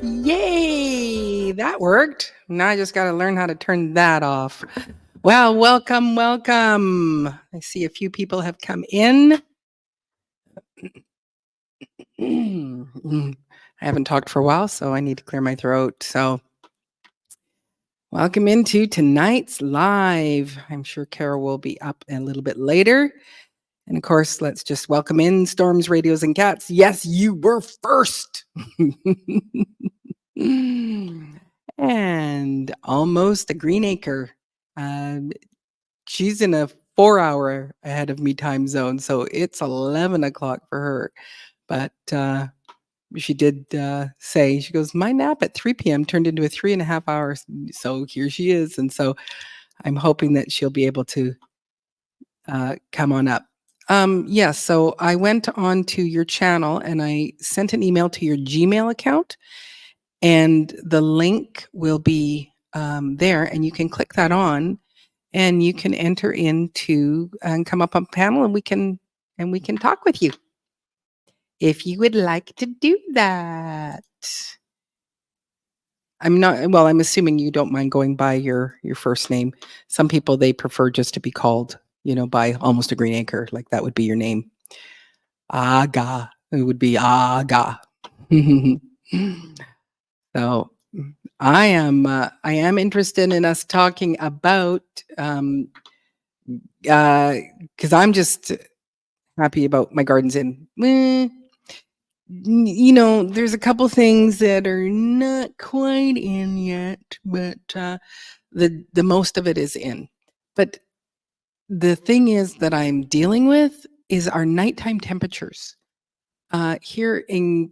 Yay! That worked. Now I just got to learn how to turn that off. Well, welcome, welcome. I see a few people have come in. I haven't talked for a while, so I need to clear my throat. So, welcome into tonight's live. I'm sure Carol will be up a little bit later. And of course, let's just welcome in Storms, Radios, and Cats. Yes, you were first. And almost a green acre. She's in a 4-hour ahead of me time zone, so it's 11 o'clock for her. But she did say, she goes, my nap at 3 p.m. turned into a 3.5 hours. So here she is. And so I'm hoping that she'll be able to come on up. Yes, so I went on to your channel and I sent an email to your Gmail account, and the link will be there, and you can click that on, and you can enter into and come up on panel, and we can talk with you if you would like to do that. I'm assuming you don't mind going by your first name. Some people, they prefer just to be called, by almost a green acre, like that would be your name. Aga. It would be Aga. So I am interested in us talking about because I'm just happy about my gardens in. There's a couple things that are not quite in yet, but the most of it is in. But the thing is that I'm dealing with is our nighttime temperatures. Here in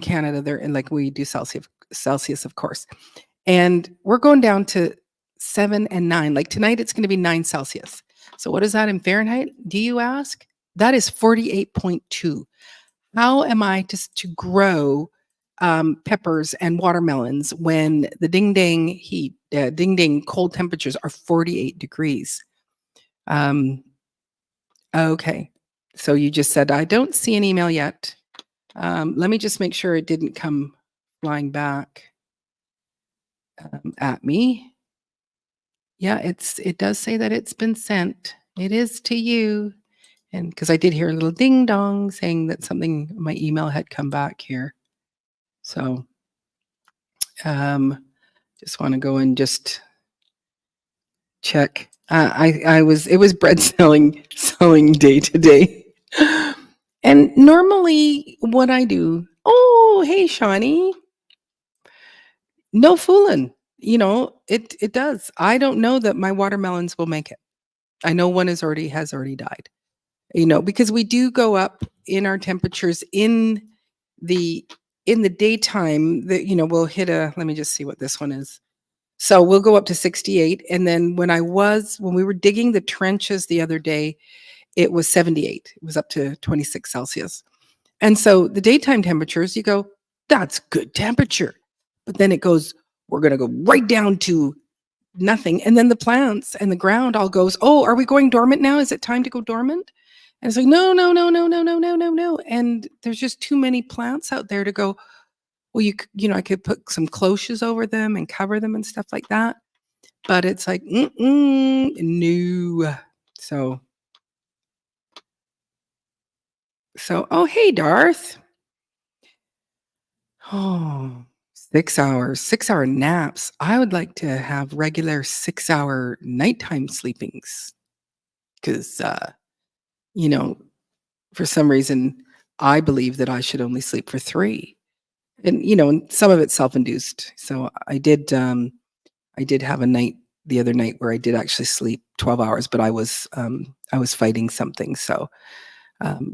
Canada, they're in, like, we do Celsius, of course, and we're going down to 7 and 9. Like tonight, it's going to be 9 Celsius. So what is that in Fahrenheit? Do you ask? That is 48.2. How am I to grow peppers and watermelons when the ding-dang heat, ding-dang cold temperatures are 48 degrees? Okay. So you just said, I don't see an email yet. Let me just make sure it didn't come flying back at me. Yeah, it does say that it's been sent. It is to you. And because I did hear a little ding dong saying that my email had come back here. So just want to go and just check. It was bread selling day today. And normally what I do, oh, hey, Shawnee. No fooling. It does. I don't know that my watermelons will make it. I know one has already died. Because we do go up in our temperatures in the daytime. That we'll hit let me just see what this one is. So we'll go up to 68, and then when we were digging the trenches the other day, it was 78. It was up to 26 Celsius. And so the daytime temperatures, you go, that's good temperature. But then it goes, we're going to go right down to nothing. And then the plants and the ground all goes, oh, are we going dormant now? Is it time to go dormant? And it's like, no, no, no, no, no, no, no, no, no. And there's just too many plants out there to go, well, I could put some cloches over them and cover them and stuff like that. But it's like, no. So So, oh, hey, Darth. Oh, 6 hours, 6 hour naps. I would like to have regular 6 hour nighttime sleepings because, you know, for some reason, I believe that I should only sleep for 3. And some of it's self-induced. So I did have a night the other night where I did actually sleep 12 hours, but I was fighting something. So,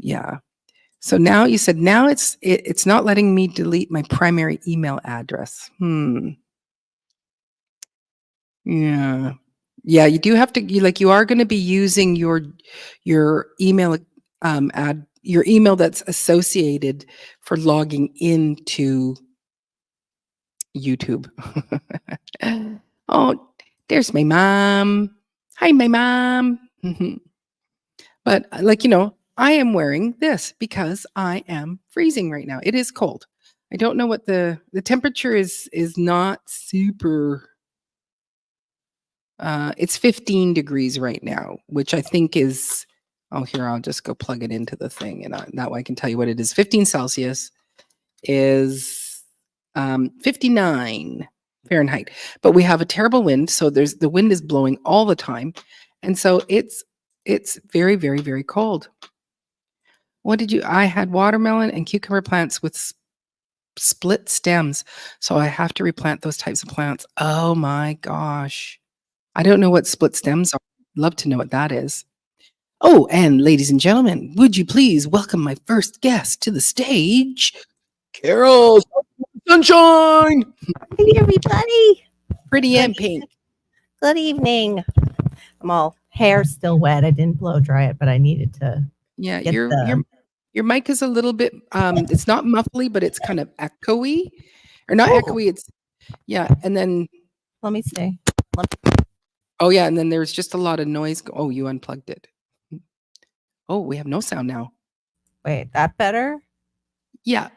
yeah. So now you said now it's not letting me delete my primary email address. Yeah. Yeah, you do have to you are gonna be using your email, your email that's associated for logging into YouTube. Oh, there's my mom. Hi, my mom. But, I am wearing this because I am freezing right now. It is cold. I don't know what the temperature is not super, it's 15 degrees right now, which I think is oh, here, I'll just go plug it into the thing, and that way I can tell you what it is. 15 Celsius is 59 Fahrenheit. But we have a terrible wind, so the wind is blowing all the time, and so it's very, very, very cold. What did you? I had watermelon and cucumber plants with split stems, so I have to replant those types of plants. Oh my gosh, I don't know what split stems are. Love to know what that is. Oh, and ladies and gentlemen, would you please welcome my first guest to the stage, Carol Sunshine. Hey, everybody. Pretty Good and pink. Good evening. I'm all hair still wet. I didn't blow dry it, but I needed to Yeah, get your mic is a little bit it's not muffly, but it's kind of echoey. Or not echoey, it's and then let me see. oh yeah, and then there's just a lot of noise. Oh, you unplugged it. Oh, we have no sound now. Wait, that better? Yeah. Is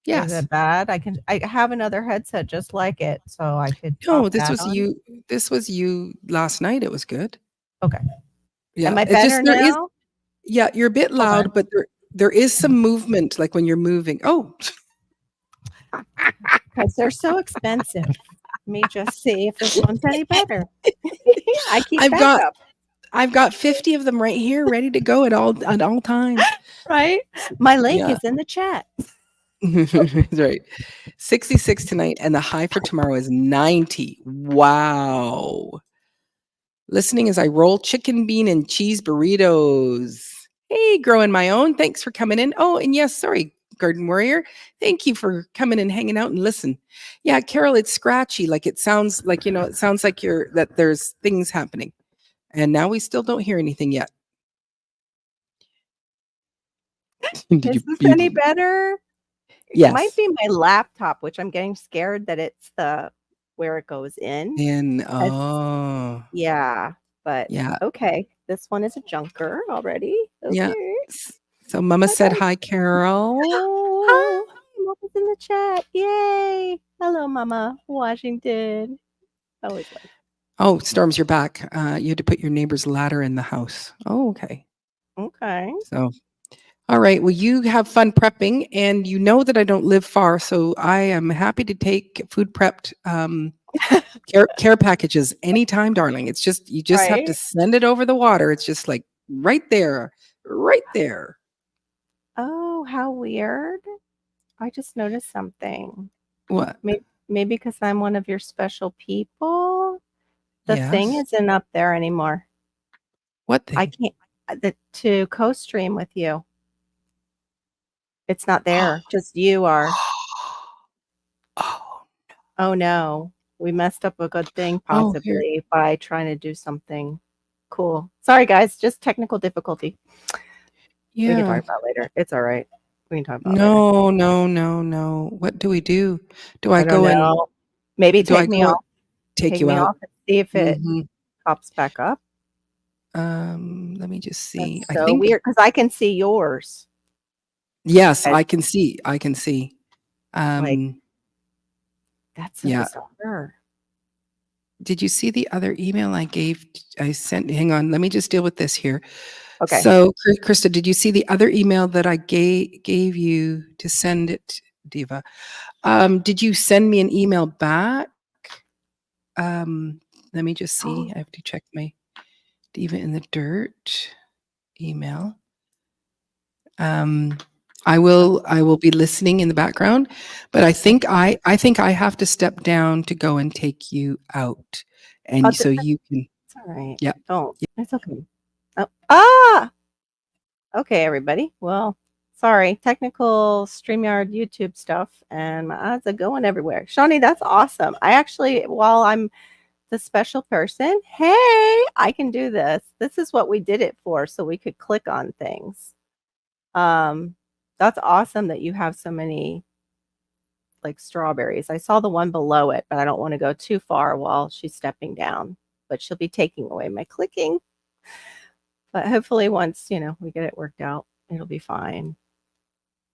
Yes. it bad? I have another headset just like it, so I could No, pop that on. This was you last night. It was good. Okay. Yeah. Am I It's just better now? yeah, you're a bit Hold loud, on. but there is some movement like when you're moving. Oh, Because they're so expensive. Let me just see if this one's any better. I keep I've got backup. I've got 50 of them right here ready to go at all times. Right? My link Yeah. is in the chat. That's right. 66 tonight, and the high for tomorrow is 90. Wow. Listening as I roll chicken, bean, and cheese burritos. Hey, growing my own. Thanks for coming in. Oh, and yes, sorry, Garden Warrior. Thank you for coming and hanging out and listen. Yeah, Carol, it's scratchy. Like it sounds like, it sounds like that there's things happening. And now we still don't hear anything yet. Is this any better? Yes. It might be my laptop, which I'm getting scared that it's where it goes in. Yeah, but okay. This one is a junker already. Okay. Yeah. So Mama said hi, Carol. Hi, Mama's in the chat. Yay. Hello, Mama. Washington. Always like. Oh, Storms, you're back. You had to put your neighbor's ladder in the house. Oh, okay. Okay. So, all right. Well, you have fun prepping, and you know that I don't live far, so I am happy to take food prepped care packages anytime, darling. It's just you just have to send it over the water. It's just like right there, right there. Oh, how weird! I just noticed something. What? Maybe because I'm one of your special people. The thing isn't up there anymore. What thing? I can't to co-stream with you. It's not there. Just you are. Oh no. We messed up a good thing possibly by trying to do something cool. Sorry guys, just technical difficulty. Yeah. We can talk about later. It's all right. We can talk about later. No. What do we do? Do I go and maybe take me off? Take you out off and see if it pops back up. Let me just see. That's so weird because I can see yours. Yes, I can see. Like, that's so bizarre. Did you see the other email I sent? Hang on, let me just deal with this here. Okay. So, Krista, did you see the other email that I gave you to send it, Diva? Did you send me an email back? Let me just see. I have to check my Diva in the Dirt email. I will be listening in the background, but I think I have to step down to go and take you out, Oh, and so that's you can. all right. Yeah. Don't. It's okay. Oh, ah! Okay, everybody. Well, sorry. Technical StreamYard YouTube stuff, and my eyes are going everywhere. Shawnee, that's awesome. I actually, while I'm the special person, hey, I can do this. This is what we did it for, so we could click on things. That's awesome that you have so many like strawberries. I saw the one below it, but I don't want to go too far while she's stepping down. But she'll be taking away my clicking. But hopefully once, we get it worked out, it'll be fine.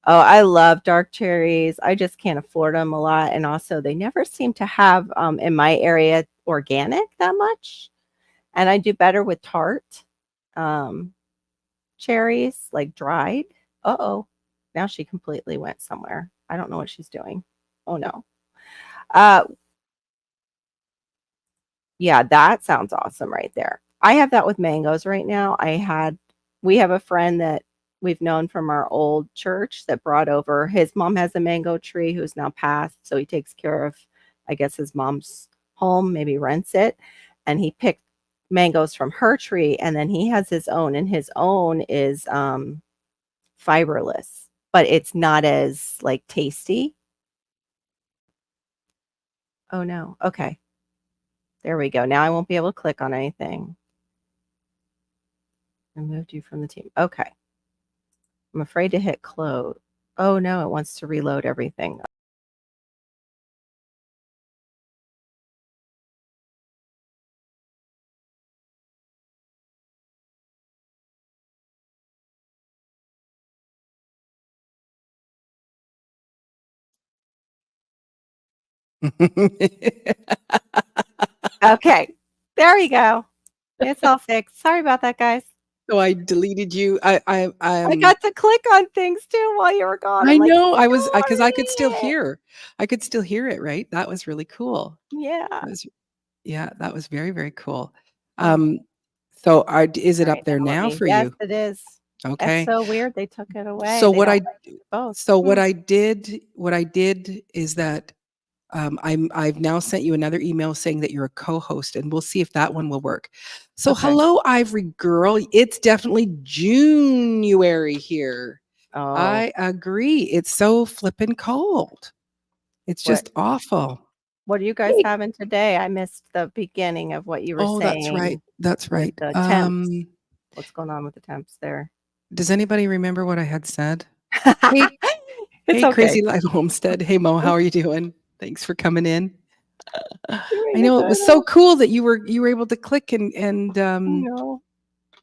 Oh, I love dark cherries. I just can't afford them a lot. And also they never seem to have in my area organic that much. And I do better with tart cherries, like dried. Uh-oh. Now she completely went somewhere. I don't know what she's doing. Oh no. Uh yeah, that sounds awesome right there. I have that with mangoes right now. We have a friend that we've known from our old church that brought over, his mom has a mango tree who's now passed, so he takes care of, I guess, his mom's home, maybe rents it, and he picked mangoes from her tree, and then he has his own, and his own is fiberless, but it's not as like tasty. Oh no. Okay. There we go. Now I won't be able to click on anything. I moved you from the team. Okay. I'm afraid to hit close. Oh no, it wants to reload everything. Okay. There we go. It's all fixed. Sorry about that, guys. So I deleted you. I got to click on things too while you were gone. I I'm like, know. I was darn because I could still it. hear. I could still hear it. Right. That was really cool. Yeah. That was, yeah, that was very, very cool. Oh, So is it all up right. there Now let now me. for Yes, you? it is. That's Okay. so weird. They took it away. So They what don't I let you do both. so what I did is that I've now sent you another email saying that you're a co-host, and we'll see if that one will work. So Okay. hello, Ivory girl. It's definitely January here. Oh, I agree. It's so flippin' cold. It's what just awful. what are you guys Hey. having today? I missed the beginning of what you were Oh, that's right. saying That's with right. the temps. What's going on with the temps there? Does anybody remember what I had said? Hey, It's hey, okay. Crazy Life Homestead. Hey, Mo, how are you doing? Thanks for coming in. Doing I it know it was so better. cool that you were able to click No,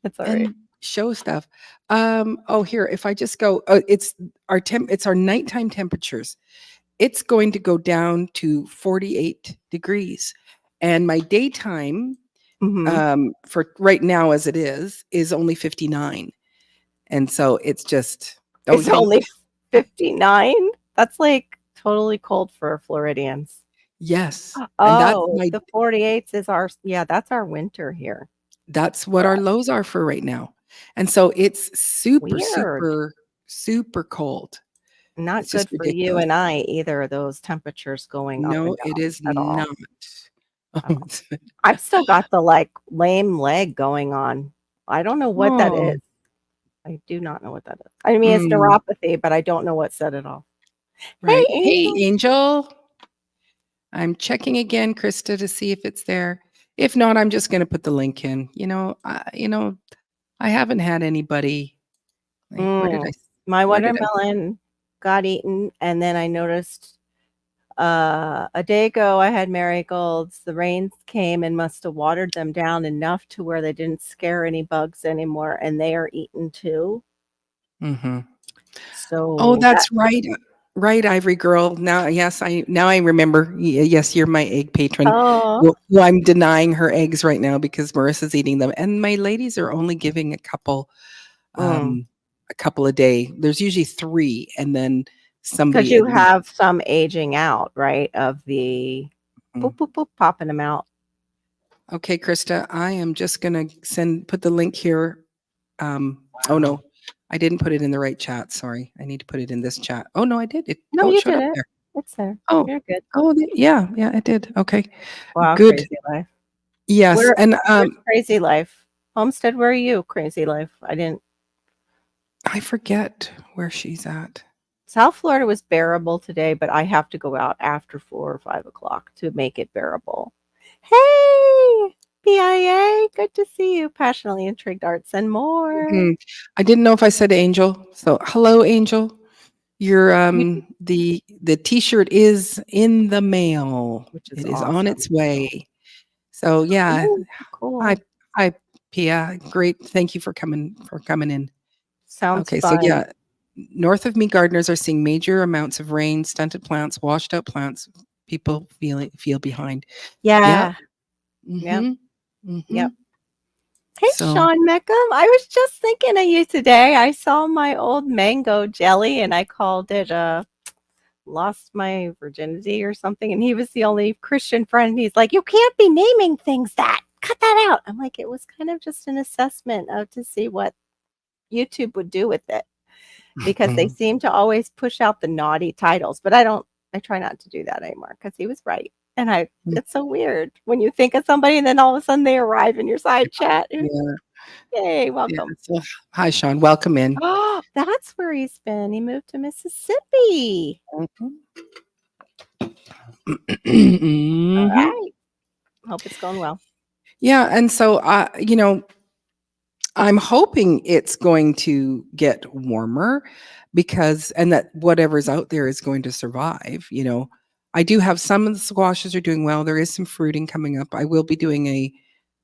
it's all right. and show stuff. Oh, here, if I just go, it's our nighttime temperatures. It's going to go down to 48 degrees, and my daytime, Mhm. for right now as it is only 59, and so it's just. Oh, It's hey, only 59? That's, like, totally cold for Floridians. yes, and Oh, the 48s is yeah, that's our winter here that's what for our us. lows are for right now, and so it's super, Weird. super, super cold. Not It's just good for you ridiculous. and I either, those temperatures going up and No, it down is at all. not. At all. I've still got the, like, lame leg going on. I don't know what that Oh, is. I do not know what that is. I mean, it's mm, neuropathy, but I don't know what set it off. Hey, right. Hey, Angel. Angel. I'm checking again, Krista, to see if it's there. If not, I'm just going to put the link in. I haven't had anybody. Like, Mm. My where did I? watermelon got eaten, and then I noticed a day ago I had marigolds. The rains came and must have watered them down enough to where they didn't scare any bugs anymore, and they are eaten too. Mm-hmm. Oh, So that that's right. Right, Ivory Girl. Now I remember. Yes, you're my egg patron. oh, Who I'm denying her eggs right now because Marissa's eating them, and my ladies are only giving a couple. Mm. a couple a day. There's usually 3, and then 'Cause somebody you at least. have some aging out, right, of the Mm. boop, boop, boop, popping them out. Okay, Krista, I am just gonna put the link here. Oh no, Wow. I didn't put it in the right chat. Sorry, I need to put it in this chat. Oh no, I did. No, It you showed did up it. there. It's there. Oh, You're good. yeah, yeah, it did. Okay, Wow, good. crazy life. Yes, and Where's crazy life? Homestead, where are you, crazy life? I didn't I forget where she's at. South Florida was bearable today, but I have to go out after 4 or 5 o'clock to make it bearable. Hey, PIA, good to see you. Passionately intrigued arts and more. Mhm. I didn't know if I said Angel. So hello, Angel. Your You the T-shirt is in the mail. which is It is on awesome. its way. So yeah, Ooh, hi, cool. hi, Pia. Great. Thank you for coming in. Sounds Okay, so fun. yeah, north of me, gardeners are seeing major amounts of rain, stunted plants, washed out plants. People feel behind. Yep. Yeah. Yep. Mhm. Yep. Mhm. Hey, So Sean Meckham. I was just thinking of you today. I saw my old mango jelly and I called it lost my virginity or something. And he was the only Christian friend. He's like, you can't be naming things that. Cut that out. I'm like, it was kind of just an assessment of to see what YouTube would do with it because they mhm. seem to always push out the naughty titles. But I try not to do that anymore because he was right. And it's so weird when you think of somebody and then all of a sudden they arrive in your side chat. Yeah, Yay, yeah. welcome. So hi, Sean. Welcome in. Oh, that's where he's been. He moved to Mississippi. Mhm. All Mhm. right. Hope it's going well. Yeah, and so I'm hoping it's going to get warmer because and that whatever's out there is going to survive. I do have some of the squashes are doing well. There is some fruiting coming up. I will be doing a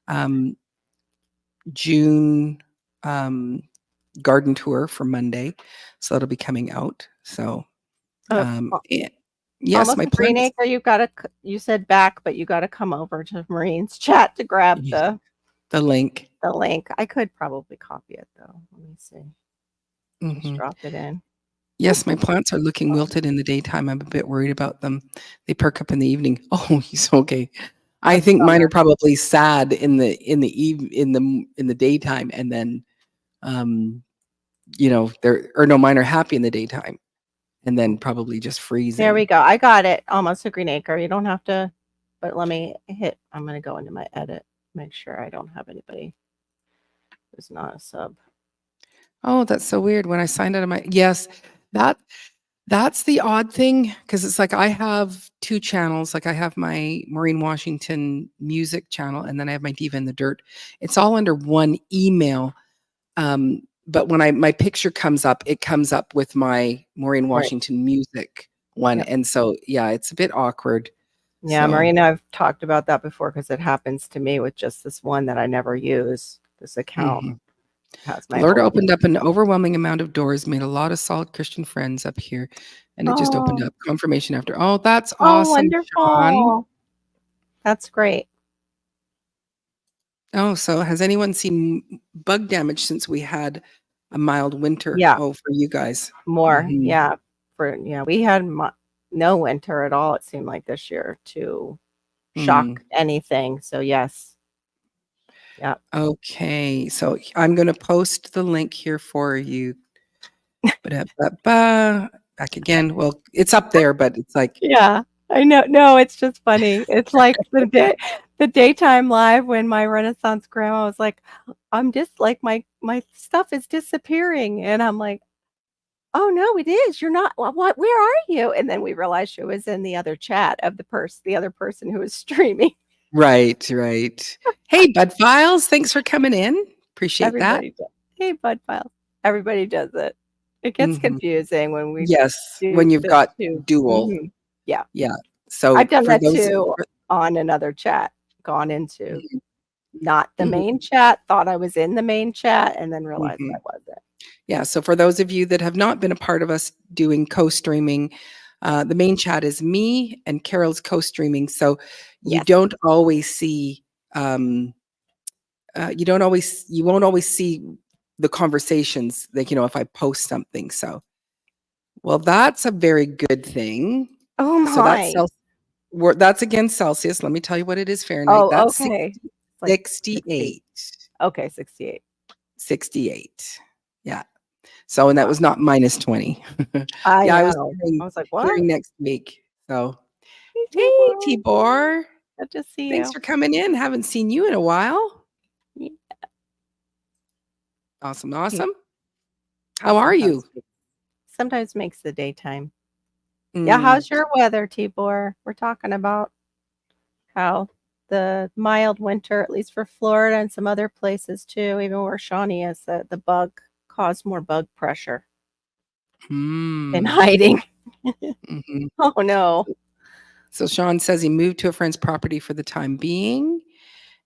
um, June garden tour for Monday, so that'll be coming out. So Uh, yeah, yes, Almost my a green plants. acre. You said back, but you got to come over to Marine's chat to grab The link. the link. I could probably copy it though. Let me see. Just Mhm. drop it in. Yes, my plants are looking wilted in the daytime. I'm a bit worried about them. They perk up in the evening. Oh, he's okay. I That's think mine are bummer. probably sad in the daytime, and then um, they're or no, mine are happy in the daytime, and then probably just There we freezing. go. I got it. Almost a green acre. You don't have to, but let me hit. I'm going to go into my edit. Make sure I don't have anybody who's not a sub. Oh, that's so weird. When I signed out of my yes, that that's the odd thing because it's like I have 2 channels. Like I have my Maureen Washington music channel, and then I have my Diva in the Dirt. It's all under one email. But when my picture comes up, it comes up with my Maureen Right. Washington music one, Yep. and so yeah, it's a bit awkward. Yeah, So Marina, I've talked about that before because it happens to me with just this one that I never use. This account mhm. has The my Lord old. opened up an overwhelming amount of doors, made a lot of solid Christian friends up here, and it just opened Oh, up confirmation after. Oh, that's oh, awesome, Sean. wonderful. That's great. Oh, so has anyone seen bug damage since we had a mild winter? Yeah, Oh, for you guys. more. Mhm. Yeah. We had no winter at all, it seemed like this year to shock Mm. anything. So, yes. Yeah. Okay, so I'm gonna post the link here for you. Ba-da-ba-ba. Back again. Well, it's up there, but it's like Yeah, I know. No, it's just funny. It's like the daytime live when my Renaissance grandma was like, "I'm just like my stuff is disappearing," and I'm like, "Oh no, it is. You're not. What? Where are you?" And then we realized she was in the other chat of the other person who was streaming. right, right. Hey, Bud Files, thanks for coming in. Appreciate that. Everybody does. Hey, Bud Files. Everybody does it. It gets Mhm. confusing when we Yes, do when you've the got 2. dual. Mhm. Yeah. Yeah. So I've done for that those too for on another chat, gone into mhm, not the mhm, main chat, thought I was in the main chat, and then realized I mhm. wasn't. Yeah, so for those of you that have not been a part of us doing co-streaming, the main chat is me and Carol's co-streaming, so you Yes. don't always see, you won't always see the conversations, like, if I post something. So, well, that's a very good thing. Oh So that's my. that's against Celsius. Let me tell you what it is Fahrenheit. Oh, That's okay. It's like 68. Okay, 68. 68. Yeah. So, and that Wow. was not minus 20. I Yeah, I was know. I was like, hearing what? next week. So, Hey, hey, Tibor. Tibor. Good to see Thanks you. for coming in. Haven't seen you in a while. Yeah. Awesome. Yeah. Awesome. How are you? Sometimes makes the daytime. Yeah, Mm. how's your weather, Tibor? We're talking about how the mild winter, at least for Florida and some other places too, even where Shawnee is, the bug caused more bug pressure in hiding. Mhm. Oh no. So Sean says he moved to a friend's property for the time being,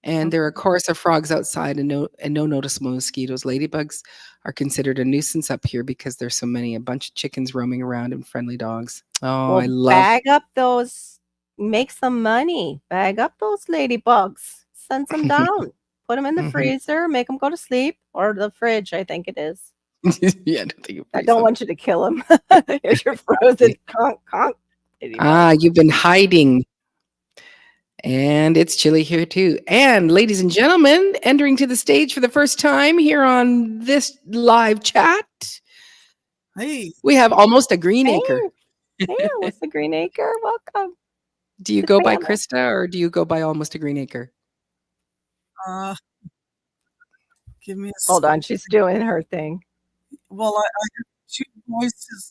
and there are a Okay. chorus of frogs outside and no noticeable mosquitoes. Ladybugs are considered a nuisance up here because there's so many. A bunch of chickens roaming around and friendly dogs. Oh, I Well, love. bag up those, make some money. Bag up those ladybugs. Send some down. Put them in the Mhm. freezer, make them go to sleep, or the fridge, I think it is. Yeah, I don't think I it don't so. want you to kill them. Here's your frozen conk conk ladybug. You've been hiding. And it's chilly here too. And ladies and gentlemen, entering to the stage for the first time here on this live chat, Hey, we have almost a green Hey, acre. hey, almost a green acre. Welcome Do you to go the by family. Krista or do you go by almost a green acre? uh, give me a Hold on, second. she's doing her thing. Well, I have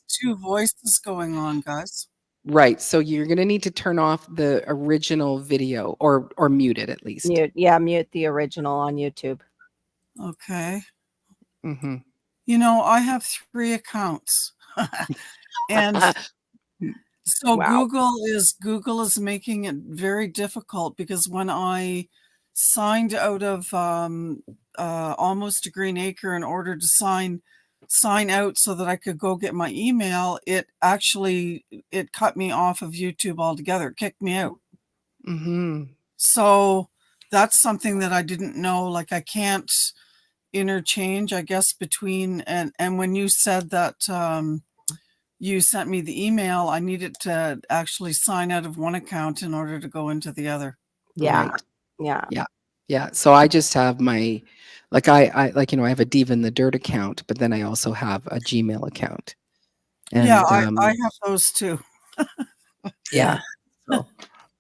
two voices going on, guys. Right. So you're going to need to turn off the original video or mute it at least. Mute, yeah, mute the original on YouTube. Okay. Mm-hmm. You know, I have 3 accounts. And so Wow. Google is making it very difficult because when I signed out of Almost a Green Acre in order to sign out so that I could go get my email, it cut me off of YouTube altogether. It kicked me out. Mm-hmm. So that's something that I didn't know. Like I can't interchange, I guess, between and when you said that you sent me the email, I needed to actually sign out of one account in order to go into the other. Yeah. Right. Yeah. Yeah. Yeah. So I just have my, like, I like, I have a Diva in the Dirt account, but then I also have a Gmail account. And Yeah, I have those too. yeah. So,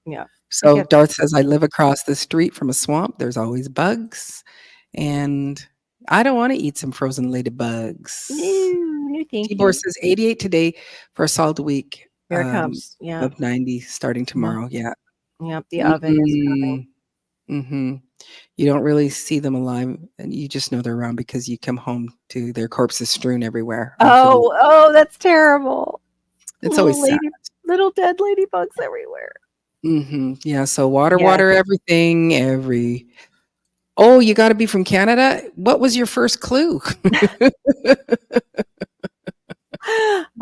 Yeah. so It Darth says, I live across the street from a swamp. There's always bugs. And I don't want to eat some frozen ladybugs. no, thank Tibor you. says 88 today for a solid week. Here it comes. Yeah. Of 90 starting tomorrow. Yeah. Yep. The oven is coming. Mm-hmm. You don't really see them alive, and you just know they're around because you come home to their corpses strewn everywhere. Oh, that's terrible. It's always sad. Little dead ladybugs everywhere. Mm-hmm. Yeah. So water, Yes. everything. Oh, you got to be from Canada. What was your first clue?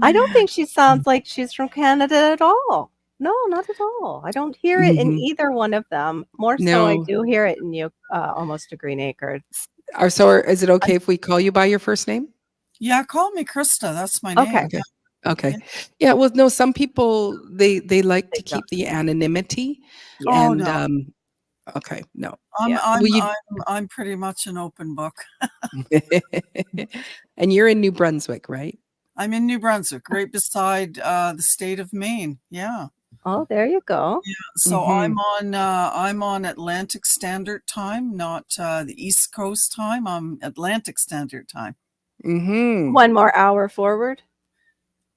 I don't think she sounds like she's from Canada at all. No, not at all. I don't hear it in Mhm. either one of them. More so, I No. do hear it in you, Almost a Green Acre. So is it okay if we call you by your first name? Yeah, call me Krista. That's my Okay. name. Okay. Okay. Yeah. Well, no, some people, they like to They don't. keep the anonymity. Yeah. Oh And, no, okay. No. Yeah. I'm pretty much an open book. And you're in New Brunswick, right? I'm in New Brunswick, right beside the state of Maine. Yeah. Oh, there you go. Yeah. So Mhm. I'm on Atlantic Standard Time, not the East Coast time. I'm Atlantic Standard Time. Mhm. One more hour forward,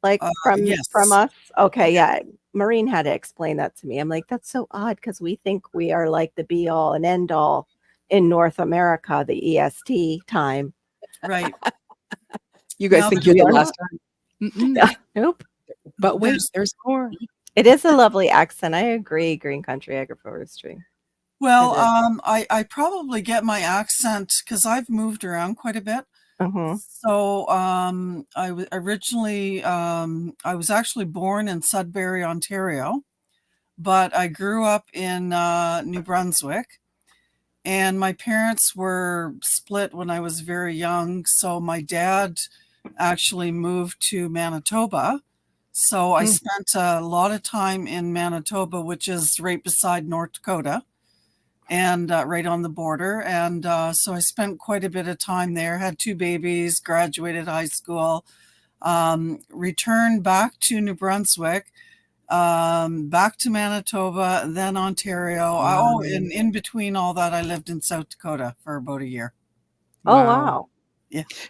like from Yes. us. Okay, yeah. Maureen had to explain that to me. I'm like, that's so odd because we think we are like the be all and end all in North America, the EST time. Right. You guys Now think you're We the are last not. time? Mm-mm. Yeah, nope. But wait, there's more. It is a lovely accent. I agree. Green Country Agroforestry. Well, It is. I probably get my accent because I've moved around quite a bit. Mhm. So originally I was actually born in Sudbury, Ontario, but I grew up in New Brunswick. And my parents were split when I was very young. So my dad actually moved to Manitoba. So I spent a lot of time in Manitoba, which is right beside North Dakota and right on the border. And so I spent quite a bit of time there, had 2 babies, graduated high school, returned back to New Brunswick, back to Manitoba, then Ontario. Wow. Oh, and in between all that, I lived in South Dakota for about a year. Oh, wow.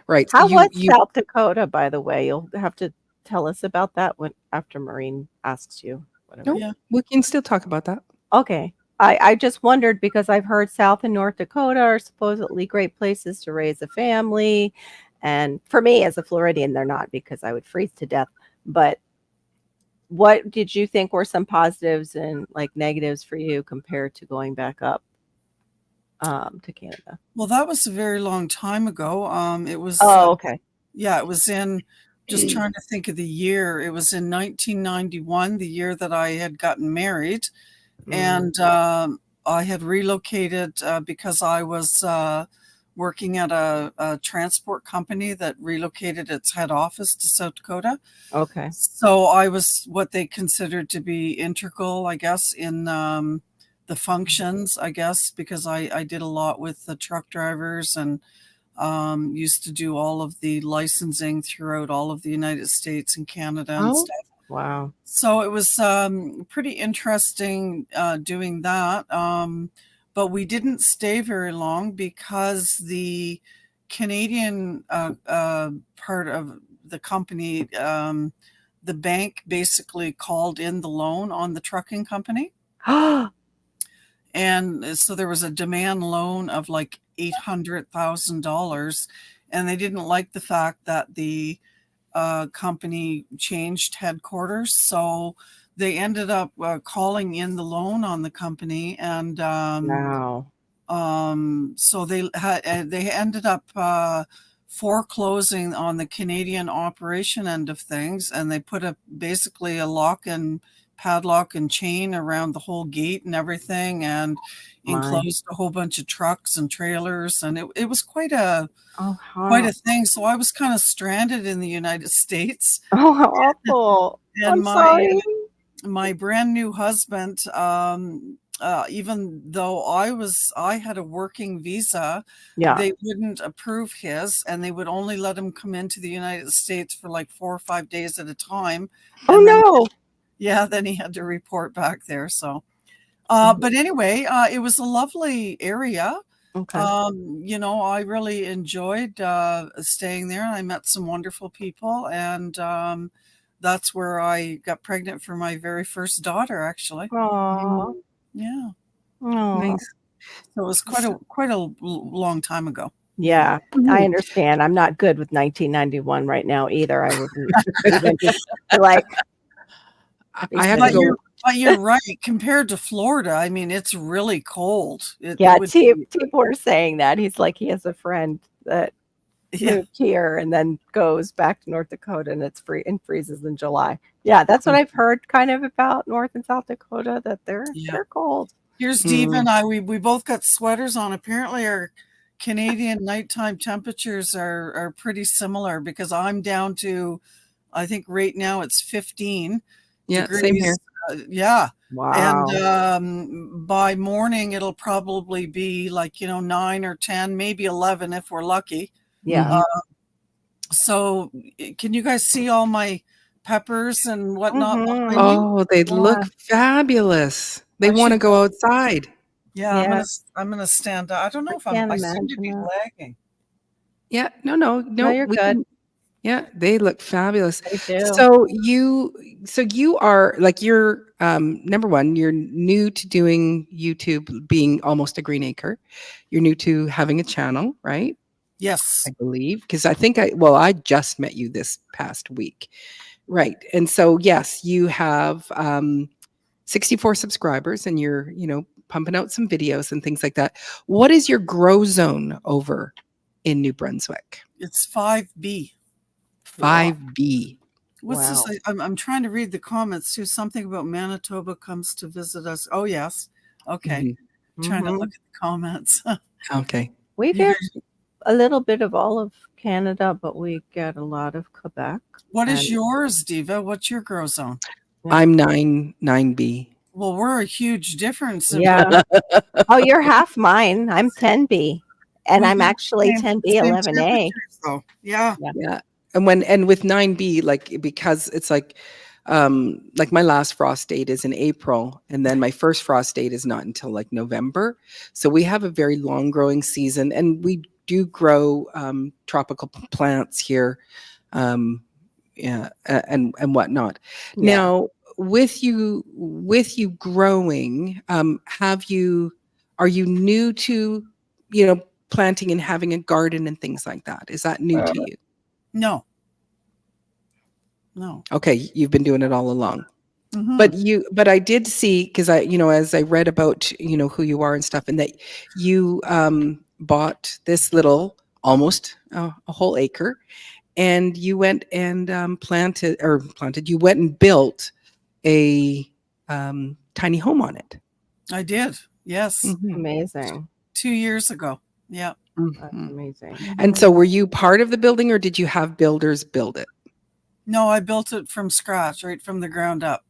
Right. So How was you South Dakota, by the way? You'll have to tell us about that when after Maureen asks you. Whatever. no, Yeah. we can still talk about that. Okay. I just wondered because I've heard South and North Dakota are supposedly great places to raise a family. And for me as a Floridian, they're not because I would freeze to death. But what did you think were some positives and like negatives for you compared to going back up to Canada? Well, that was a very long time ago. It was, Oh, okay. yeah, it was in, just trying to think of the year. It was in 1991, the year that I had gotten married. And I had relocated because I was working at a transport company that relocated its head office to South Dakota. Okay. So I was what they considered to be integral, I guess, in the functions, I guess, because I did a lot with the truck drivers and used to do all of the licensing throughout all of the United States and Canada and Oh, stuff. Wow. So it was pretty interesting doing that. But we didn't stay very long because the Canadian part of the company, the bank basically called in the loan on the trucking company. And so there was a demand loan of like $800,000. And they didn't like the fact that the company changed headquarters. So they ended up calling in the loan on the company. And Wow. so they ended up foreclosing on the Canadian operation end of things. And they put basically a lock and padlock and chain around the whole gate and everything, and enclosed a whole bunch of trucks and trailers. And it was quite a thing. So I was kind of stranded in the United States. Oh, how awful. And I'm sorry. my brand new husband, even though I had a working visa, Yeah. they wouldn't approve his, and they would only let him come into the United States for like 4 or 5 days at a time. Oh, And then, no. yeah, then he had to report back there. So, but anyway, it was a lovely area. Okay. I really enjoyed staying there. I met some wonderful people, and that's where I got pregnant for my very first daughter, actually. Aw. Yeah. Aw. nice. So it was quite a long time ago. Yeah, I understand. I'm not good with 1991 right now either. I wouldn't even be like, I have to But go. you're right. Compared to Florida, I mean, it's really cold. yeah, It would T be, were saying that. He's like, he has a friend that yeah. moved here and then goes back to North Dakota and it's free and freezes in July. Yeah, that's what I've heard kind of about North and South Dakota, that they're cold. Here's Steve and I. We both got sweaters on. Apparently, our Canadian nighttime temperatures are pretty similar, because I'm down to, I think right now it's 15 Yeah, degrees. same here. Yeah. Wow. And by morning, it'll probably be like, 9 or 10, maybe 11 if we're lucky. Yeah. So can you guys see all my peppers and whatnot behind me? Oh, they look fabulous. They I want to should- go outside. Yeah, Yes. I'm gonna stand up. I don't know if can't I seem to be imagine lagging. Yeah, no, No, you're we good. can- yeah, they look fabulous. They do. So you are like, you're number one, you're new to doing YouTube, being almost a green acre. You're new to having a channel, right? Yes. I believe, because I just met you this past week. Right. And so, yes, you have 64 subscribers, and you're, pumping out some videos and things like that. What is your grow zone over in New Brunswick? It's 5B. 5B. What's Wow. this? I'm trying to read the comments too. Something about Manitoba comes to visit us. Oh, yes. Okay. Trying to Mhm. look at the comments. Okay. We You get guys- a little bit of all of Canada, but we get a lot of Quebec. what is and- yours, Diva? What's your grow zone? Yeah. I'm 9B. Well, we're a huge difference. In Yeah. Oh, you're half mine. I'm 10B. And We I'm get actually same- 10B, same 11A. temperatures, though. Yeah. Yeah. And with 9B, like, because it's like my last frost date is in April, and then my first frost date is not until like November. So we have a very long growing season, and we do grow tropical plants here. Yeah, and whatnot. Yeah. Now, with you growing, are you new to, planting and having a garden and things like that? Is that new to you? No. No. Okay, you've been doing it all along. Mhm. But I did see, because as I read about, who you are and stuff, and that you bought this little, almost a whole acre, and you went and you went and built a tiny home on it. I did. Yes. Mhm, Amazing. 2 years ago. Yeah. That's mhm. amazing. And so were you part of the building, or did you have builders build it? No, I built it from scratch, right from the ground up.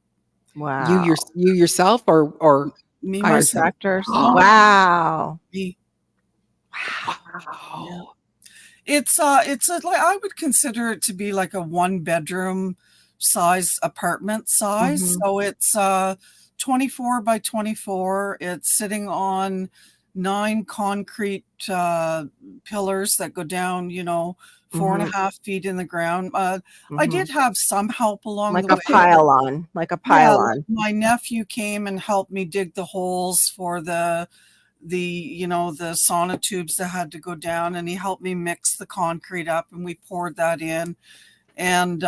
Wow. You yourself, or Me, Hire myself, Contractors. Oh. Wow. me. wow. It's like I would consider it to be like a 1-bedroom size apartment size. Mhm. So it's 24 by 24. It's sitting on 9 concrete pillars that go down, 4.5 feet in the ground. I Mhm. did have some help along Like the a way. pylon. Like a Yeah, pylon. my nephew came and helped me dig the holes for the sonotubes that had to go down, and he helped me mix the concrete up, and we poured that in. And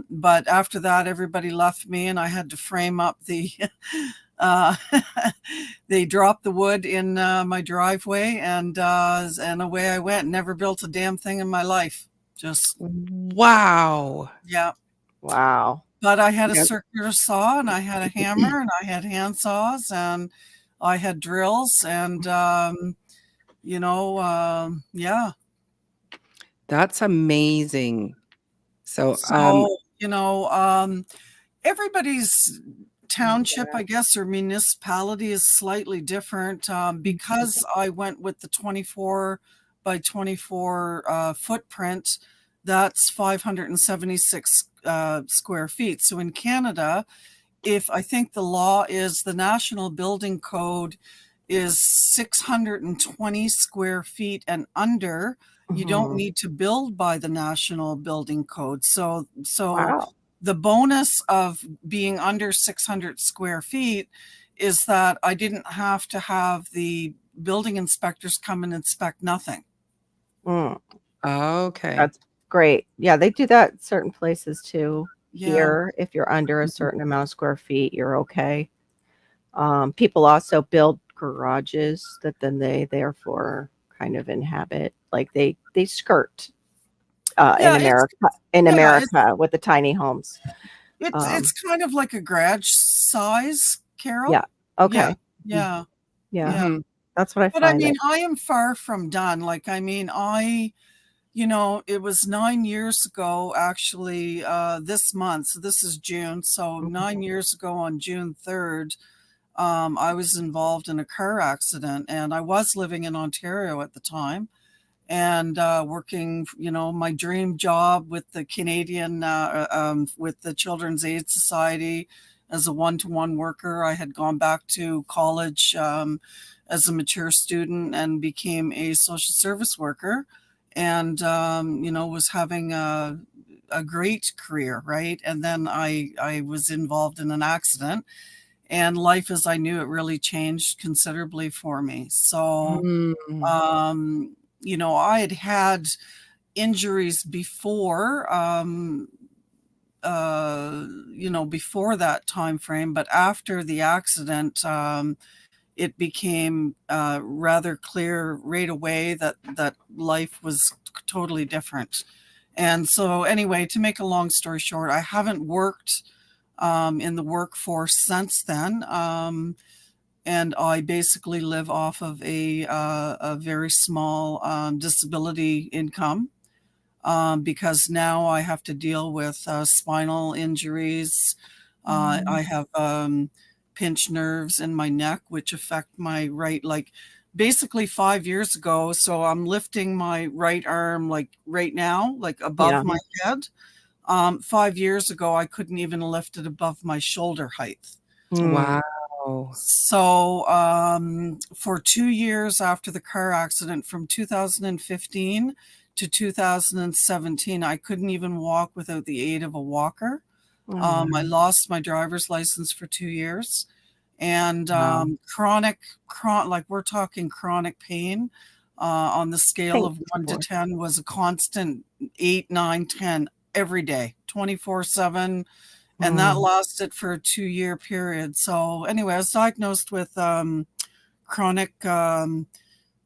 but after that, everybody left me, and I had to frame up the they dropped the wood in my driveway, and away I went. Never built a damn thing in my life. Just Wow. yeah. Wow. But I had a Yep. circular saw, and I had a hammer, and I had hand saws, and I had drills, and yeah. That's amazing. So, So, everybody's township, I guess, or municipality is slightly different. Because I went with the 24 by 24 footprint, that's 576 square feet. So in Canada, if I think the law is the national building code is 620 square feet and under, you don't Mhm. need to build by the national building code. So Wow. the bonus of being under 600 square feet is that I didn't have to have the building inspectors come and inspect nothing. Mm. okay. That's great. Yeah, they do that in certain places too. Yeah. Here, if you're under a certain amount of square feet, you're okay. People also build garages that then they therefore kind of inhabit, like they skirt Yeah, in America with the tiny homes. It's kind of like a garage size, Carol. Yeah. Okay. Yeah. Yeah. Yeah. Mhm. That's what I But I find. mean, I am far from done. Like, I mean, it was 9 years ago, actually, this month. So this is June. So 9 years ago on June 3rd, I was involved in a car accident, and I was living in Ontario at the time, and working, my dream job with the Canadian, with the Children's Aid Society as a one-to-one worker. I had gone back to college as a mature student and became a social service worker, and was having a great career, right? And then I was involved in an accident, and life as I knew it really changed considerably for me. So Mm. I had injuries before, before that time frame, but after the accident, it became rather clear right away that life was totally different. And so, anyway, to make a long story short, I haven't worked in the workforce since then. and I basically live off of a very small disability income because now I have to deal with spinal injuries. I have pinched nerves in my neck, which affect my right, like basically 5 years ago. So I'm lifting my right arm like right now, like above Yeah. my head. 5 years ago, I couldn't even lift it above my shoulder height. Wow. So for 2 years after the car accident, from 2015 to 2017, I couldn't even walk without the aid of a walker. I lost my driver's license for 2 years, and chronic, like we're talking chronic pain on the scale of 1 to 10 was a constant 8, 9, 10 every day, 24/7. And that lasted for a 2-year period. So anyway, I was diagnosed with chronic pain,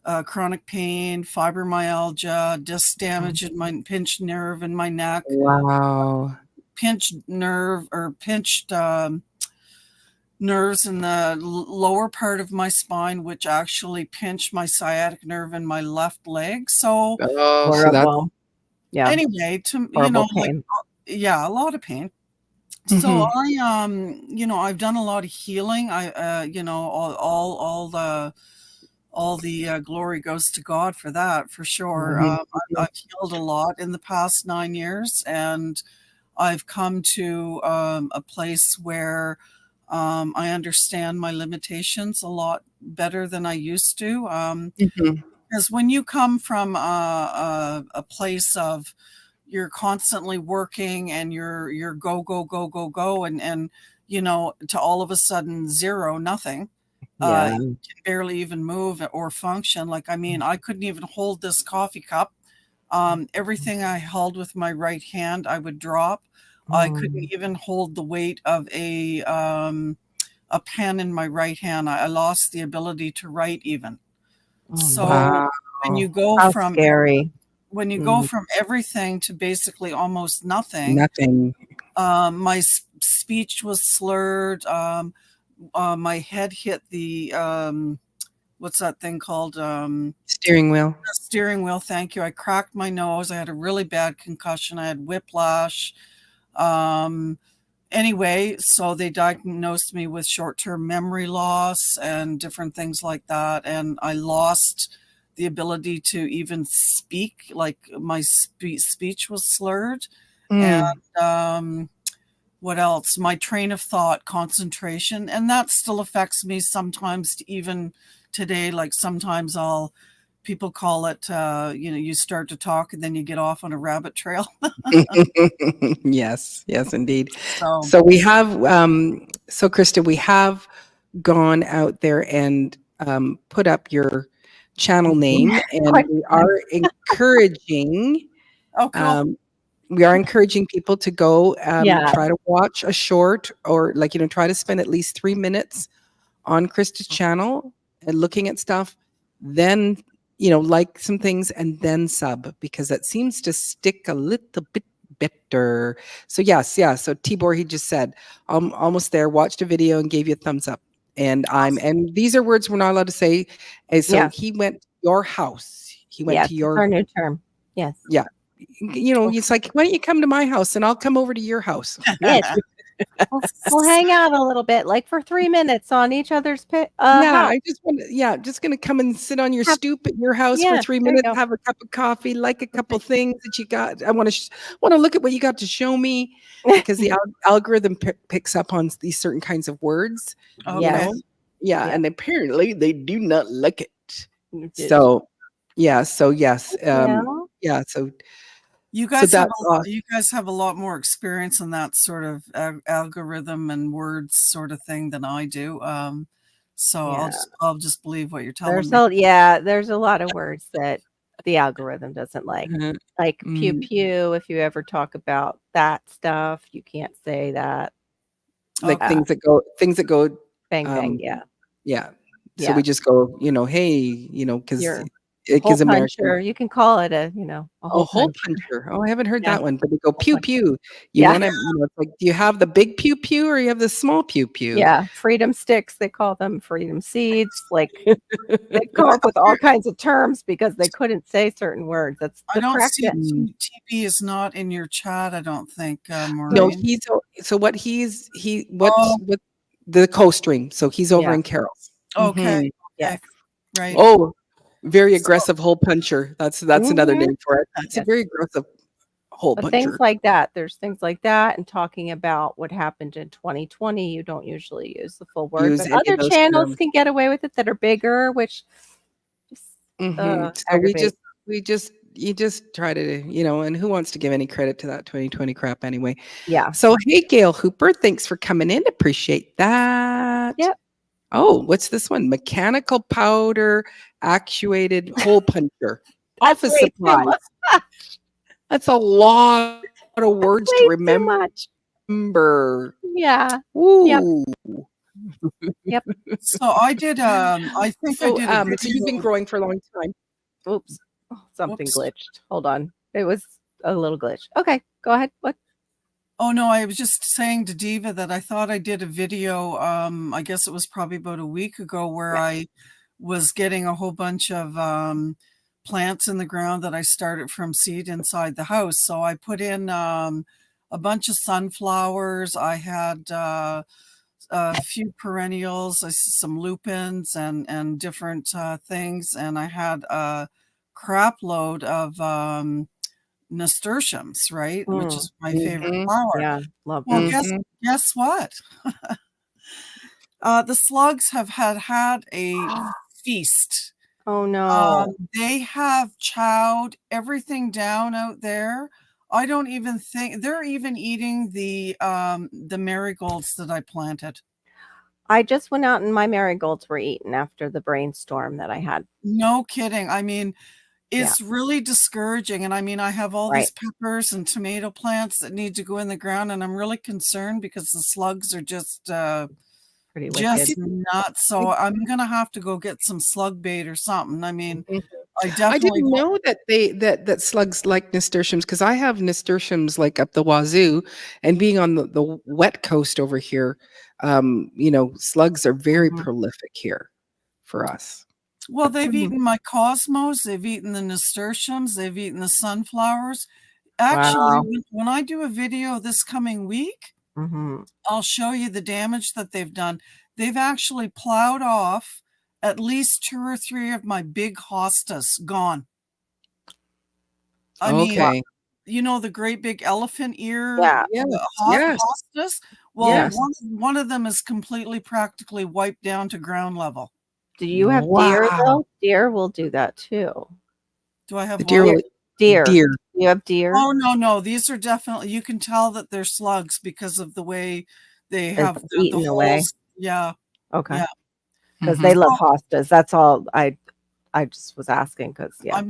fibromyalgia, disc damage in my pinched nerve in my neck, Wow. pinched nerve or pinched nerves in the lower part of my spine, which actually pinched my sciatic nerve in my left leg. So Oh, so that's yeah. anyway, to Horrible like, pain. yeah, a lot of pain. Mhm. So I, I've done a lot of healing. I, all the glory goes to God for that, for sure. I've healed a lot in the past 9 years, and I've come to a place where I understand my limitations a lot better than I used to. Mhm. Because when you come from a place of you're constantly working and you're go go go go go and to all of a sudden zero, nothing, Yeah. you can barely even move or function. Like, I mean, I couldn't even hold this coffee cup. Everything I held with my right hand I would drop. I couldn't even hold the weight of a pen in my right hand. I lost the ability to write even. So Wow. when you go How from scary. when you go from everything to basically almost nothing, Nothing. my speech was slurred. My head hit the what's that thing called? Steering wheel. The steering wheel. Thank you. I cracked my nose. I had a really bad concussion. I had whiplash. Anyway, so they diagnosed me with short-term memory loss and different things like that. And I lost the ability to even speak. Like, my speech was slurred. Mm. And what else? My train of thought, concentration, and that still affects me sometimes, even today. Like, sometimes people call it, you start to talk and then you get off on a rabbit trail. Yes, yes, indeed. So So we have, so Krista, we have gone out there and put up your channel name, and Quite we are encouraging, oh, cool. people to go Yeah. try to watch a short, or like, try to spend at least 3 minutes on Krista's channel and looking at stuff, then like some things, and then sub, because that seems to stick a little bit better. So yes, yeah. So Tibor, he just said, I'm almost there, watched a video and gave you a thumbs up. And and these are words we're not allowed to say. And so he went to your house. He went Yes, to it's your our new term. Yes. yeah. It's like, why don't you come to my house and I'll come over to your house? Yes. We'll hang out a little bit, like for 3 minutes on each other's Yeah, house. I just want to, just gonna come and sit on your Have- stoop at your house for Yeah, 3 there you minutes, go. have a cup of coffee, like a couple things that you got. I want to look at what you got to show me, because the algorithm picks up on these certain kinds of words. Okay. You know? Yeah, Yeah. and apparently they do not like it. You did. So, yeah, so yes, Yeah. yeah, so You guys have that's you guys have a lot more experience in that sort of algorithm and words sort of thing than I do. So Yeah. I'll just believe what you're telling me. There's a lot of words that the algorithm doesn't like. Mhm. Like pew Mm. pew, if you ever talk about that stuff, you can't say that. Like Okay. things that go Bang bang, yeah. yeah. So Yeah. we just go, hey, because You're It Hole gives American. puncher. You can call it a Oh, hole hole puncher. puncher. Oh, I haven't heard Yeah, that one, but they go hole pew puncher. pew. You Yeah. wanna, it's like, do you have the big pew pew or you have the small pew pew? Yeah, freedom sticks, they call them freedom seeds, like, they've come up with all kinds of terms because they couldn't say certain words. That's I the don't correct see it. Mm. TB is not in your chat, I don't think, No, Maureen. he's so Oh, what the co-stream. So he's over Yeah. in Carroll's. okay, Mhm. okay, Yes. right. Oh, very So aggressive hole puncher. That's another Mhm. name for it. That's a Yes. very aggressive hole But things puncher. like that, there's things like that and talking about what happened in 2020, you don't usually use the full word, Use but any of other those channels terms. can get away with it that are bigger, which just, So aggravates. you just try to, and who wants to give any credit to that 2020 crap anyway? Yeah. So, hey, Gail Hooper, thanks for coming in. Appreciate that. Yep. Oh, what's this one? Mechanical powder actuated hole puncher. That's Office way too supplies. much. That's a lot of words to Way too much. remember. Yeah. Yep. Ooh. Yep. so I did, I think I did a So you've been video. growing for a long time. Oops. Oh, something Whoops. glitched. Hold on. It was a little glitch. Okay, go ahead. What? Oh no, I was just saying to Diva that I thought I did a video, I guess it was probably about a week ago, where Yeah. I was getting a whole bunch of plants in the ground that I started from seed inside the house. So I put in a bunch of sunflowers. I had a few perennials, some lupins and different things, and I had a crap load of nasturtiums, right? Which Mm, is my favorite Mhm. flower. yeah, love Well, those. guess Mhm. guess what? The slugs have had a feast. Oh, no. They have chowed everything down out there. I don't even think they're even eating the marigolds that I planted. I just went out and my marigolds were eaten after the brainstorm that I had. No kidding. I mean, Yeah, it's really discouraging, and I mean, I have all right. these peppers and tomato plants that need to go in the ground, and I'm really concerned because the slugs are Pretty just wicked. nuts. So I'm gonna have to go get some slug bait or something. I mean, Mhm. I I definitely didn't don't. know that that slugs like nasturtiums because I have nasturtiums like up the wazoo, and being on the wet coast over here, slugs are very Mhm, prolific here for us. Well, they've mhm. eaten my cosmos, they've eaten the nasturtiums, they've eaten the sunflowers. Actually, Wow. when I do a video this coming week, Mhm. I'll show you the damage that they've done. They've actually plowed off at least 2 or 3 of my big hostas, gone. I mean, Wow. Okay. the great big elephant ear, Yeah, Yes. Yes. hostas? Well, yeah. Yes. one of them is completely practically wiped down to ground level. Do you have deer, Wow. though? Deer will do that too. Do I have The deer what? Deer. will Deer. deer. Do you have deer? Oh, no, these are definitely, you can tell that they're slugs because of the way they It's have the eaten away. holes. Yeah, Okay. yeah. Because they Mhm. love So, hostas. That's all. I just was asking because yeah, they. I'm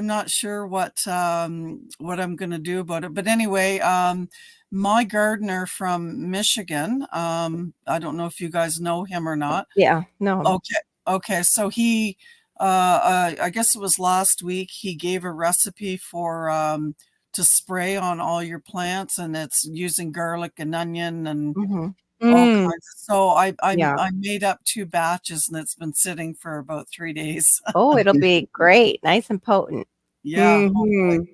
not sure what I'm gonna do about it, but anyway, my gardener from Michigan, I don't know if you guys know him or not. Yeah. No. Okay. Okay. So I guess it was last week, he gave a recipe for, to spray on all your plants, and it's using garlic and onion and Mhm. all Mm. kinds. So Yeah. I made up 2 batches, and it's been sitting for about 3 days. Oh, it'll be great. Nice and potent. Yeah. Hopefully. Mhm.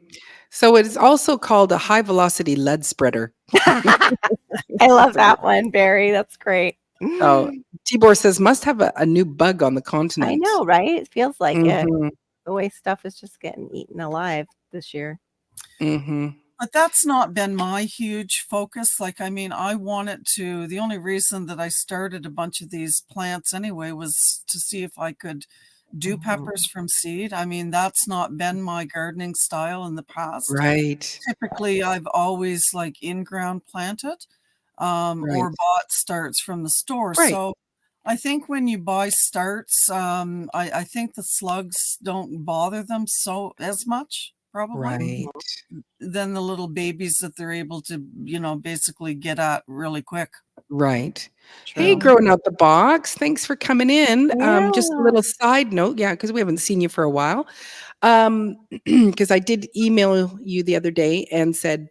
So it is also called a high velocity lead spreader. I love that one, Barry. That's great. Oh, I Tibor says must have a new bug on the continent. know, right? It feels like it. Mhm. The way stuff is just getting eaten alive this year. Mhm. But that's not been my huge focus. Like, I mean, I wanted to, the only reason that I started a bunch of these plants anyway was to see if I could do Mhm. peppers from seed. I mean, that's not been my gardening style in the past. Right. Typically, I've always like in-ground planted, or Right. bought starts from the store. Right. So I think when you buy starts, I think the slugs don't bother them so as much, probably, Right. Mhm. than the little babies that they're able to, basically get at really quick. Right. Hey, True. growing out the box. Thanks for coming in. Just a Yeah. little side note, yeah, because we haven't seen you for a while. Because I did email you the other day and said,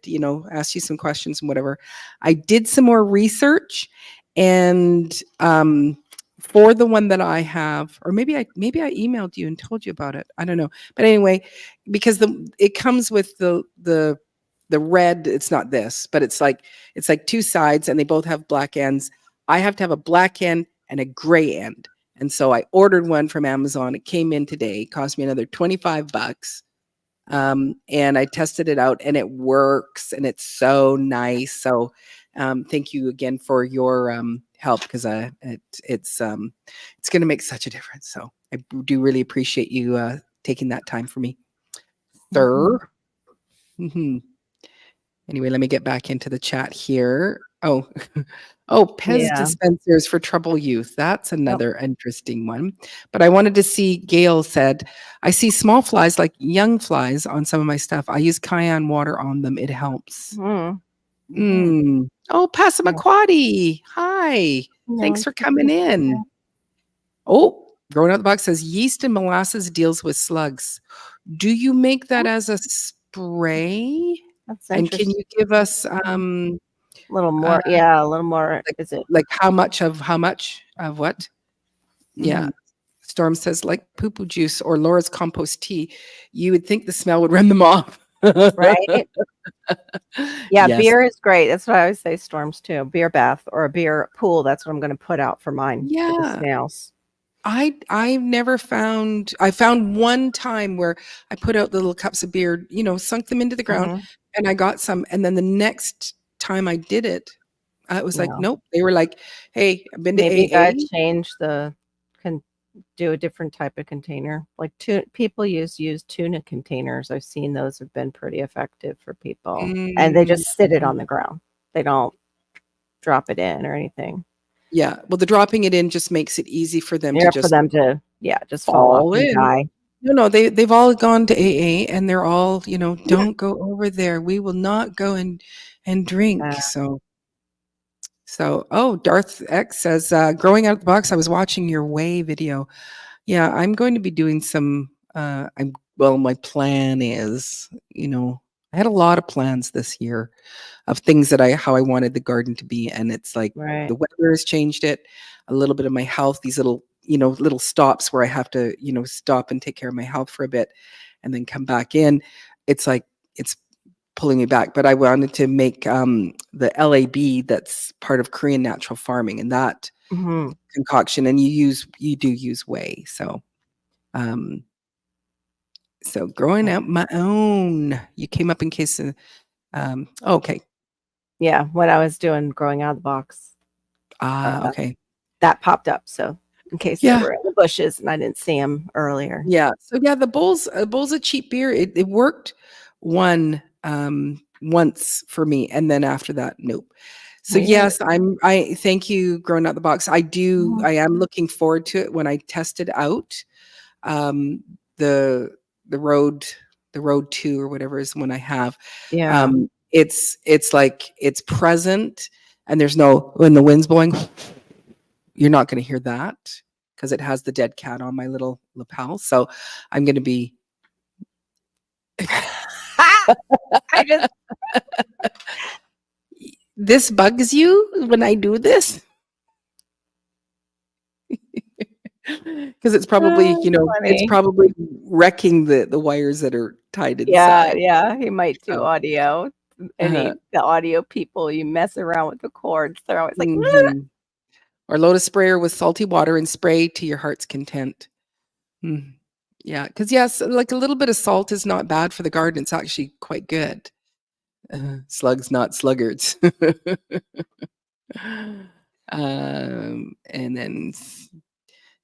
asked you some questions and whatever. I did some more research, and for the one that I have, or maybe I emailed you and told you about it. I don't know, but anyway, because it comes with the red. It's not this, but it's like two sides, and they both have black ends. I have to have a black end and a gray end. And so I ordered one from Amazon. It came in today, cost me another $25. And I tested it out, and it works, and it's so nice. So thank you again for your help, because it's going to make such a difference. So I do really appreciate you taking that time for me, sir. Hmm. Anyway, let me get back into the chat here. Oh, Pez Yeah. dispensers for trouble youth. That's Yep. another interesting one. But I wanted to see, Gail said, I see small flies, like young flies, on some of my stuff. I use cayenne water on them. It helps. Mm. Oh, Passamaquoddy. Hi. No, Thanks for it's coming okay. in. Oh, Growing Out the Box says yeast and molasses deals with slugs. Do you make that as a spray? That's And can interesting. you give us A little more. uh, Yeah, a little more. like Is it? like how much of what? Yeah. Mhm. Storm says like poo-poo juice or Laura's compost tea. You would think the smell would run them off. Right? Yeah, Yes. beer is great. That's what I always say, storms too. Beer bath or a beer pool. That's what I'm going to put out for mine, for the Yeah. snails. I've never found. I found one time where I put out the little cups of beer, sunk them into the ground, Mhm. and I got some. And then the next time I did it, it was like, Yeah. nope. They were like, "Hey, I've been to Maybe you gotta AA." change do a different type of container. Like people use tuna containers. I've seen those have been pretty effective for people. And they just sit it Mhm. on the ground. They don't drop it in or anything. Yeah. Well, the dropping it in just makes it easy for them to Yeah, for just them to just fall off fall and in. die. No, they've all gone to AA, and they're all, don't go over there. We will not go and drink. So, Darth X says, growing out of the box, I was watching your whey video. Yeah, I'm going to be doing some, my plan is, I had a lot of plans this year of things that how I wanted the garden to be. And it's like Right. the weather has changed it, a little bit of my health, these little stops where I have to, stop and take care of my health for a bit and then come back in. It's like, it's pulling me back. But I wanted to make the LAB that's part of Korean natural farming, and that Mhm. concoction, and you do use whey. So growing out my own. You came up in case of okay. Yeah, when I was doing growing out of the box, Okay. that popped up. So in case they Yeah. were in the bushes and I didn't see them earlier. Yeah. So yeah, the Bulls of cheap beer, it worked once for me, and then after that, nope. So Weird. yes, I thank you, growing out the box. Mhm. I am looking forward to it when I test it out. The road 2 or whatever is when I have. Yeah. It's like it's present, and there's no, when the wind's blowing, you're not going to hear that because it has the dead cat on my little lapel. So I'm going to be. I just This bugs you when I do this? Because it's probably, it's funny. probably wrecking the wires that are tied inside. Yeah, he might do So, audio. uh-huh. The audio people, you mess around with the cords. They're always like, Mhm. Or load a sprayer with salty water and spray to your heart's content. Yeah, because yes, like a little bit of salt is not bad for the garden. It's actually quite good. Slugs, not sluggards. And then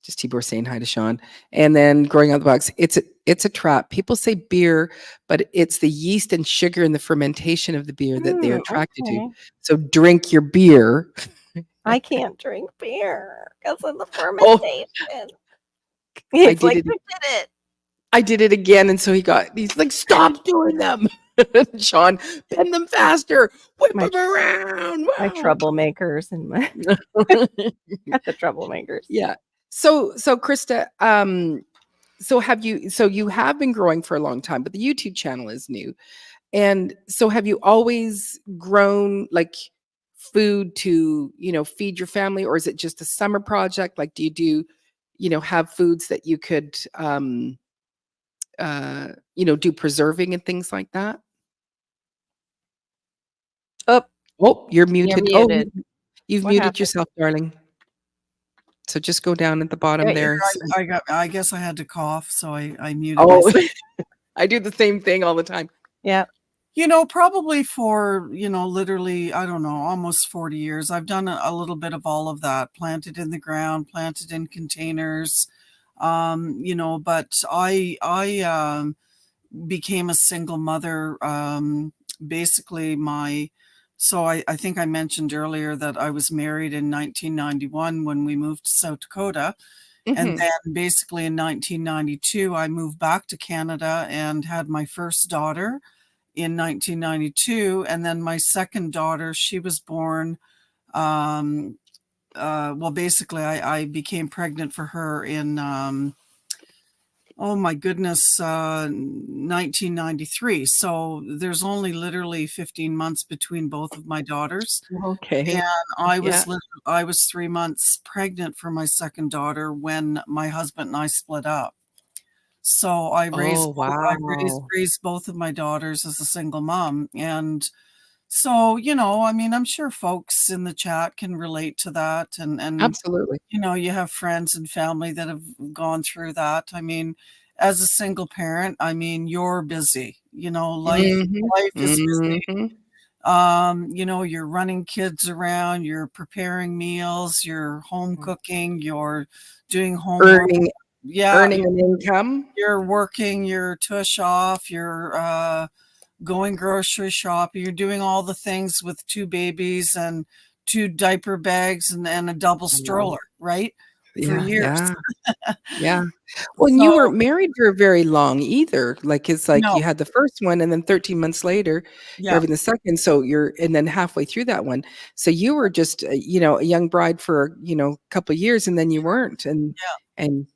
just Tibor saying hi to Sean. And then growing out the box, it's a trap. People say beer, but it's the yeast and sugar in the fermentation of the beer that they're attracted to. okay. So drink your beer. I can't drink beer because of the Oh, fermentation. I He's did like, it. "Who did it?" I did it again, and so he's like, "Stop doing them." Sean, bend them faster. Whip My- them around. My Wow. troublemakers and my the troublemakers. Yeah. So Krista, so you have been growing for a long time, but the YouTube channel is new. And so have you always grown like food to, feed your family, or is it just a summer project? Like, do you have foods that you could do preserving and things like that? Oh, Oh, you're muted. you're Oh, muted. you've What muted happened? yourself, darling. So just go down at the bottom Yeah, there. I guess I had to cough, so I muted Oh, myself. I do the same thing all the time. Yeah. Probably for, literally, I don't know, almost 40 years. I've done a little bit of all of that, planted in the ground, planted in containers, but I became a single mother. Basically so I think I mentioned earlier that I was married in 1991 when we moved to South Dakota. And Mhm. then basically in 1992, I moved back to Canada and had my first daughter in 1992. And then my second daughter, she was born, well, basically I became pregnant for her in, oh my goodness, 1993. So there's only literally 15 months between both of my daughters. Okay. And I Yeah. was 3 months pregnant for my second daughter when my husband and I split up. So I raised Oh, wow. raised both of my daughters as a single mom. And so, I'm sure folks in the chat can relate to that. And Absolutely. you have friends and family that have gone through that. As a single parent, you're busy. Mhm. Life is busy. Mhm. You're running kids around, you're preparing meals, you're home cooking, you're doing homework. Earning Yeah, earning an income. you're working your tush off, you're going grocery shopping, you're doing all the things with two babies and two diaper bags and a double I know. stroller, right? For Yeah, years. yeah, yeah. Well, and you So, weren't married for very long either. Like, it's like no, you had the first one, and then 13 months later, you're yeah, having the second, so and then halfway through that one. So you were just, a young bride for, a couple of years, and then you weren't, yeah. and,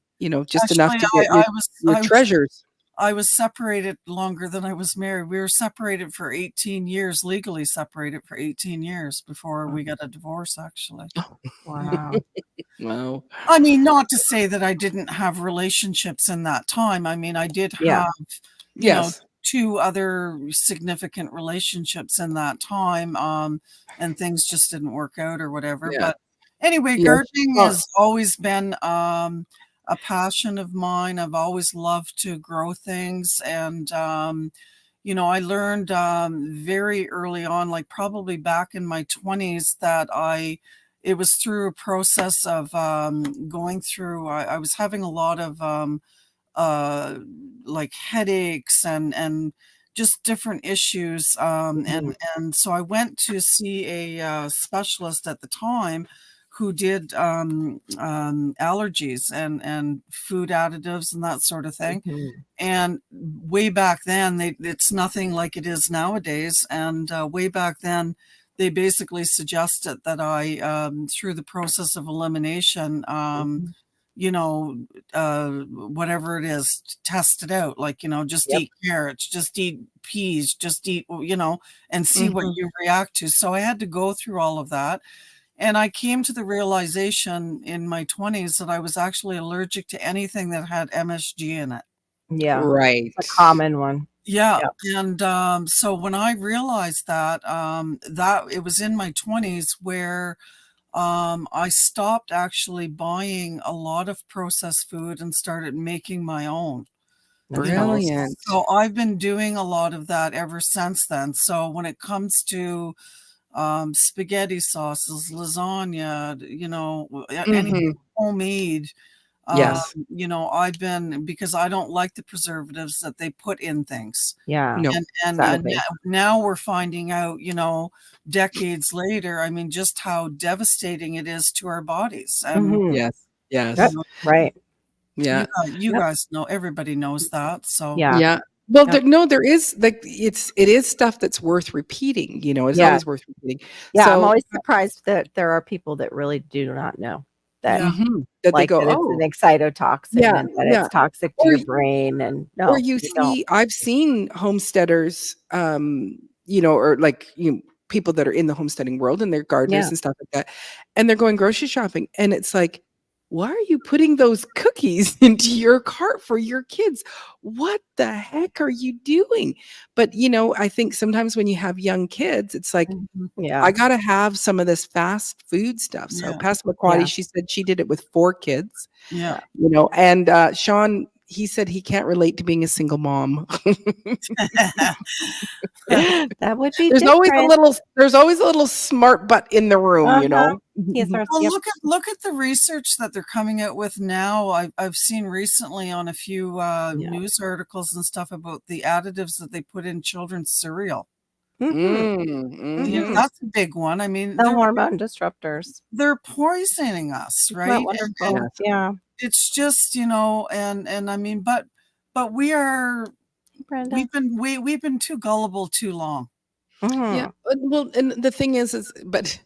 just enough Actually, to get your I was treasures. I was separated longer than I was married. We were separated for 18 years, legally separated for 18 years before we got a divorce, actually. Wow. Wow. Not to say that I didn't have relationships in that time. I did Yeah. have, Yes. two other significant relationships in that time, and things just didn't work out or whatever. Yeah. But anyway, Yeah. gardening Well, has always been a passion of mine. I've always loved to grow things. And, I learned very early on, like probably back in my 20s, that it was through a process of going through, I was having a lot of like headaches and just different issues. And so I went to see a specialist at the time who did allergies and food additives and that sort of thing. Mhm. And way back then, it's nothing like it is nowadays. And way back then, they basically suggested that I, through the process of elimination, Mhm. whatever it is, test it out. Like, just Yep. eat carrots, just eat peas, just eat, and see what mhm. you react to. So I had to go through all of that. And I came to the realization in my 20s that I was actually allergic to anything that had MSG in it. Yeah. Right. A common one. Yeah. Yep. And so when I realized that, that it was in my 20s where I stopped actually buying a lot of processed food and started making my own. That's Brilliant. awesome. So I've been doing a lot of that ever since then. So when it comes to spaghetti sauces, lasagna, anything Mhm. homemade, Yes. I've been, because I don't like the preservatives that they put in things. Yeah. No. And Exactly. now we're finding out, decades later, just how devastating it is to our bodies. And Mhm. Yes. Yep. Yes. you know, Right. you Yeah. guys, you Yep. guys know, everybody knows that. So Yeah. Yeah. Well, Yep. there is like it is stuff that's worth repeating. It's Yeah. always worth repeating. Yeah, I'm So, always surprised that there are people that really do not know that, Yeah. that they like, go, that it's an oh, excitotoxin yeah, and that yeah. it's toxic to Or your brain, and or no, you you don't. see, I've seen homesteaders, or like people that are in the homesteading world and they're gardeners Yeah. and stuff like that, and they're going grocery shopping, and it's like, why are you putting those cookies into your cart for your kids? What the heck are you doing? But I think sometimes when you have young kids, it's like, Mhm. Yeah. I gotta have some of this fast food stuff. So Yeah. Pastor Yeah. McQuaddy, she said she did it with 4 kids, Yeah. and Sean, he said he can't relate to being a single mom. That would be There's always a different. little smart butt in the room, Uh-huh. He starts, Well, yep. look at the research that they're coming out with now. I've seen recently on a few Yeah. news articles and stuff about the additives that they put in children's cereal. Mhm. That's a big one. I mean, The hormone disruptors. they're poisoning us, Not right? wonderful. Yes. Yeah. It's just, and I mean, but Brenda. we've been too gullible too long. Yeah. Mhm. Well, and the thing is, but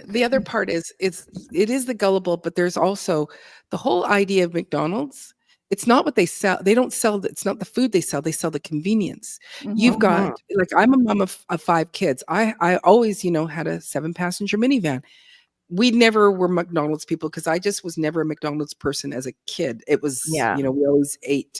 the other part is, it is the gullible, but there's also the whole idea of McDonald's. It's not what they sell. They don't sell. It's not the food they sell. They sell the convenience. You've got, Mhm. like, I'm a mom of 5 kids. I always, had a 7-passenger minivan. We never were McDonald's people because I just was never a McDonald's person as a kid. It was, Yeah. we always ate,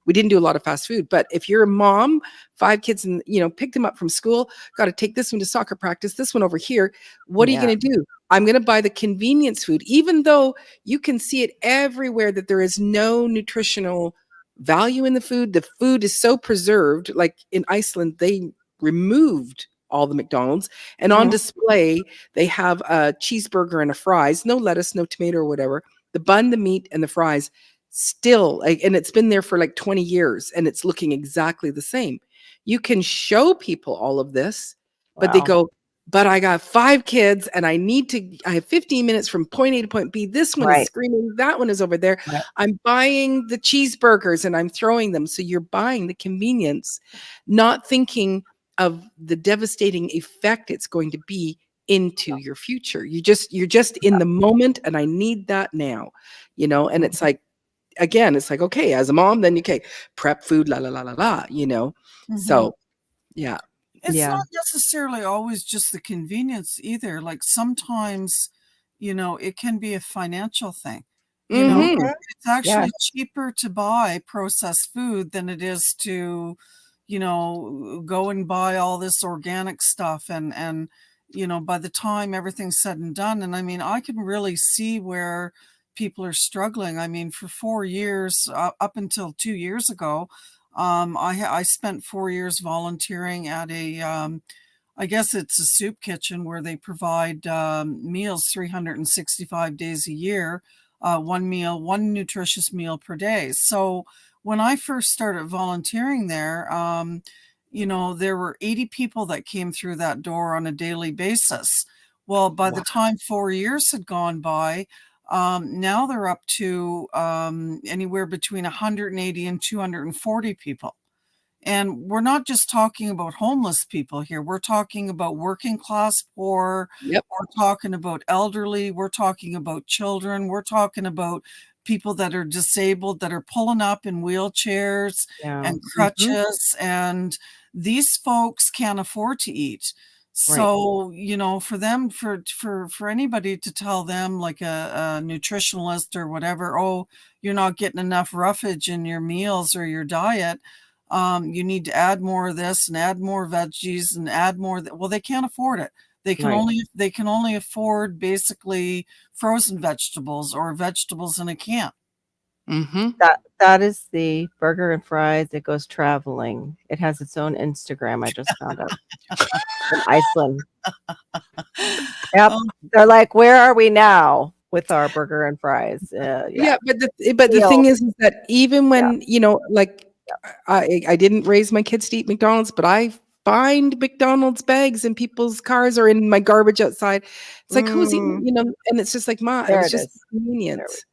we didn't do a lot of fast food. But if you're a mom, 5 kids, and, picked them up from school, got to take this one to soccer practice, this one over here. What are you Yeah. going to do? I'm going to buy the convenience food, even though you can see it everywhere that there is no nutritional value in the food. The food is so preserved. Like in Iceland, they removed all the McDonald's, and on Mhm. display, they have a cheeseburger and a fries, no lettuce, no tomato or whatever. The bun, the meat, and the fries still, like, and it's been there for like 20 years and it's looking exactly the same. You can show people all of this, but they Wow. go, but I got 5 kids and I have 15 minutes from point A to point B. This one is Right. screaming, that one is over there. Right. I'm buying the cheeseburgers and I'm throwing them. So you're buying the convenience, not thinking of the devastating effect it's going to be into your future. You're just in the moment, and I need that now, and it's like, again, it's like, okay, as a mom, then okay, prep food, la la la la la, so yeah. It's Yeah. not necessarily always just the convenience either. Like sometimes, it can be a financial thing. Mhm. It's actually Yeah. cheaper to buy processed food than it is to, go and buy all this organic stuff and by the time everything's said and done. And I mean, I can really see where people are struggling. I mean, for 4 years, up until 2 years ago, I spent 4 years volunteering at I guess it's a soup kitchen where they provide meals 365 days a year, one nutritious meal per day. So when I first started volunteering there, there were 80 people that came through that door on a daily basis. Well, by the Wow. time 4 years had gone by, now they're up to anywhere between 180 and 240 people. And we're not just talking about homeless people here. We're talking about working class poor. Yep. We're talking about elderly. We're talking about children. We're talking about people that are disabled, that are pulling up in wheelchairs Yeah. and Mhm. crutches. And these folks can't afford to eat. Right. So, for them, for anybody to tell them, like a nutritionalist or whatever, oh, you're not getting enough roughage in your meals or your diet, you need to add more of this and add more veggies and add more. Well, they can't afford it. Right. They can only afford basically frozen vegetables or vegetables in a can. Mhm. That is the burger and fries. It goes traveling. It has its own Instagram. I just found out from Iceland. Yep. Um, They're like, where are we now with our burger and fries? Yeah. Yeah, but the thing Deal. is that even Yeah. when, like, I didn't raise my kids to eat McDonald's, but I find McDonald's bags in people's cars or in my garbage outside. It's like, who's eating, and it's just like, Ma, it There was it just is. convenience.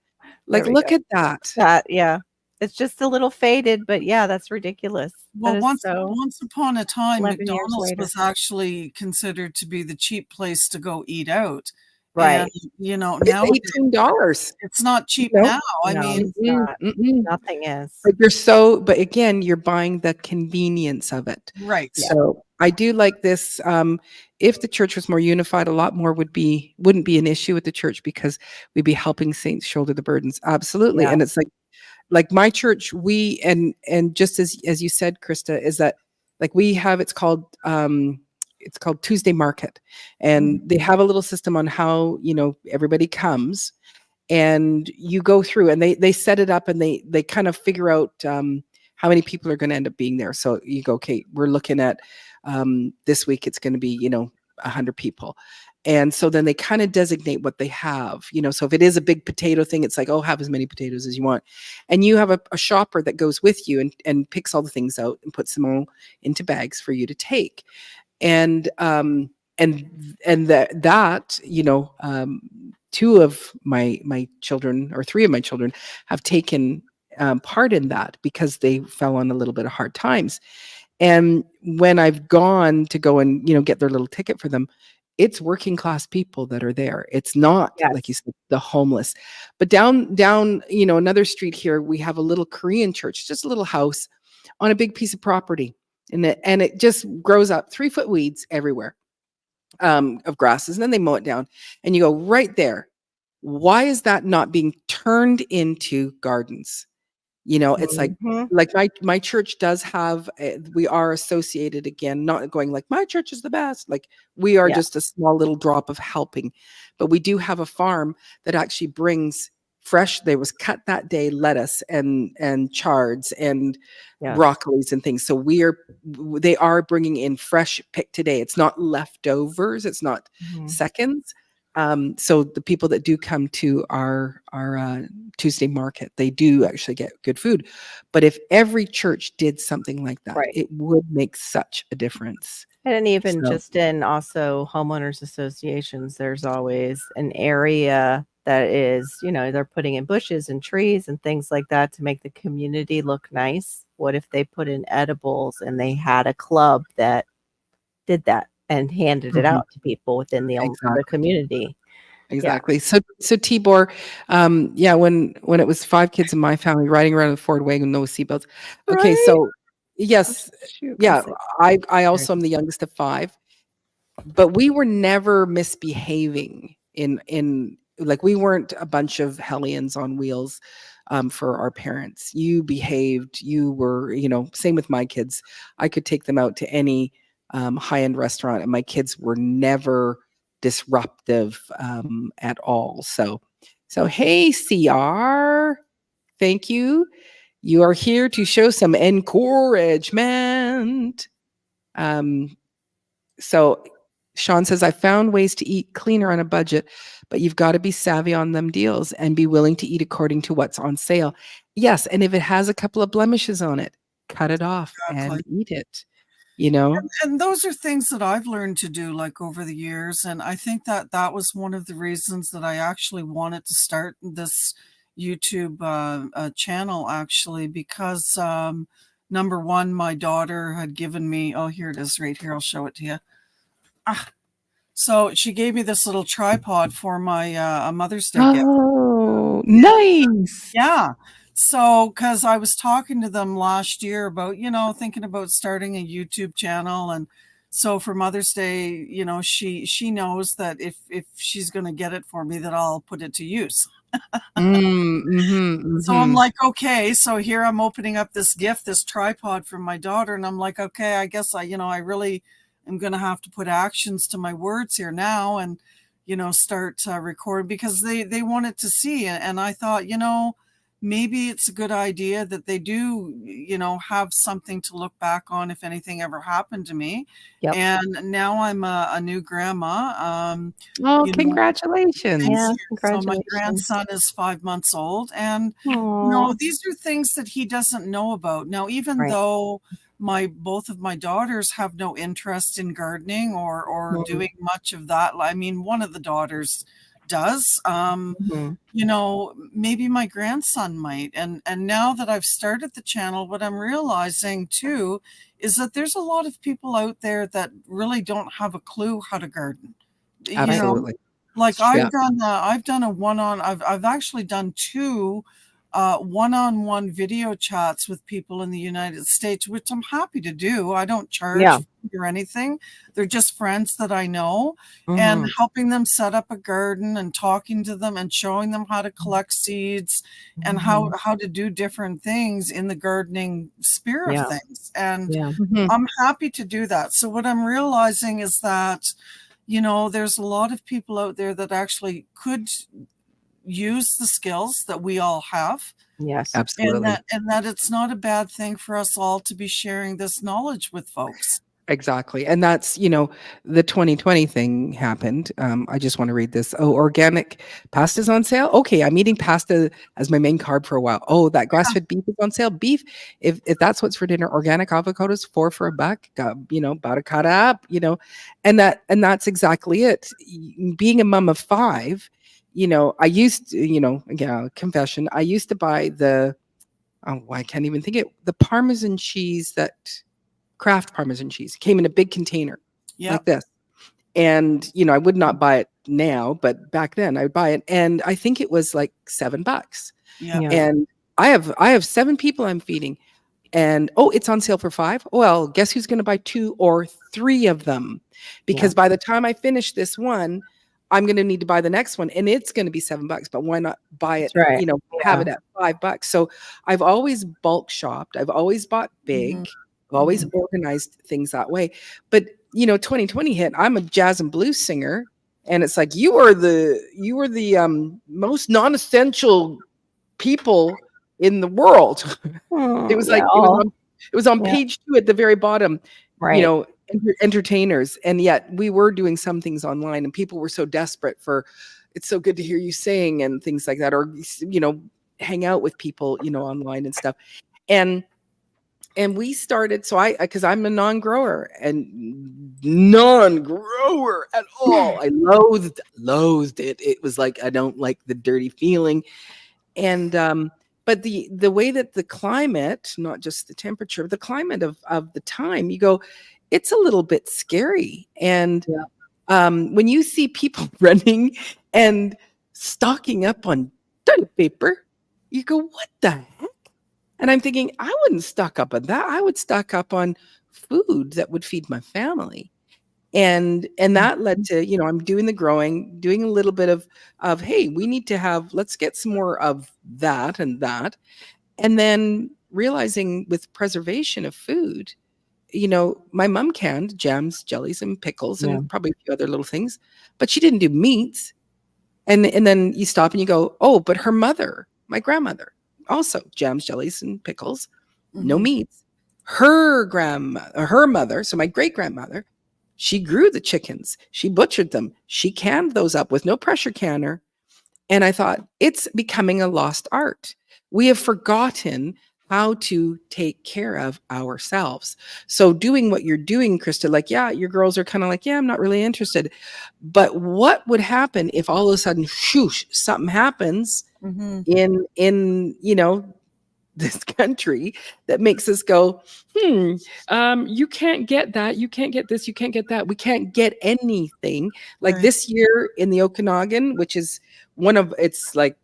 There Like, we look go. at that. That, yeah. It's just a little faded, but yeah, that's ridiculous. That Well, is so once upon a time, 11 years McDonald's later. was actually considered to be the cheap place to go eat out. And, Right. It's nowadays $18. it's not You cheap know? now. I No, mean, it's Mm-mm, not. mm-mm. Nothing is. But again, you're buying the convenience of it. right. Yeah. So I do like this. If the church was more unified, a lot more wouldn't be an issue with the church because we'd be helping saints shoulder the burdens. Absolutely. Yeah. And it's like my church, we and just as you said, Krista, is that like we have it's called Tuesday Market. And Mhm. they have a little system on how, everybody comes and you go through and they set it up and they kind of figure out how many people are going to end up being there. So you go, okay, we're looking at this week it's going to be 100 people, and so then they kind of designate what they have. So if it is a big potato thing, it's like, oh, have as many potatoes as you want, and you have a shopper that goes with you and picks all the things out and puts them all into bags for you to take. And two of my children, or three of my children, have taken part in that because they fell on a little bit of hard times. And when I've gone to go and get their little ticket for them, it's working class people that are there. It's not, Yes. like you said, the homeless. But down another street here, we have a little Korean church, just a little house on a big piece of property, and it just grows up 3-foot weeds everywhere, of grasses, and then they mow it down, and you go right there. Why is that not being turned into gardens? It's Mhm. like my church does have, we are associated, again, not going like my church is the best. Like, we are Yeah. just a small little drop of helping, but we do have a farm that actually brings fresh. There was cut that day lettuce and chards and Yes. broccolis and things. So they are bringing in fresh pick today. It's not leftovers. It's not Mhm. seconds. So the people that do come to our Tuesday market, they do actually get good food. But if every church did something like that, Right. it would make such a difference. And even So, just in also homeowners associations, there's always an area that is, they're putting in bushes and trees and things like that to make the community look nice. What if they put in edibles and they had a club that did that and handed it mhm, out to people within the exactly. community? Yeah. Exactly. So Tibor, yeah, when it was 5 kids in my family riding around in a Ford wagon, no seatbelts. Okay, Right? so Oh, yes, shoot. I'm yeah, sick. I Sorry. also am the youngest of 5, but we were never misbehaving in like, we weren't a bunch of hellions on wheels for our parents. You behaved, you were, same with my kids. I could take them out to any high-end restaurant and my kids were never disruptive at all. So hey, CR, thank you. You are here to show some encouragement. So Sean says, I found ways to eat cleaner on a budget, but you've got to be savvy on them deals and be willing to eat according to what's on sale. Yes. And if it has a couple of blemishes on it, cut it off and Exactly. eat it, you know? And those are things that I've learned to do, like, over the years, and I think that that was one of the reasons that I actually wanted to start this YouTube channel, actually, because number one, my daughter had given me, oh, here it is right here, I'll show it to you. So she gave me this little tripod for my Mother's Day gift. Oh, nice. Yeah. So, because I was talking to them last year about, thinking about starting a YouTube channel. And so for Mother's Day, she knows that if she's going to get it for me, that I'll put it to use. So I'm like, okay, so here I'm opening up this gift, this tripod from my daughter. And I'm like, okay, I guess I really am going to have to put actions to my words here now and, start recording because they wanted to see. And I thought, maybe it's a good idea that they do, have something to look back on if anything ever happened to me. Yep. And now I'm a new grandma. Oh, you know, congratulations. Thank Yeah. you. So my Congratulations. grandson is 5 months old, and Aw. these are things that he doesn't know about. Now, even Right. though both of my daughters have no interest in gardening or Mhm. doing much of that. I mean, one of the daughters does. Mhm. You know, maybe my grandson might. And now that I've started the channel, what I'm realizing too is that there's a lot of people out there that really don't have a clue how to garden. You know, Absolutely. like Yeah. I've done a I've actually done two one-on-one video chats with people in the United States, which I'm happy to do. I don't Yeah. charge or anything. They're just friends that I know, and Mhm. helping them set up a garden and talking to them and showing them how to collect seeds and Mhm. how to do different things in the gardening sphere of Yeah. things. And Yeah. Mhm. I'm happy to do that. So what I'm realizing is that, you know, there's a lot of people out there that actually could use the skills that we all have, Yes. Absolutely. and that it's not a bad thing for us all to be sharing this knowledge with folks. Exactly. And that's, the 2020 thing happened. I just want to read this. Oh, organic pasta's on sale. Okay, I'm eating pasta as my main carb for a while. Oh, that grass-fed beef is on sale. Beef, if that's what's for dinner, organic avocados, 4 for a buck. About to cut up, and that's exactly it. Being a mom of 5, I used to, again, confession, I used to buy I can't even think it, the Parmesan cheese that Kraft Parmesan cheese. It came in a big container like Yep. this. And, I would not buy it now, but back then I would buy it. And I think it was like $7. Yep. Yeah. And I have 7 people I'm feeding. And oh, it's on sale for 5. Well, guess who's going to buy 2 or 3 of them? Yeah. Because by the time I finish this one, I'm going to need to buy the next one, and it's going to be $7. But why not buy it? That's right. Have Yeah. it at $5. So I've always bulk shopped. I've always bought Mhm. big. I've always Mhm. organized things that way. But 2020 hit. I'm a jazz and blues singer, and it's like you were the most non-essential people in the world. It was Yeah. like it was on Yeah. page 2 at the very bottom, Right. entertainers, and yet we were doing some things online, and people were so desperate for, "It's so good to hear you sing," and things like that, or, hang out with people, online and stuff. And we started, so I, because I'm a non-grower at all. I loathed it. It was like, I don't like the dirty feeling. And but the way that the climate, not just the temperature, the climate of the time, you go, it's a little bit scary. And Yeah. when you see people running and stocking up on toilet paper, you go, what the heck? And I'm thinking, I wouldn't stock up on that. I would stock up on food that would feed my family. And that led to, I'm doing the growing, doing a little bit of, hey, we need to let's get some more of that and that. And then realizing with preservation of food, my mom canned jams, jellies, and pickles, Yeah. and probably a few other little things, but she didn't do meats. And then you stop and you go, oh, but her mother, my grandmother, also jams, jellies, and pickles, no Mhm. meats. Her mother, so my great grandmother, she grew the chickens. She butchered them. She canned those up with no pressure canner. And I thought, it's becoming a lost art. We have forgotten how to take care of ourselves. So doing what you're doing, Krista, like, yeah, your girls are kind of like, yeah, I'm not really interested. But what would happen if all of a sudden, shoosh, something happens Mhm. in this country that makes us go, you can't get that, you can't get this, you can't get that, we can't get anything. Like Right. this year in the Okanagan, which is it's like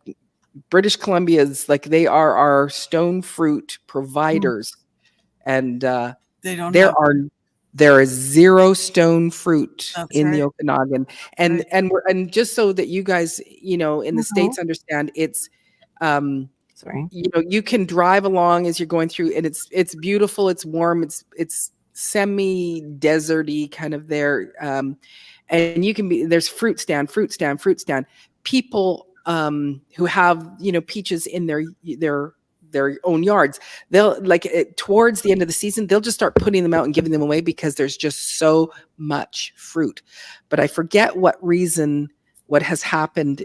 British Columbia's, like they are our stone fruit providers, and They don't there have. are there is 0 stone fruit That's in the right. Okanagan. And Right. and just so that you guys, in the Mhm. States understand, it's um Sorry. you can drive along as you're going through, and it's beautiful, it's warm, it's semi deserty kind of there, and there's fruit stand people who have peaches in their own yards. They'll like towards the end of the season, they'll just start putting them out and giving them away because there's just so much fruit. But I forget what has happened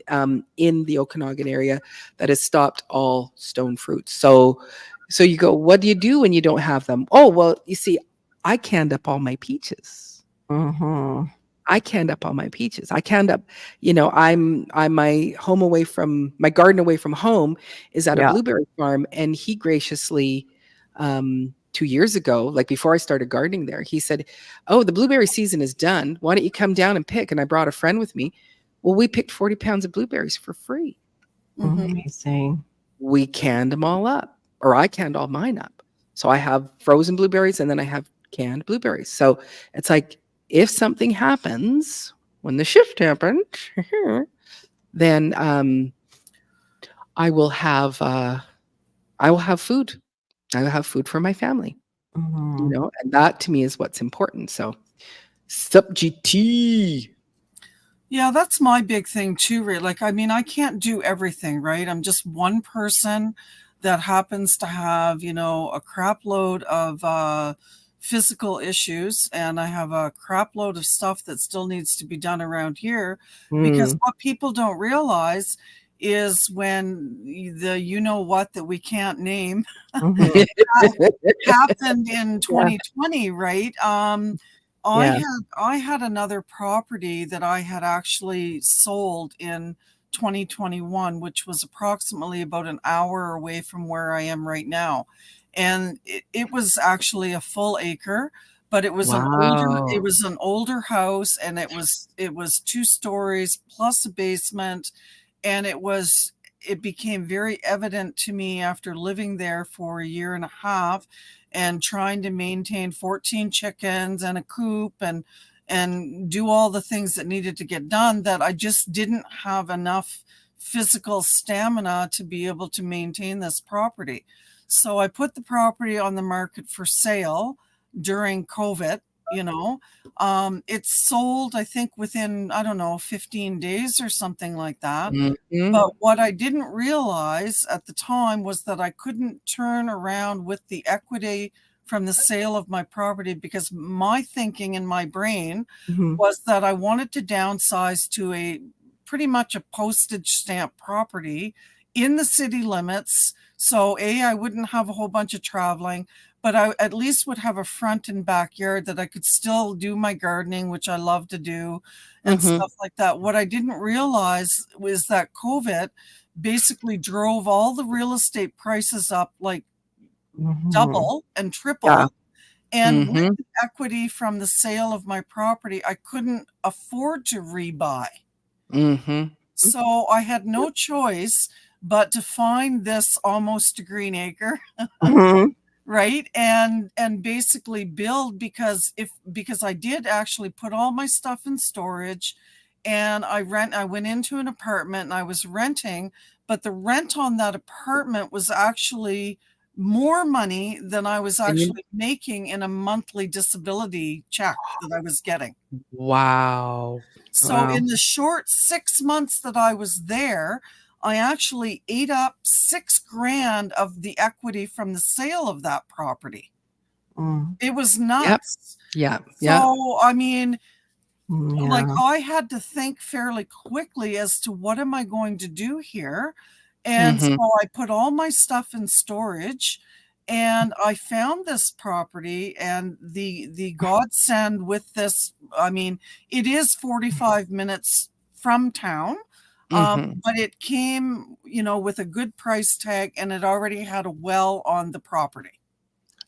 in the Okanagan area that has stopped all stone fruit. So you go, what do you do when you don't have them? Oh, well, you see, I canned up all my peaches. Mhm. I canned up all my peaches. I canned up, I'm my garden away from home is at a Yeah. blueberry farm, and he graciously, 2 years ago, like before I started gardening there, he said, "Oh, the blueberry season is done. Why don't you come down and pick?" And I brought a friend with me. Well, we picked 40 pounds of blueberries for free. Mhm. Amazing. We canned them all up, or I canned all mine up. So I have frozen blueberries and then I have canned blueberries. So it's like, if something happens when the shift happens, then I will have food. I will have food for my family, Mhm. and that to me is what's important. So, sup GT. Yeah, that's my big thing too, right? Like, I mean, I can't do everything, right? I'm just one person that happens to have, a crap load of physical issues, and I have a crap load of stuff that still needs to be done around here. Because Mm. what people don't realize is when the what that we can't name Mhm. happened in Yeah. 2020, right? I Yeah. had another property that I had actually sold in 2021, which was approximately about an hour away from where I am right now. And it was actually a full acre, but it was Wow. an older house, and it was 2 stories plus a basement, and it became very evident to me after living there for a year and a half and trying to maintain 14 chickens and a coop and do all the things that needed to get done, that I just didn't have enough physical stamina to be able to maintain this property. So I put the property on the market for sale during COVID. It sold, I think, within, I don't know, 15 days or something like that. Mhm. But what I didn't realize at the time was that I couldn't turn around with the equity from the sale of my property, because my thinking in my brain Mhm. was that I wanted to downsize to a pretty much a postage stamp property in the city limits. So I wouldn't have a whole bunch of traveling, but I at least would have a front and backyard that I could still do my gardening, which I love to do, and Mhm. stuff like that. What I didn't realize was that COVID basically drove all the real estate prices up like Mhm. double and Yeah. triple. And with Mhm. the equity from the sale of my property, I couldn't afford to rebuy. Mhm. So I had no choice but to find this almost a green acre, Mhm. right? And basically build, because I did actually put all my stuff in storage, and I went into an apartment and I was renting, but the rent on that apartment was actually more money than I was And you actually making in a monthly disability check that I was getting. Wow. So Wow. in the short 6 months that I was there, I actually ate up 6 grand of the equity from the sale of that property. Mm. It was Yep. nuts. Yeah. Yeah. So, I mean, like, Yeah. I had to think fairly quickly as to what am I going to do here? And Mhm. so I put all my stuff in storage, and I found this property, and the godsend with this, I mean, it is 45 minutes from town. Mhm. But it came, with a good price tag, and it already had a well on the property.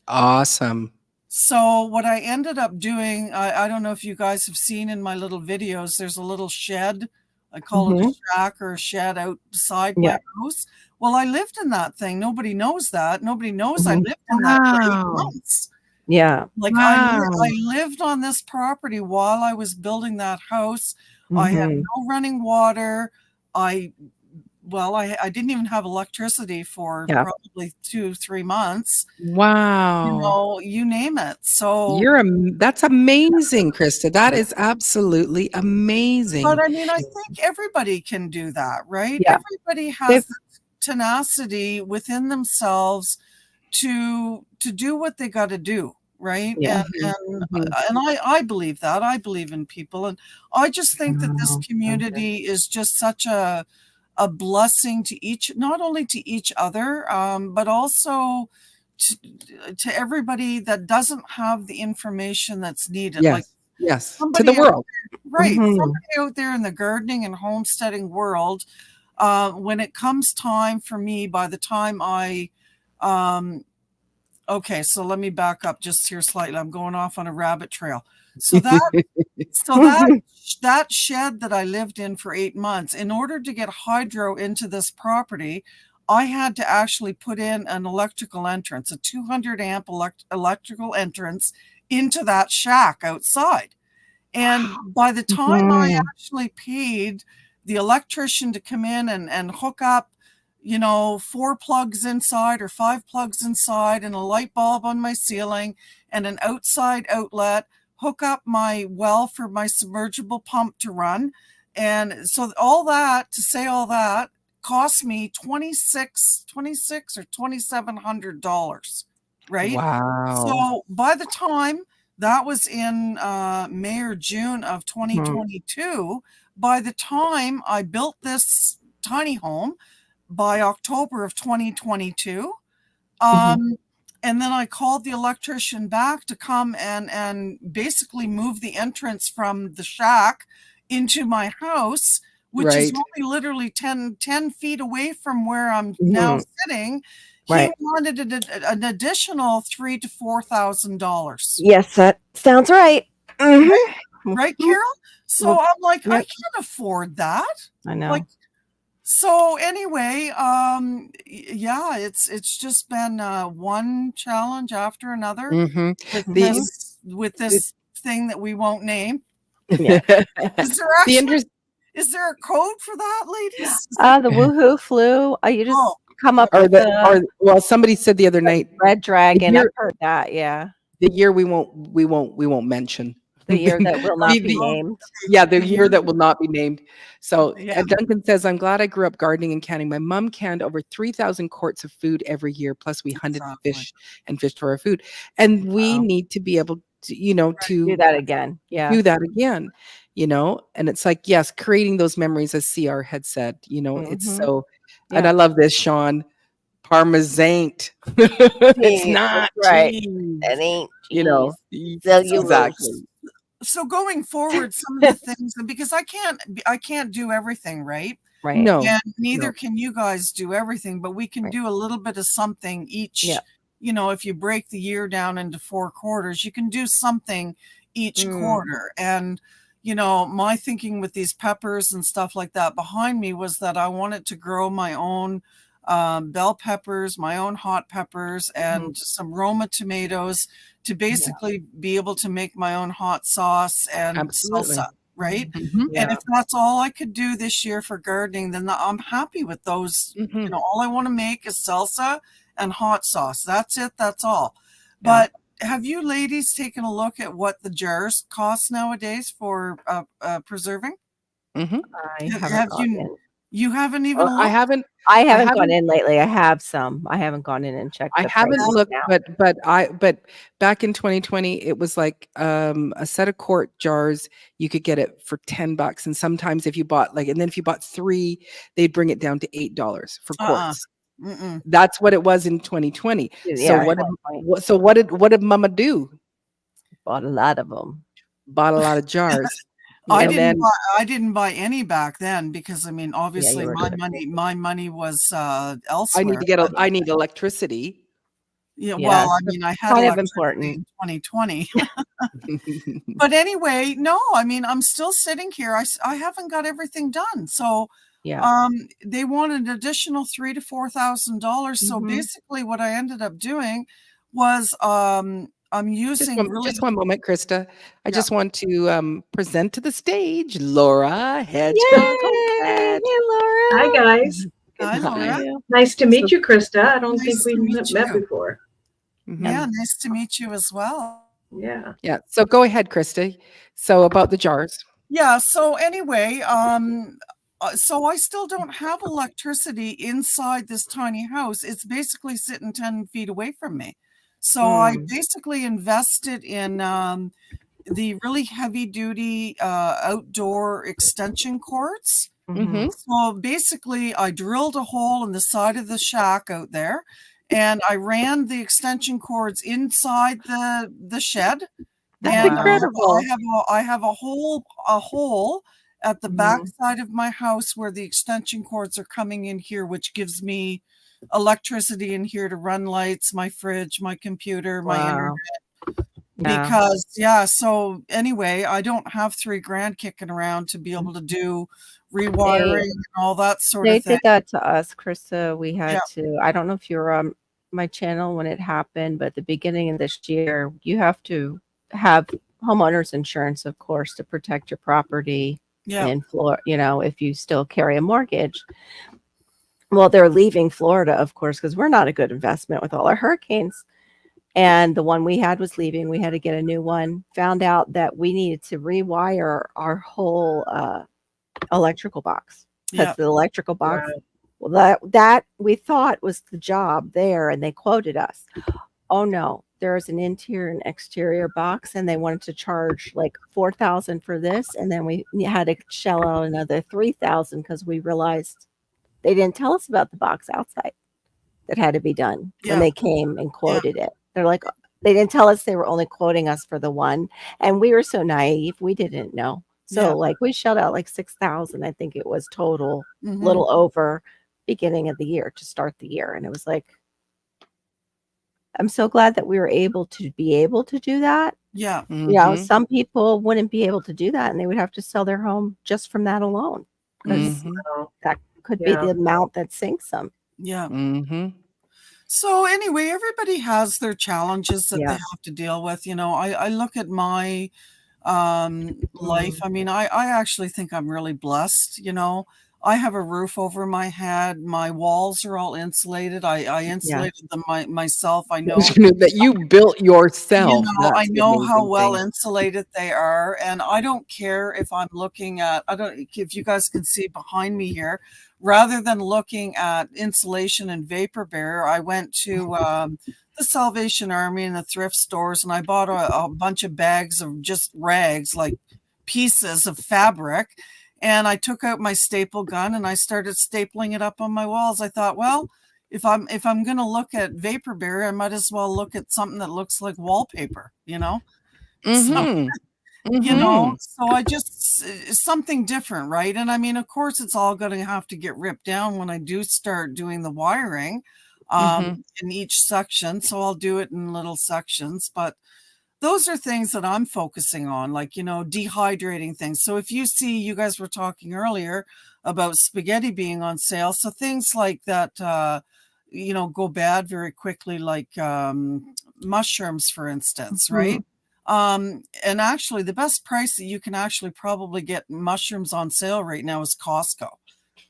Awesome. So what I ended up doing, I don't know if you guys have seen in my little videos, there's a little shed. I call it a Mhm. shack or a shed outside Yeah. my house. Well, I lived in that thing. Nobody knows that. Nobody knows I Mhm. lived in that for 8 Wow. months. Yeah. Like, I Wow. lived on this property while I was building that house. I had Mhm. no running water. I I didn't even have electricity for Yeah. probably 2, 3 months, Wow. you name it. So, That's amazing, Krista. That is absolutely but amazing. I mean, I think everybody can do that, right? Yeah. Everybody has If the tenacity within themselves to do what they got to do, right? yeah. And Mhm. and Mhm. and I believe that. I believe in people, and I just think that this Oh, so good. community is just such a blessing to each, not only to each other, but also to, to everybody that doesn't have the information that's needed. Like, Yes. Yes, to somebody the out world. right, Mhm. somebody out there in the gardening and homesteading world, when it comes time for me, by the time okay, so let me back up just here slightly. I'm going off on a rabbit trail. So that shed that I lived in for 8 months, in order to get hydro into this property, I had to actually put in an electrical entrance, a 200 amp electrical entrance into that shack outside. And by the time I Mhm. actually paid the electrician to come in and hook up, 4 plugs inside or 5 plugs inside and a light bulb on my ceiling and an outside outlet, hook up my well for my submergible pump to run. And so all that, to say all that, cost me $26 or $2,700, right? Wow. So by the time that was in May or June of Mhm. 2022, by the time I built this tiny home, by October of 2022. And then I called the electrician back to come and basically move the entrance from the shack into my house, which is Right. only literally 10 feet away from where I'm now Mhm. sitting. He Right. wanted an additional $3,000 to $4,000. Yes, that sounds right. Mhm. Right, Mhm. Carol? So Well, I'm like, I yep. can't afford that. I Like, know. so anyway, yeah, it's just been one challenge after another Mhm. with The Mhm. this thing that we won't name. Yeah. Is there the actually interest is there a code for that, ladies? The woohoo flu. You just Oh, come up or with the or well, somebody said the other night, red the dragon. I've year heard that. Yeah. the year we won't mention. The year that will not be oh, named. Yeah, the the year year. that will not be named. So, Yeah, Duncan says, "I'm glad I grew up gardening and canning. My mom canned over 3,000 quarts of food every year, plus we hunted exactly. fish and fished for our food." And we Wow. need to be able to, Do to that again. do Yes. that again, and it's like, yes, creating those memories, as CR had said, it's Mhm. so, and Yeah. I love this, Sean, parmesan. It's Cheese. not That's right. cheese, That ain't cheese. So Cellulose. exactly. so going forward, some of the things, because I can't do everything, right? Right. No, And neither no, can you guys do everything, but we can Right. do a little bit of something Yeah. each. If you break the year down into 4 quarters, you can do something each Mm. quarter. And, my thinking with these peppers and stuff like that behind me was that I wanted to grow my own bell peppers, my own hot peppers, Mhm. and some Roma tomatoes to Yeah. basically be able to make my own hot sauce and absolutely. salsa, right? Mhm, And Yeah. if that's all I could do this year for gardening, then I'm happy with those. mhm. All I want to make is salsa and hot sauce. That's it. That's all. Yeah. But have you ladies taken a look at what the jars cost nowadays for preserving? Mhm. I haven't Have gone you? in. You haven't even Or I looked? haven't I I haven't gone haven't in lately. I have some. I haven't gone in and checked I the haven't prices looked, now. but back in 2020, it was like, a set of quart jars, you could get it for $10, and sometimes if you bought, and then if you bought 3, they'd bring it down to $8 for Uh-uh. quarts. Mm-mm. That's what it was in 2020. So Yeah, at one point. what did mama do? Bought a lot of them. Bought a lot of jars, I and Yep. didn't then buy I didn't buy any back then because I mean Yeah, you obviously were expensive. my money was I need elsewhere. to get a I need electricity. Yeah, well, Yes. I That's mean I had kind of electricity important. in 2020. But anyway, no, I mean I'm still sitting here. I haven't got everything done. So Yeah. they want an additional $3,000 to $4,000. So Mhm. basically what I ended up doing was I'm Just using one really just one moment, Krista. I yeah. just want to, present to the stage Laura Hedgehog Yay! Coquette. Hey, Laura. Hi, guys. Good Hi to see Laura. Hi. you. Nice to So meet you, Krista. I don't think Nice we to meet met you. before. Yeah, mhm. nice to meet you as well. Yeah. Yeah, so go ahead, Krista. So about the jars. Yeah, so anyway, so I still don't have electricity inside this tiny house. It's basically sitting 10 feet away from me. So I Mm. basically invested in the really heavy duty outdoor extension cords. Mhm. Mhm. So basically, I drilled a hole in the side of the shack out there, and I ran the extension cords inside the shed, That's And incredible. I have a hole at the back side of my house where the extension cords are coming in here, which gives me electricity in here to run lights, my fridge, my computer, my internet. Yeah. Because so anyway, I don't have $3,000 kicking around to be able to do rewiring and all that sort They of thing. did that to us, Krista. We had Yeah. to, I don't know if you were on my channel when it happened, but at the beginning of this year, you have to have homeowners insurance, of course, to protect your property Yeah. in Florida, you know, if you still carry a mortgage. Well, they're leaving Florida, of course, because we're not a good investment with all our hurricanes. And the one we had was leaving. We had to get a new one. Found out that we needed to rewire our whole electrical box, because Yeah. the electrical box, well, that we thought was the job there, and they quoted us. Oh no, there's an interior and exterior box, and they wanted to charge like $4,000 for this, and then we had to shell out another $3,000 because we realized they didn't tell us about the box outside that had to be done when Yeah. they came and quoted it. They're like, they didn't tell us, they were only quoting us for the one, and we were so naive, we didn't know. So Yeah. like we shelled out like $6,000, I think it was total, Mhm. little over beginning of the year to start the year, and it was like, I'm so glad that we were able to do that. Yeah. You know, Mhm. some people wouldn't be able to do that, and they would have to sell their home just from that alone, because Mhm. that could be the amount that sinks them. Yeah. Mhm. So anyway, everybody has their challenges that they Yes. have to deal with. You know, I look at my life. I mean, I actually think I'm really blessed. You know, I have a roof over my head. My walls are all insulated. I insulated them myself. I know, That you built you yourself. know, I That's the know how amazing well thing. insulated they are. And I don't care if I'm looking at, I don't, if you guys can see behind me here, rather than looking at insulation and vapor barrier, I went to the Salvation Army and the thrift stores, and I bought a bunch of bags of just rags, like pieces of fabric. And I took out my staple gun and I started stapling it up on my walls. I thought, well, if I'm going to look at vapor barrier, I might as well look at something that looks like wallpaper, you know? So, Mhm. you know, Mhm. so I just something different, right? And I mean, of course, it's all going to have to get ripped down when I do start doing the wiring Mhm. in each section. So I'll do it in little sections, but those are things that I'm focusing on, like, you know, dehydrating things. So if you see, you guys were talking earlier about spaghetti being on sale. So things like that, you know, go bad very quickly, like mushrooms, for instance, right? And actually the best price that you can actually probably get mushrooms on sale right now is Costco.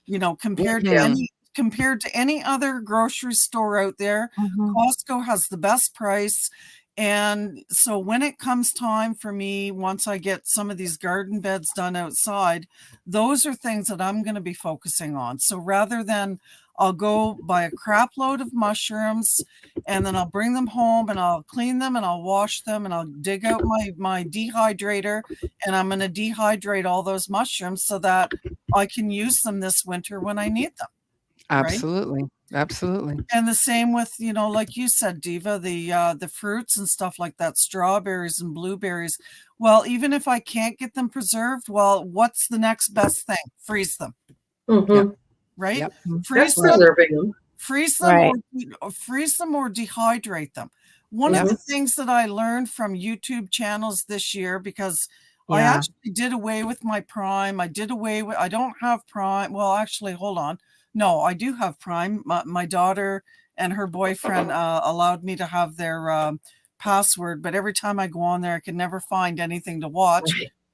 You know, compared to Mhm. any other grocery store out there, Costco has the best price. And so when it comes time for me, once I get some of these garden beds done outside, those are things that I'm going to be focusing on. So rather than I'll go buy a crap load of mushrooms and then I'll bring them home and I'll clean them and I'll wash them and I'll dig out my dehydrator and I'm going to dehydrate all those mushrooms so that I can use them this winter when I need them. Right. Absolutely. Absolutely. And the same with, you know, like you said, Diva, the fruits and stuff like that, strawberries and blueberries. Well, even if I can't get them preserved, well, what's the next best thing? Freeze them, right? Yep. Freeze That's them, preserving them. freeze them, Right. or freeze them or dehydrate them. One of the things that I learned from YouTube channels this year, because I Yeah. actually did away with my Prime. I don't have Prime. Well, actually, hold on. No, I do have Prime. My daughter and her boyfriend allowed me to have their password, but every time I go on there, I can never find anything to watch.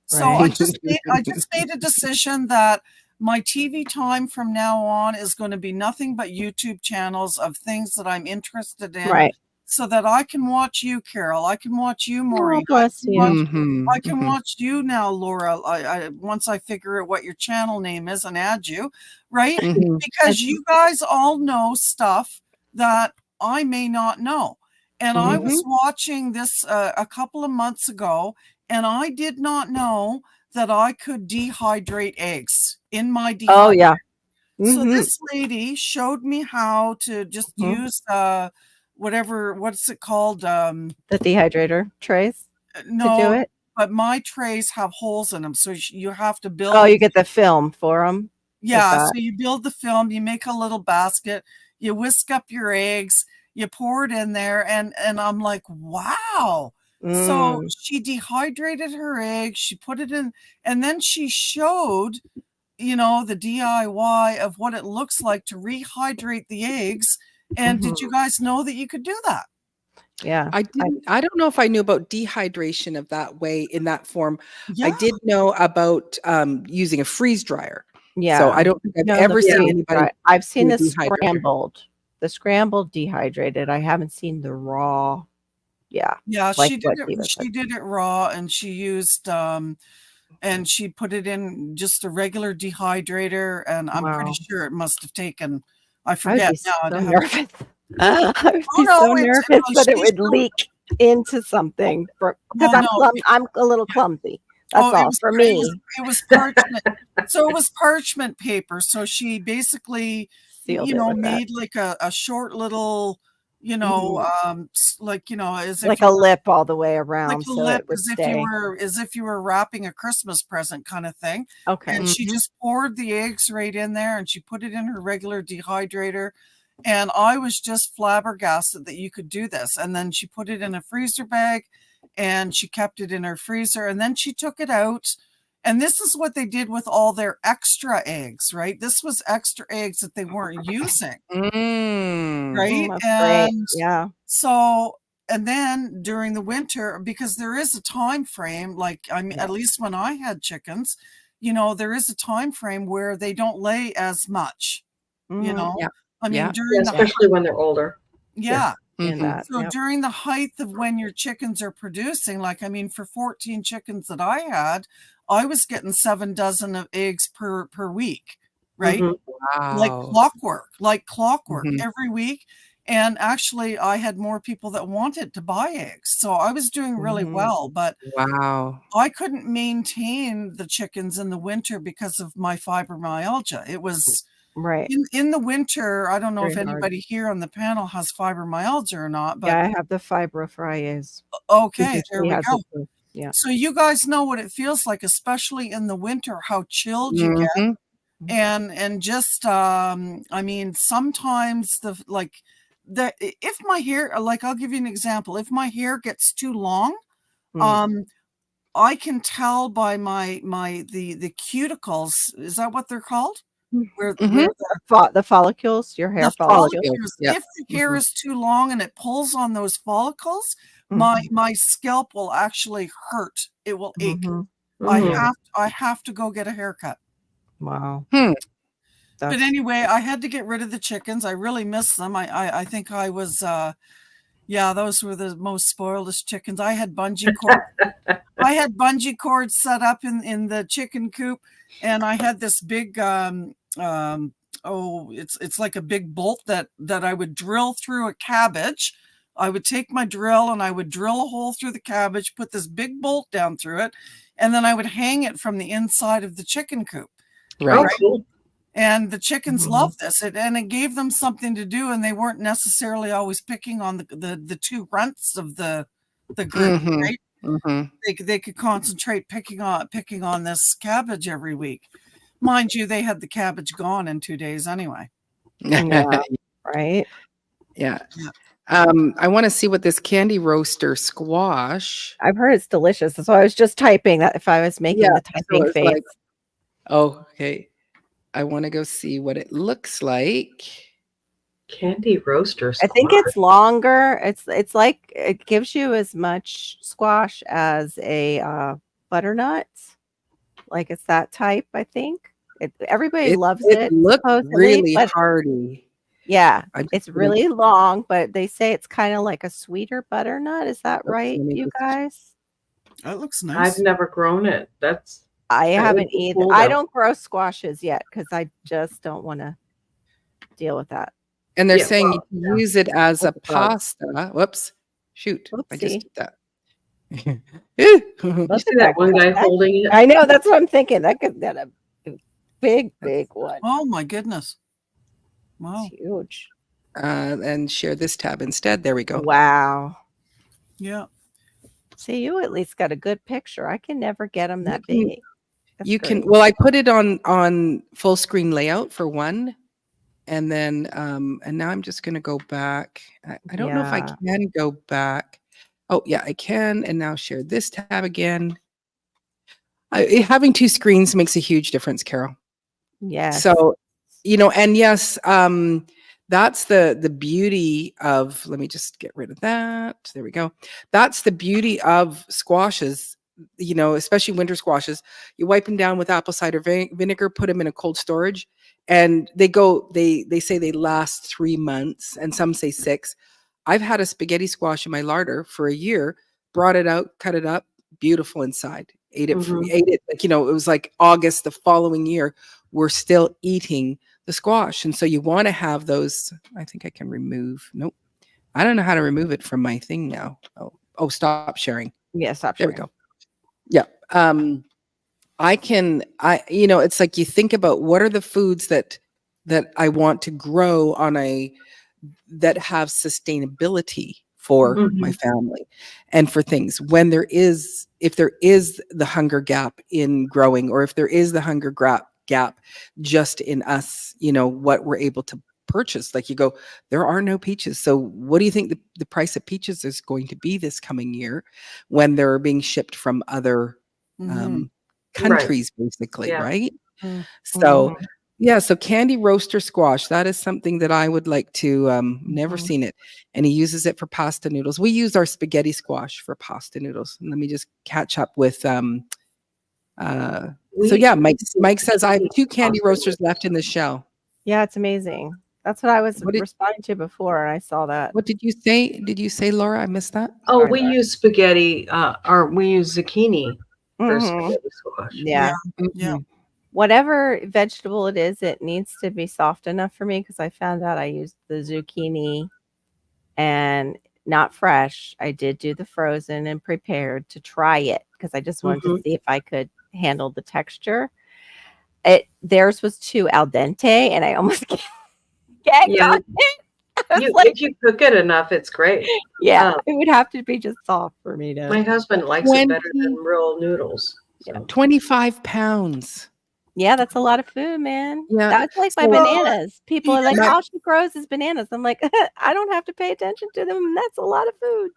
So I just made a decision that my TV time from now on is going to be nothing but YouTube channels of things that I'm interested in. Right. So that I can watch you, Carol. I can watch you, Oh, Maureen. bless you. Mhm. I can watch you now, Laura. Once I figure out what your channel name is and add you, right? Mhm. Because you guys all know stuff that I may not know. And I was watching this a couple of months ago, and I did not know that I could dehydrate eggs in my dehydrator. Oh, yeah. So this lady showed me how to just use what's it called? The dehydrator trays. to do No, it? but my trays have holes in them, so you have to build. Oh, you get the film for them. Yeah, that. so you build the film, you make a little basket, you whisk up your eggs, you pour it in there, and I'm like, wow. So she dehydrated her eggs, she put it in, and then she showed, the DIY of what it looks like to rehydrate the eggs. And did you guys know that you could do that? Yeah. I don't know if I knew about dehydration of that way in that form. I Yeah. did know about using a freeze dryer. Yeah. So I don't think I've No, ever the seen freeze anybody. dry- I've seen do the a dehydrator. scrambled dehydrated. I haven't seen the raw. Yeah. Yeah, Like she did what it. Diva She said. did it raw, and she used and she put it in just a regular dehydrator, and I'm pretty Wow. sure it must have taken. I I would forget be now. so I'd have- nervous. I would Oh be no, so it's nervous that it she would showed- leak into something because Well, no. I'm a little clumsy. That's it all was for it me. was parchment. So it was parchment paper. So she basically, Sealed it with that. made like a short little, like as if Like you a were- lip all the way like around a so lip, it would as if stay. you were wrapping a Christmas present kind of thing. Okay. And she just poured the eggs right in there, and she put it in her regular dehydrator. And I was just flabbergasted that you could do this. And then she put it in a freezer bag, and she kept it in her freezer. And then she took it out. And this is what they did with all their extra eggs, right? This was extra eggs that they weren't using, right? That's great. And Yeah. so, and then during the winter, because there is a time frame, like at least when I had chickens, there is a time frame where they don't lay as much. Yeah. I mean, Yeah. during especially when they're older. yeah. In that. So during the height of when your chickens are producing, for 14 chickens that I had, I was getting 7 dozen of eggs per week, right? Mhm. Like clockwork every week. And actually, I had more people that wanted to buy eggs. So I was doing really well, but Wow. I couldn't maintain the chickens in the winter because of my fibromyalgia. It was Right. in the winter. I don't know if Very hard. anybody here on the panel has fibromyalgia or not, but Yeah, I have the fibrophryias. okay, there we go. Yeah. So you guys know what it feels like, especially in the winter, how chilled you get. Mm-hmm. And just sometimes if my hair, I'll give you an example. If my hair gets too long, I can tell by the cuticles. Is that what they're called? Where The follicles, your hair follicles. Yeah. If the hair is too long and it pulls on those follicles, my scalp will actually hurt. It will ache. Mhm. I have to go get a haircut. Wow. But anyway, I had to get rid of the chickens. I really miss them. I think I was those were the most spoiledest chickens. I had bungee cord. I had bungee cords set up in the chicken coop, and I had this big it's like a big bolt that I would drill through a cabbage. I would take my drill and I would drill a hole through the cabbage, put this big bolt down through it, and then I would hang it from the inside of the chicken coop. Right. Oh, cool. And the chickens loved this, and it gave them something to do, and they weren't necessarily always picking on the two runts of the group, right? They could concentrate picking on this cabbage every week. Mind you, they had the cabbage gone in 2 days anyway. Yeah. Right. Yeah. I want to see what this candy roaster squash. I've heard it's delicious. So I was just typing that if I was making the typing it's face. like, oh, okay. I want to go see what it looks like. Candy roaster I think it's longer. It's like it gives you as much squash as a butternut. Like it's that type, I think. Everybody loves it. It looks supposedly, really but hearty. yeah, I just it's couldn't- really long, but they say it's kind of like a sweeter butternut. Is that Let right, me you just- guys? That looks nice. I've never grown it. I That haven't would be either. cool, I though. don't grow squashes yet because I just don't want to deal with that. And they're Yeah, saying well, you can use it as a With the dog. pasta. Whoops. Shoot. I just Whoopsie. did that. You Look see at that one guy That- holding it? I know, that's what I'm thinking. That could get a big one. Oh my goodness! Wow. It's huge. And share this tab instead. There we go. Wow. Yeah. See, you at least got a good picture. I can never get them that can- big. That's You great. can, well, I put it on full screen layout for one. And then, and now I'm just going to go back. I don't know if I Yeah. can go back. Oh, yeah, I can. And now share this tab again. Having two screens makes a huge difference, Carol. Yes. So, and yes, that's the beauty of, let me just get rid of that. There we go. That's the beauty of squashes, especially winter squashes. You wipe them down with apple cider vinegar, put them in a cold storage, and they say they last 3 months, and some say 6. I've had a spaghetti squash in my larder for a year, brought it out, cut it up, beautiful inside. Ate it, like, it was like August the following year. We're still eating the squash. And so you want to have those. I think I can remove. Nope. I don't know how to remove it from my thing now. Oh, stop sharing. Yeah, stop There sharing. we go. Yeah. It's like you think about what are the foods that I want to grow that have sustainability for my family and for things when if there is the hunger gap in growing, or if there is the hunger gap just in us, what we're able to purchase. Like you go, there are no peaches. So what do you think the price of peaches is going to be this coming year when they're being shipped from other countries, basically, Yeah. right? Mm-hmm. So yeah, so candy roaster squash, that is something that I would like to, never seen it. And he uses it for pasta noodles. We use our spaghetti squash for pasta noodles. And let me just catch up with, so yeah, Mike says, I have 2 candy roasters left in the shell. Yeah, it's amazing. That's what I was What did- responding to before, and I saw that. What did you say? Did you say, Laura? I missed that. Oh, Sorry, we Laura. use spaghetti, or we use zucchini for Mhm. spaghetti squash. Yeah. Yeah. Mhm. Whatever vegetable it is, it needs to be soft enough for me, because I found out I used the zucchini and not fresh. I did do the frozen and prepared to try it because I just wanted to see if I could handle the texture. Theirs was too al dente, and I almost can't Yeah. got it. I was like, If you cook it enough, it's great. yeah, it would have to be just soft for me My to. husband likes it better than real noodles. Yeah. So. 25 pounds. Yeah, that's a lot of food, man. Yeah. That's like my So- bananas. People are like, My- all she grows is bananas. I'm like, I don't have to pay attention to them. And that's a lot of food.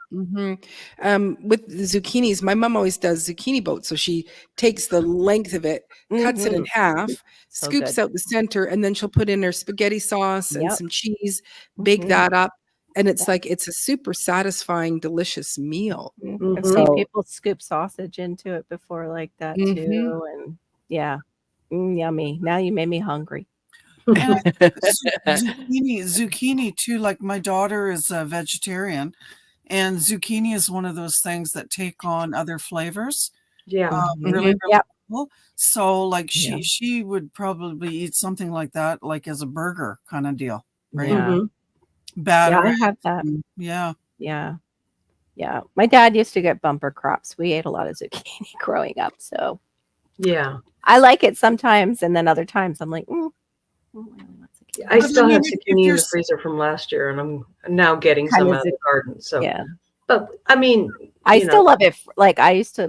With the zucchinis, my mom always does zucchini boats. So she takes the length of it, cuts it in half, So scoops good. out the center, and then she'll put in her spaghetti sauce and Yep. some cheese, bake Mhm. that up. And it's like, it's a super satisfying, delicious meal. I've seen So- people scoop sausage into it before like that Mhm. too. And yeah, yummy. Now you made me hungry. And zucchini too. Like my daughter is a vegetarian, and zucchini is one of those things that take on other flavors. Yeah. Really Yep. cool. So like Yeah. she would probably eat something like that, like as a burger kind of deal, right? Yeah. Batter. I have that. Yeah. Yeah. Yeah. My dad used to get bumper crops. We ate a lot of zucchini growing up. So Yeah. I like it sometimes. And then other times I'm like, I really want zucchini. I But I still have mean, if zucchini in you're the s- freezer from last year, and I'm now getting Kind some of out of the garden. So, Yeah. but I mean, I you still know. love it. Like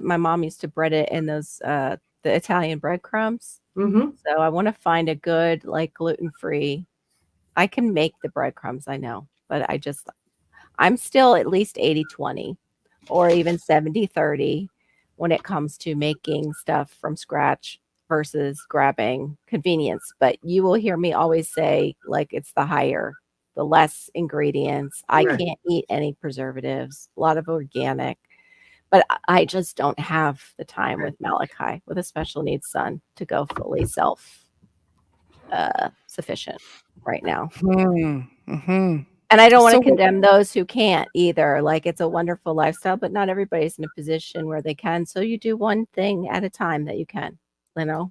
my mom used to bread it in those, the Italian breadcrumbs. Mhm. So I want to find a good, like gluten-free. I can make the breadcrumbs, I know, but I'm still at least 80-20 or even 70-30 when it comes to making stuff from scratch versus grabbing convenience. But you will hear me always say, like, it's the less ingredients. I Right. can't eat any preservatives, a lot of organic. But I just don't have the time with Malachi, with a special needs son, to go fully sufficient right now. Mhm. And I don't want So to condemn those who can't either. Like, it's a wonderful lifestyle, but not everybody's in a position where they can. So you do one thing at a time that you can.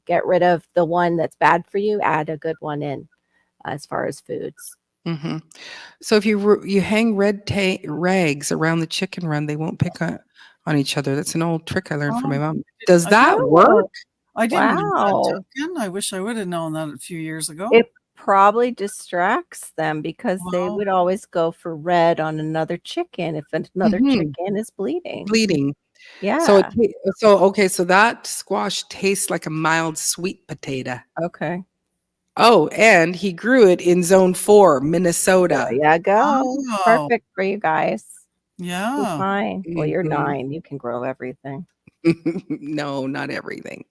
Get rid of the one that's bad for you, add a good one in as far as foods. Mhm. So if you hang rags around the chicken run, they won't pick on each other. That's an old trick I learned from my mom. Does that work? I didn't know Wow. that, Duncan. I wish I would have known that a few years ago. It probably distracts them because they Wow. would always go for red on another chicken if another Mhm. chicken is bleeding. Bleeding. Yeah. So that squash tastes like a mild sweet potato. Okay. Oh, and he grew it in zone 4, Minnesota. There you go. Oh, Perfect for you guys. Be yeah. fine. Well, you're Mhm. 9. You can grow everything. No, not everything.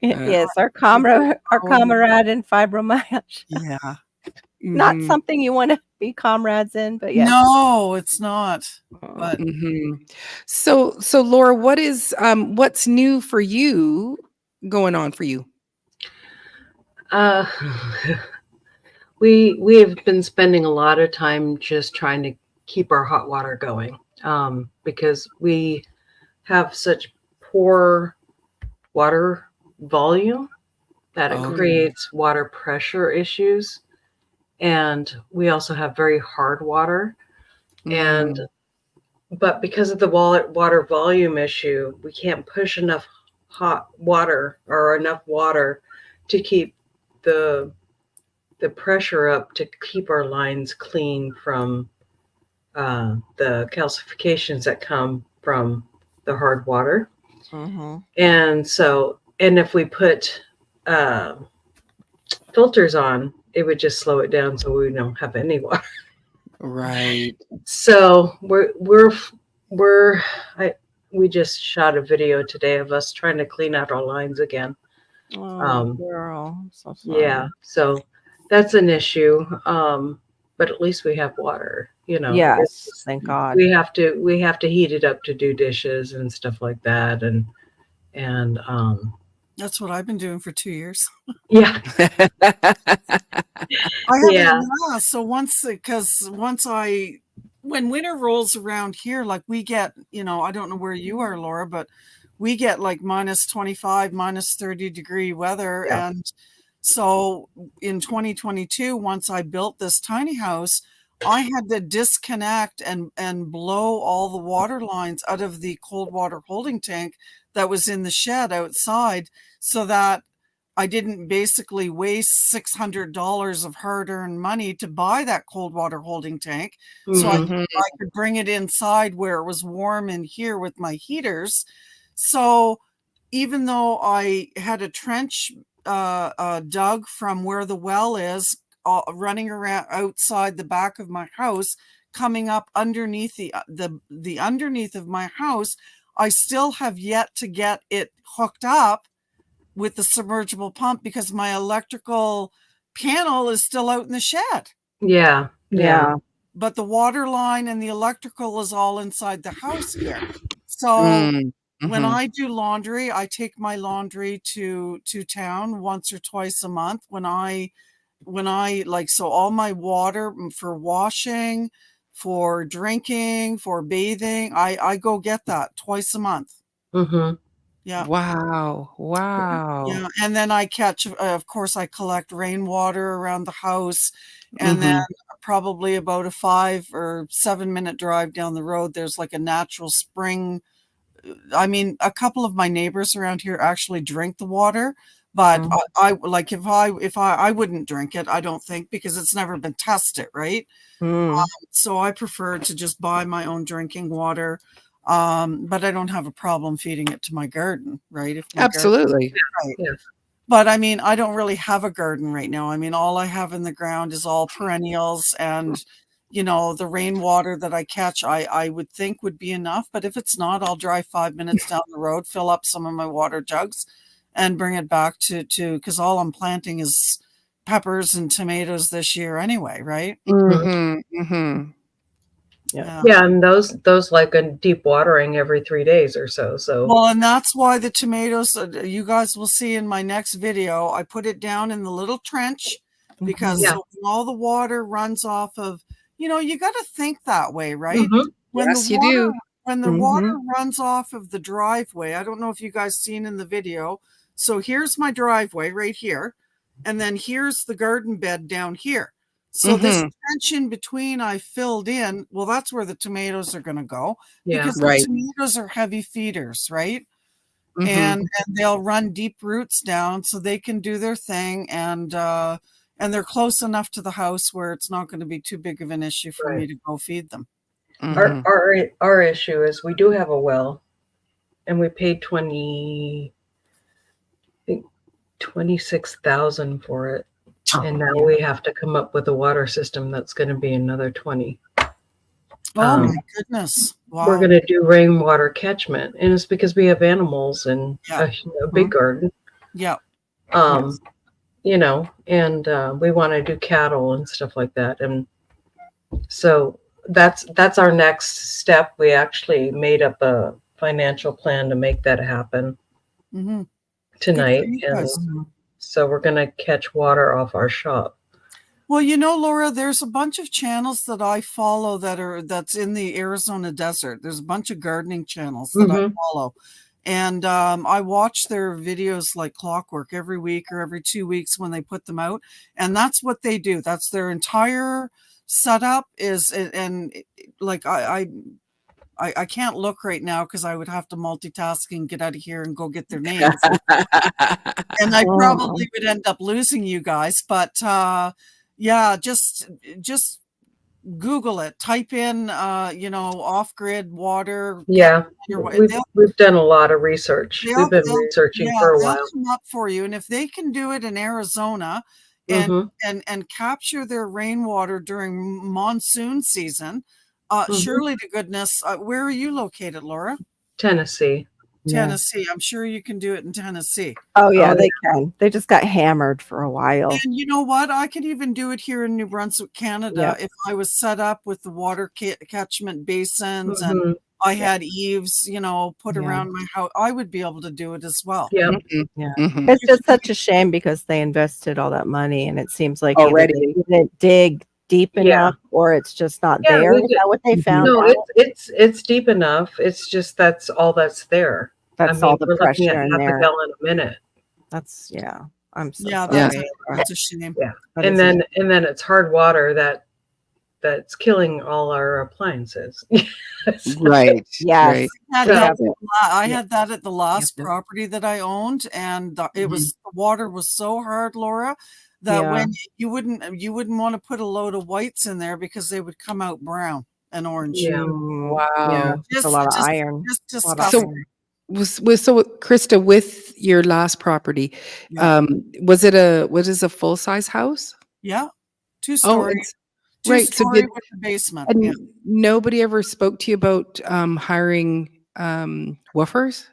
Yes, our Oh, comrade in fibromyalgia. yeah. Not Mhm, something you want to be comrades in, but yes. No, it's not. Uh, But mhm. So Laura, what's new for you going on for you? Uh, we've been spending a lot of time just trying to keep our hot water going, because we have such poor water volume that it Okay. creates water pressure issues. And we also have very hard water. And Mm, but because of the water volume issue, we can't push enough hot water or enough water to keep the the pressure up to keep our lines clean from the calcifications that come from the hard water. mhm. And so, and if we put uh, filters on, it would just slow it down so we don't have any water. right. So we're I we just shot a video today of us trying to clean out our lines again. Oh, Um, girl. I'm so sorry. yeah, so that's an issue. But at least we have water, Yes, thank God. we have to heat it up to do dishes and stuff like that. And that's what I've been doing for 2 years. yeah, I yeah, haven't, yeah. So when winter rolls around here, like we get, I don't know where you are, Laura, but we get like minus 25, minus 30-degree weather. yeah, And so in 2022, once I built this tiny house, I had to disconnect and blow all the water lines out of the cold water holding tank that was in the shed outside, so that I didn't basically waste $600 of hard-earned money to buy that cold water holding tank. So mhm, Mhm. I could bring it inside where it was warm in here with my heaters. So even though I had a trench dug from where the well is, running around outside the back of my house, coming up underneath the underneath of my house, I still have yet to get it hooked up with the submergible pump because my electrical panel is still out in the shed. yeah, yeah, Yeah. But the water line and the electrical is all inside the house here. So Mm, when mhm. I do laundry, I take my laundry to town once or twice a month. When I like, so all my water for washing, for drinking, for bathing, I go get that twice a month. mhm, Yeah. Wow. Yeah, Wow. and then I catch, of course, I collect rainwater around the house, and then Mhm. probably about a 5 or 7-minute drive down the road, there's like a natural spring. I mean, a couple of my neighbors around here actually drink the water, but Mhm. I like if I wouldn't drink it, I don't think, because it's never been tested, right? Mm. So I prefer to just buy my own drinking water. But I don't have a problem feeding it to my garden, right? If my garden, Absolutely. right. yeah, But I mean, I don't really have a garden right now. I mean, all I have in the ground is all perennials, and the rainwater that I catch, I would think would be enough. But if it's not, I'll drive 5 minutes down the road, fill up some of my water jugs, and bring it back to because all I'm planting is peppers and tomatoes this year anyway, right? mhm. Mhm. Mhm. Yeah. Yeah. Yeah, and those like a deep watering every 3 days or so. So Well, and that's why the tomatoes, you guys will see in my next video, I put it down in the little trench because Mhm. yeah, so when all the water runs off of, you got to think that way, right? mhm, When the Yes, you water do. when the water Mhm. runs off of the driveway, I don't know if you guys seen in the video. So here's my driveway right here, and then here's the garden bed down here. So this Mhm. trench in between I filled in, well, that's where the tomatoes are going to go yeah, because the Right. tomatoes are heavy feeders, right? Mhm. And they'll run deep roots down so they can do their thing, and they're close enough to the house where it's not going to be too big of an issue for right. me to go feed them. Our Mhm. our our issue is we do have a well, and we paid 20, I think 26,000 for it. And now we have to come up with a water system that's going to be another 20. Oh my goodness. Wow. We're going to do rainwater catchment, and it's because we have animals and Yeah. a big garden. Yeah. You know, and we want to do cattle and stuff like that. And so that's our next step. We actually made up a financial plan to make that happen tonight. And so we're going to catch water off our shop. Well, you know, Laura, there's a bunch of channels that I follow that's in the Arizona desert. There's a bunch of gardening channels that I follow. And I watch their videos like clockwork every week or every 2 weeks when they put them out. And that's what they do. That's their entire setup is. And like, I can't look right now because I would have to multitask and get out of here and go get their names. And I probably would end up losing you guys. But yeah, just Google it. Type in, you know, off-grid water. Yeah, we've done a lot of research. We've been researching for a while. They'll come up for you, and if they can do it in Arizona and capture their rainwater during monsoon season, surely to goodness, where are you located, Laura? Tennessee. Tennessee. I'm sure you can do it in Tennessee. Oh yeah, they can. They just got hammered for a while. And you know what? I could even do it here in New Brunswick, Canada, if I was set up with the water catchment basins and I had eaves, you know, put around my house. I would be able to do it as well. Yeah. It's just such a shame because they invested all that money and it seems like either they didn't dig deep enough or it's just not there. Is that what they found? No, it's deep enough. It's just that's all that's there. That's all the pressure in there. Half a gallon a minute. That's I'm so that's a shame. Yeah. And then it's hard water that's killing all our appliances. Right. Yes. I had that at the last property that I owned, and it was the water was so hard, Laura, that when you wouldn't want to put a load of whites in there because they would come out brown and orange. Wow. Yeah. Just a lot of iron. Just disgusting. So Krista, with your last property, was it a full size house? Yeah, 2-story. Right. So with the basement. And nobody ever spoke to you about hiring woofers?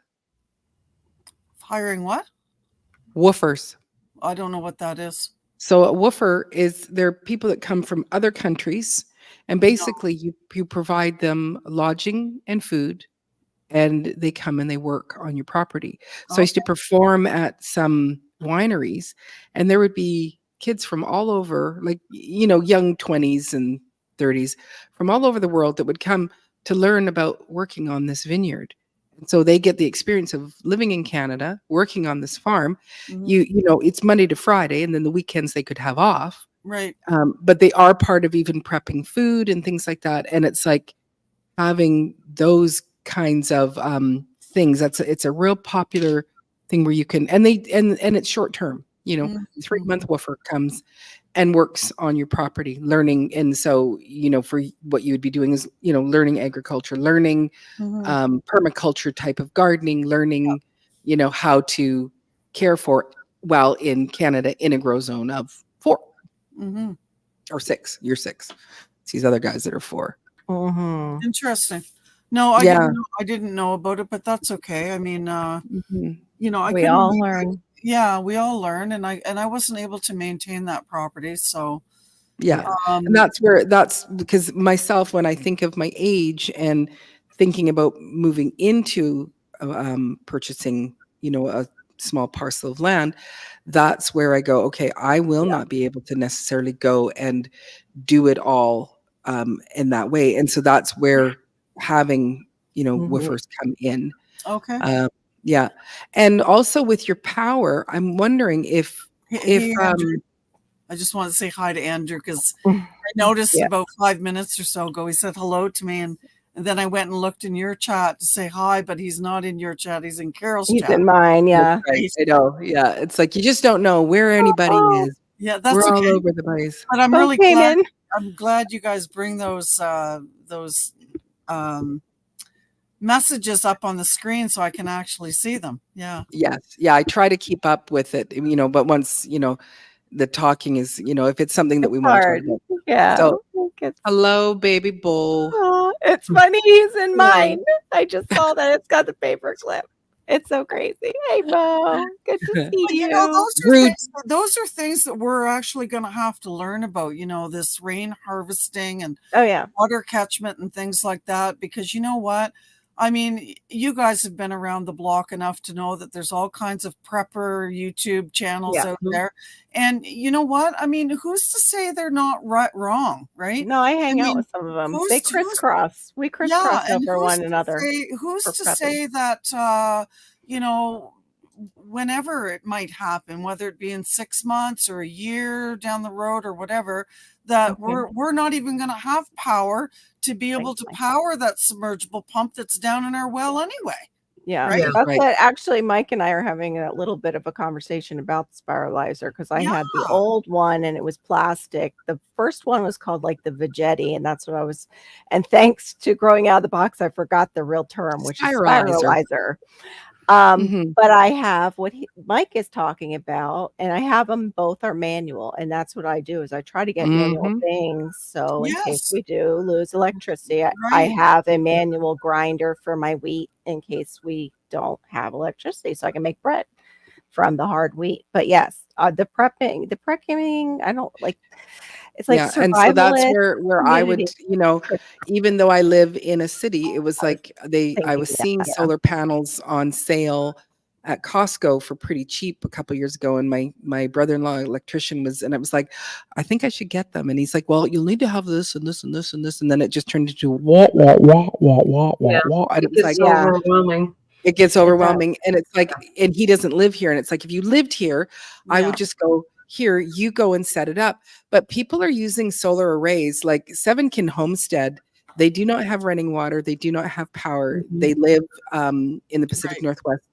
Hiring what? Woofers. I don't know what that is. So a woofer they're people that come from other countries, and basically you provide them lodging and food, and they come and they work on your property. So I used to perform at some wineries, and there would be kids from all over, like, you know, young 20s and 30s from all over the world that would come to learn about working on this vineyard. And so they get the experience of living in Canada, working on this farm. You know, it's Monday to Friday, and then the weekends they could have off. Right. But they are part of even prepping food and things like that. And it's like having those kinds of things. It's a real popular thing where you can, and it's short term. You know, 3-month woofer comes and works on your property, learning. And so, you know, for what you would be doing is, you know, learning agriculture, learning permaculture type of gardening, learning, you know, how to care for while in Canada in a grow zone of 4 or 6. You're 6. It's these other guys that are 4. Interesting. No, I didn't know about it, but that's okay. I mean, you know, we all learn. Yeah, we all learn, and I wasn't able to maintain that property, so and that's because myself, when I think of my age and thinking about moving into purchasing, you know, a small parcel of land, that's where I go, okay, I will not be able to necessarily go and do it all in that way, and so that's where having, you know, woofers come in. Okay. Yeah. And also with your power, I'm wondering if Andrew, I just want to say hi to Andrew because I noticed about 5 minutes or so ago he said hello to me, and then I went and looked in your chat to say hi, but he's not in your chat, he's in Carol's chat. He's in mine, Right, I know. Yeah. It's like you just don't know where anybody is. Yeah, that's We're okay. all over the place. But I'm really glad you guys bring those messages up on the screen so I can actually see them. Yeah. Yes. Yeah, I try to keep up with it, but once, the talking is, if it's something that It's we want to talk hard. about. Yeah. So, It's, hello, baby bull. it's funny he's in Hello. mine. I just saw that it's got the paper clip. It's so crazy. Hey, Mo. Good to see But, you. those are things that we're actually going to have to learn about, this rain harvesting and Oh, yeah. water catchment and things like that. Because you know what? I mean, you guys have been around the block enough to know that there's all kinds of prepper YouTube channels out there. And you know what? I mean, who's to say they're not wrong, right? No, I hang out with some of them. They crisscross. We crisscross over one another. Who's to say that, whenever it might happen, whether it be in 6 months or a year down the road or whatever, that we're not even going to have power to be able to power that submergible pump that's down in our well anyway. Yeah, right? That's what actually Mike and I are having a little bit of a conversation about the spiralizer, because I had the old one and it was plastic. The first one was called like the Vegetti, and that's what I was. And thanks to growing out of the box, I forgot the real term, which is spiralizer. But I have what Mike is talking about, and I have them both are manual, and that's what I do is I try to get manual things. So in case we do lose electricity, I have a manual grinder for my wheat in case we don't have electricity, so I can make bread from the hard wheat. But yes, the prepping, I don't like. It's like and so that's where I would, even though I live in a city, it was like I was seeing solar panels on sale at Costco for pretty cheap a couple years ago, and my brother-in-law electrician and I was like, I think I should get them, and he's like, well, you'll need to have this and this and this and this, and then it just turned into wah, and it was like overwhelming. It gets overwhelming, and it's like, and he doesn't live here, and it's like if you lived here, I would just go, here, you go and set it up. But people are using solar arrays like 7kin Homestead. They do not have running water. They do not have power. They live in the Pacific Northwest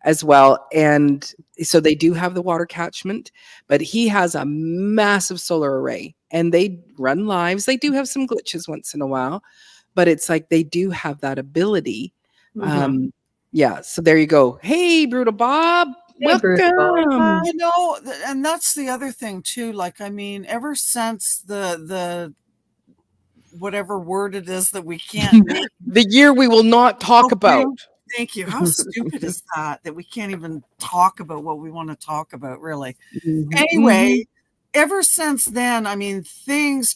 as well. And so they do have the water catchment, but he has a massive solar array and they run lives. They do have some glitches once in a while, but it's like they do have that ability. So there you go. Hey, Brutal Bob. Welcome. And that's the other thing too. Like, I mean, ever since the whatever word it is that we can't the year we will not talk about. Thank you. How stupid is that we can't even talk about what we want to talk about, really? Anyway, ever since then, I mean,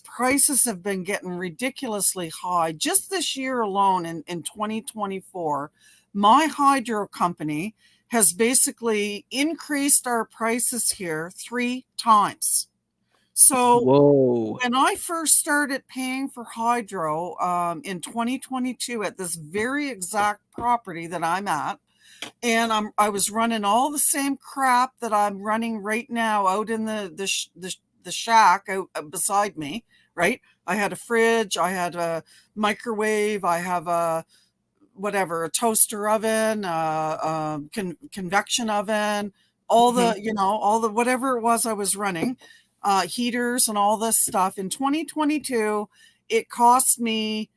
prices have been getting ridiculously high. Just this year alone in 2024, my hydro company has basically increased our prices here 3 times. So when I first started paying for hydro in 2022 at this very exact property that I'm at, and I was running all the same crap that I'm running right now out in the shack out beside me, right? I had a fridge, I had a microwave, I have a toaster oven, convection oven, all the, all the, whatever it was I was running, heaters and all this stuff. In 2022, it cost me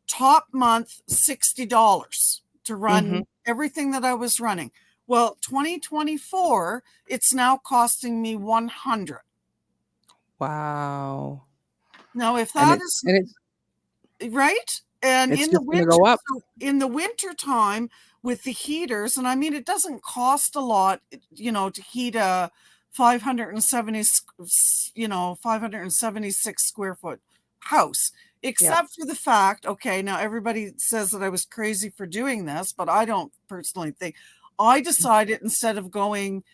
top month $60 to run everything that I was running. Well, 2024, it's now costing me $100. Wow. Now, if that is right. And in the winter time with the heaters, and I mean, it doesn't cost a lot, to heat a 576 square foot house, except for the fact, now everybody says that I was crazy for doing this, but I don't personally think. I decided instead of going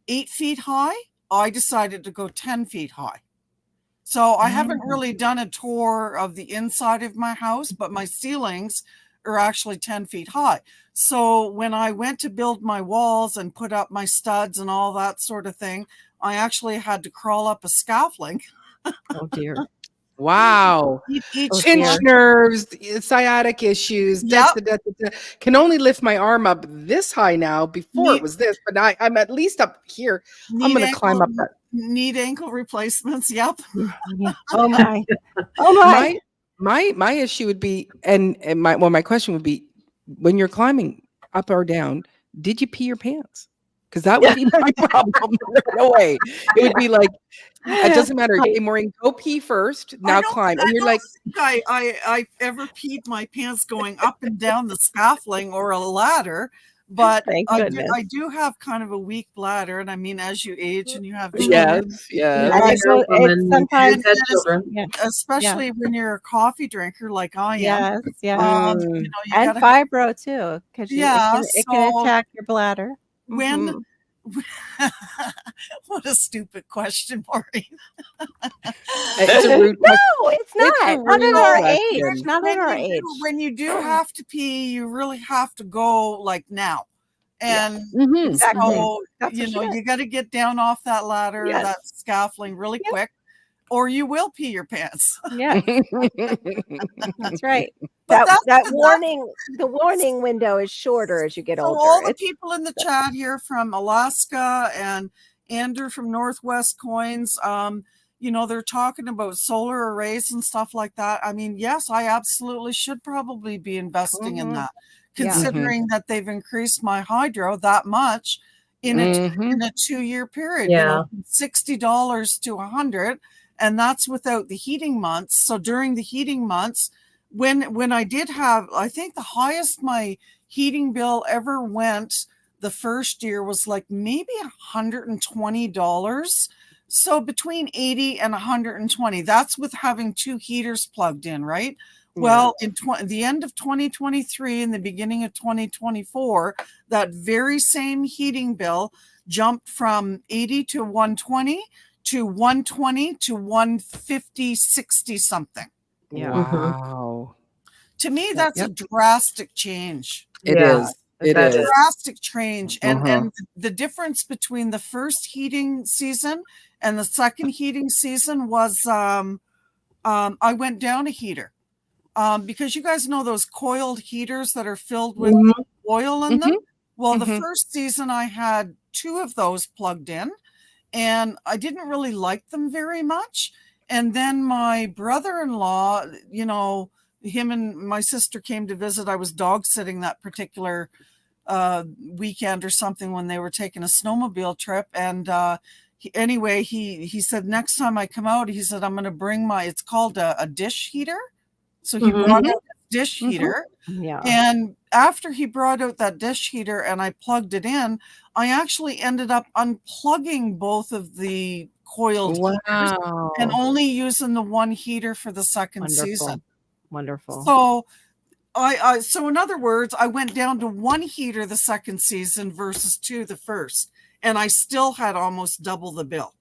8 feet high, I decided to go 10 feet high. So I haven't really done a tour of the inside of my house, but my ceilings are actually 10 feet high. So when I went to build my walls and put up my studs and all that sort of thing, I actually had to crawl up a scaffolding. Oh dear. Wow. Pinch nerves, sciatic issues. Can only lift my arm up this high now. Before it was this, but I'm at least up here. I'm going to climb up that. Need ankle replacements. Yep. Oh my. Oh my. My issue would be, and my question would be, when you're climbing up or down, did you pee your pants? Because that would be my problem right away. It would be like, it doesn't matter. Okay, Maureen, go pee first. Now climb. And you're like, I ever peed my pants going up and down the scaffolding or a ladder, but Thank goodness. I do have kind of a weak bladder, and I mean, as you age and you have yes, yes. I think You're a it's woman, sometimes- you've had children. Yeah. especially when you're a coffee drinker like I am. Yes, yes. You know, you And gotta, fibro too, because Yeah, it can so attack your bladder. when Mhm. what a stupid question, Maureen. It's a rude question. No, it's It's a not. Not at rude our question. age. Not at our age. When you do have to pee, you really have to go like now. And Mhm, Exactly. so, That's you what know, she did. you got to get down off that ladder, Yes. that scaffolding really Yep. quick, or you will pee your pants. Yeah, that's right. But That warning, the warning window is shorter as you get So older. all the It's- people in the chat here from Alaska and Andrew from Northwest Coins, you know, they're talking about solar arrays and stuff like that. I mean, yes, I absolutely should probably be investing in Mhm. that, Yeah. considering that they've increased my hydro that much in a Mhm. 2-year period. Yeah. You know, from $60 to $100, and that's without the heating months. So during the heating months, when I did have, I think the highest my heating bill ever went the first year was like maybe $120. So between 80 and 120, that's with having 2 heaters plugged in, right? Well, in the end of 2023 and the beginning of 2024, that very same heating bill jumped from 80 to 120 to 120 to 150, 60 something. Yeah. Wow. To me, that's a drastic change. It Yeah, is. It that is. Drastic change. And Uh-huh. and the difference between the first heating season and the second heating season was I went down a heater. Because you guys know those coiled heaters that are filled with oil in them. Well, the first season I had 2 of those plugged in, and I didn't really like them very much. And then my brother-in-law, you know, him and my sister came to visit. I was dog sitting that particular weekend or something when they were taking a snowmobile trip. And he said, next time I come out, he said, I'm going to bring it's called a dish heater. So he brought out a dish heater. Yeah. And after he brought out that dish heater and I plugged it in, I actually ended up unplugging both of the coiled heaters Wow. and only using the one heater for the second season. Wonderful. So so in other words, I went down to 1 heater the second season versus 2 the first, and I still had almost double the bill.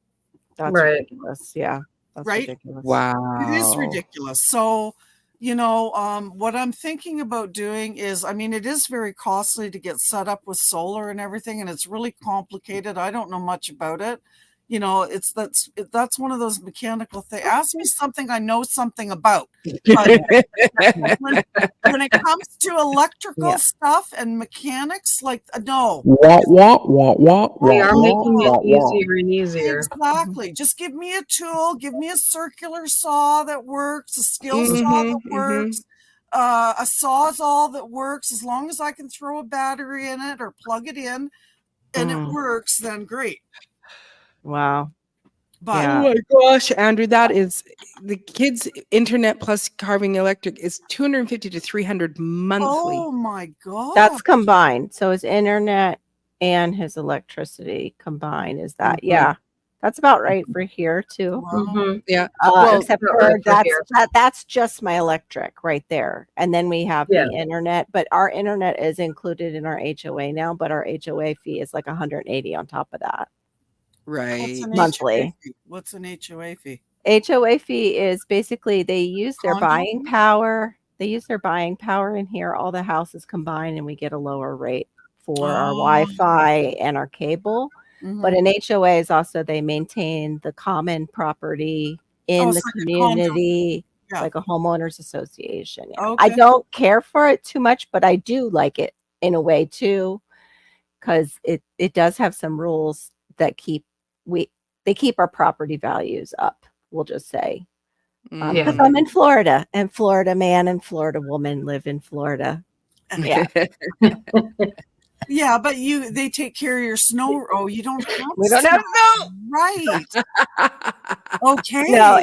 That's Right. ridiculous. Yeah. That's Right? ridiculous. Wow. It is ridiculous. So, you know, what I'm thinking about doing is, I mean, it is very costly to get set up with solar and everything, and it's really complicated. I don't know much about it. You know, that's one of those mechanical things. Ask me something I know something about. But when it comes to electrical stuff and mechanics, like no. They are making it easier and easier. Exactly. Just give me a tool, give me a circular saw that works, a skill saw that works, a sawzall that works. As long as I can throw a battery in it or plug it in and it works, then great. Wow. But Oh my gosh, Andrew, that is the kids' internet plus carving electric is $250 to $300 monthly. oh my God. That's combined. So his internet and his electricity combined is that. Yeah. That's about right for here too. Wow. Yeah. Except about for right for here. that's just my electric right there. And then we have Yeah. the internet, but our internet is included in our HOA now, but our HOA fee is like 180 on top of that. What's Right. an Monthly. HOA fee? What's an HOA fee? HOA fee is basically they use their Condo buying fee? power. They use their buying power in here, all the houses combined, and we get a lower rate for our Wi-Fi and our cable. But an HOA is also they maintain the common property in it's the like a condo. community, Yeah. like a homeowners association. Yeah. Okay. I don't care for it too much, but I do like it in a way too, because it does have some rules that keep our property values up. We'll just say. Because I'm in Florida, and Florida man and Florida woman live in Florida. Yeah. Yeah, but they take care of your snow. Oh, you don't have We don't have snow. Right. Okay. No,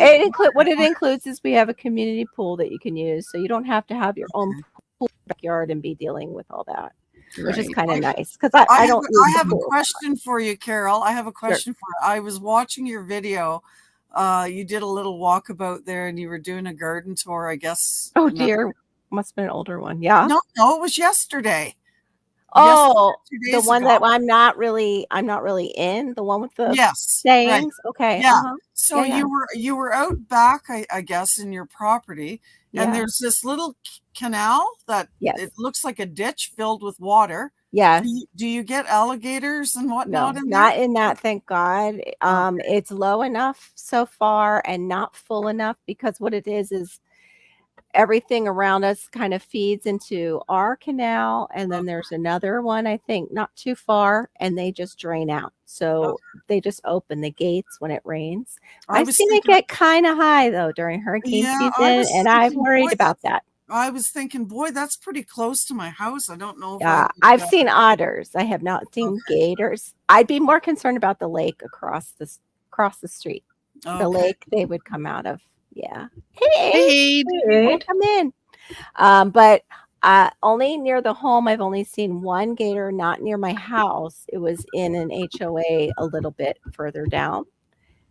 what it includes is we have a community pool that you can use, so you don't have to have your own pool in the backyard and be dealing with all that, which is Right. kind of nice because I don't use I the have a pool. question for you, Carol. I have a question for you. I was watching your video. You did a little walkabout there and you were doing a garden tour, I guess. Oh dear, must have been an older one. Yeah. No, it was yesterday. Oh, Yesterday, 2 the days one ago. that I'm not really in, the one with the Yes, right. sayings. Okay. Yeah. Uh-huh. So Yeah, you were out back, I guess, in your property, and Yeah. there's this little canal that Yes. it looks like a ditch filled with water. Yes. Do you get alligators and No, whatnot in not there? in that, thank God. It's low enough so far and not full enough because what it is everything around us kind of feeds into our canal, and then there's another one, I think, not too far, and they just drain out. So they just open the gates when it rains. I I've was seen it thinking, get kind of high though during hurricane yeah, season, I was and I'm thinking, worried boy, about that. I was thinking, boy, that's pretty close to my house. I don't know if I Yeah, would, I've seen otters. I have not seen gators. I'd be more concerned about the lake across the street. The okay. lake they would come out of. Yeah. Hey, Hey, Hey, come in. But only near the home, I've only seen one gator, not near my house. It was in an HOA a little bit further down,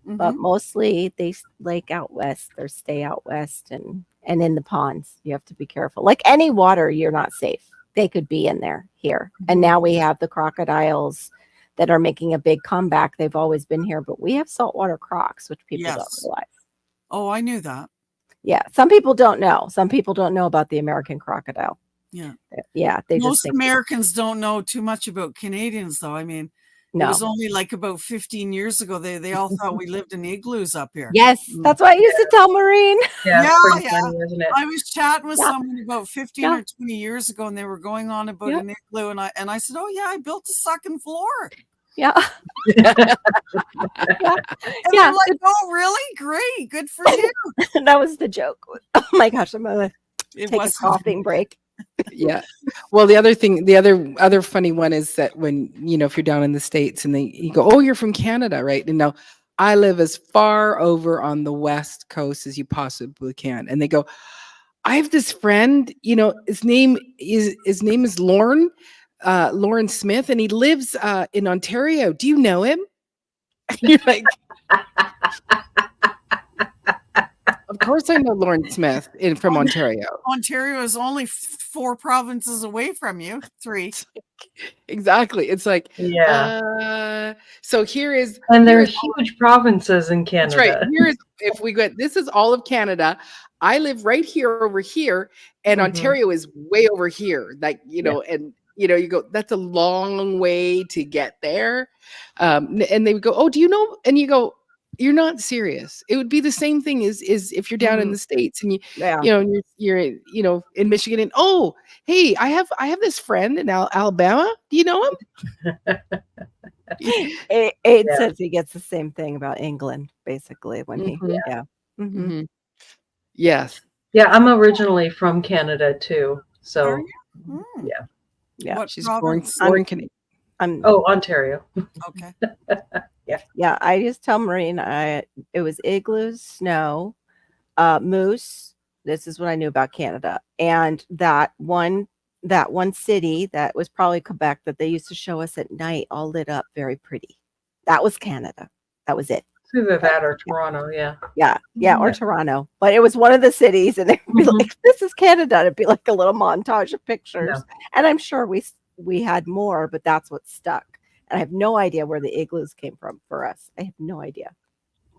but Mhm. mostly they lake out west or stay out west and in the ponds. You have to be careful. Like any water, you're not safe. They could be in there here. And now we have the crocodiles that are making a big comeback. They've always been here, but we have saltwater crocs, which people don't Yes. realize. Oh, I knew that. Yeah, some people don't know. Some people don't know about the American crocodile. Yeah. Yeah, they just Most think Americans don't know too much about Canadians, though. I mean, it no. was only like about 15 years ago. They all thought we lived in igloos up here. Yes, that's what I used to tell Maureen. yeah, Yeah, it's pretty yeah. funny, isn't it? I was chatting with Yeah. someone about 15 Yeah. or 20 years ago, and they were going on about Yeah. an igloo, and I said, "Oh yeah, I built a second floor." Yeah. And Yeah. they're like, "Oh, really? Great, good for you." That was the joke. Oh my gosh, I'm gonna It take a was coughing break. yeah. Well, the other funny one is that when, if you're down in the States and you go, oh, you're from Canada, right? And now I live as far over on the West Coast as you possibly can. And they go, I have this friend, his name is Lauren Smith, and he lives in Ontario. Do you know him? You're like, of course I know Lauren Smith from Ontario. Ontario is only 4 provinces away from you. 3. Exactly. It's like, Yeah. So here is, And there are here is huge provinces in Canada. that's right. Here is, if we go, this is all of Canada. I live right here over here, and Mhm. Ontario is way over here. Like, and you go, that's a long way to get there. And they would go, oh, do you know? And you go, you're not serious. It would be the same thing as if you're down in Mhm. the States and Yeah. and you're in Michigan, and oh, hey, I have this friend in Alabama. Do you know him? It Yeah. says he gets the same thing about England, basically, when he Mhm. yeah. Mhm. Mhm. Yes. Yeah, I'm originally from Canada too. Are So you? Hmm. yeah. Yeah. What She's born province? Canadian. I'm Oh, Ontario. Okay. yeah, I just tell Maureen it was igloos, snow, moose. This is what I knew about Canada. And that one city that was probably Quebec that they used to show us at night, all lit up very pretty. That was Canada. That was it. It's either that or Toronto. Yeah. Yeah, or Yeah. Toronto. But it was one of the cities, and they'd be Mhm. like, "This is Canada." And it'd be like a little montage of pictures. Yeah. And I'm sure we had more, but that's what stuck. And I have no idea where the igloos came from for us. I have no idea.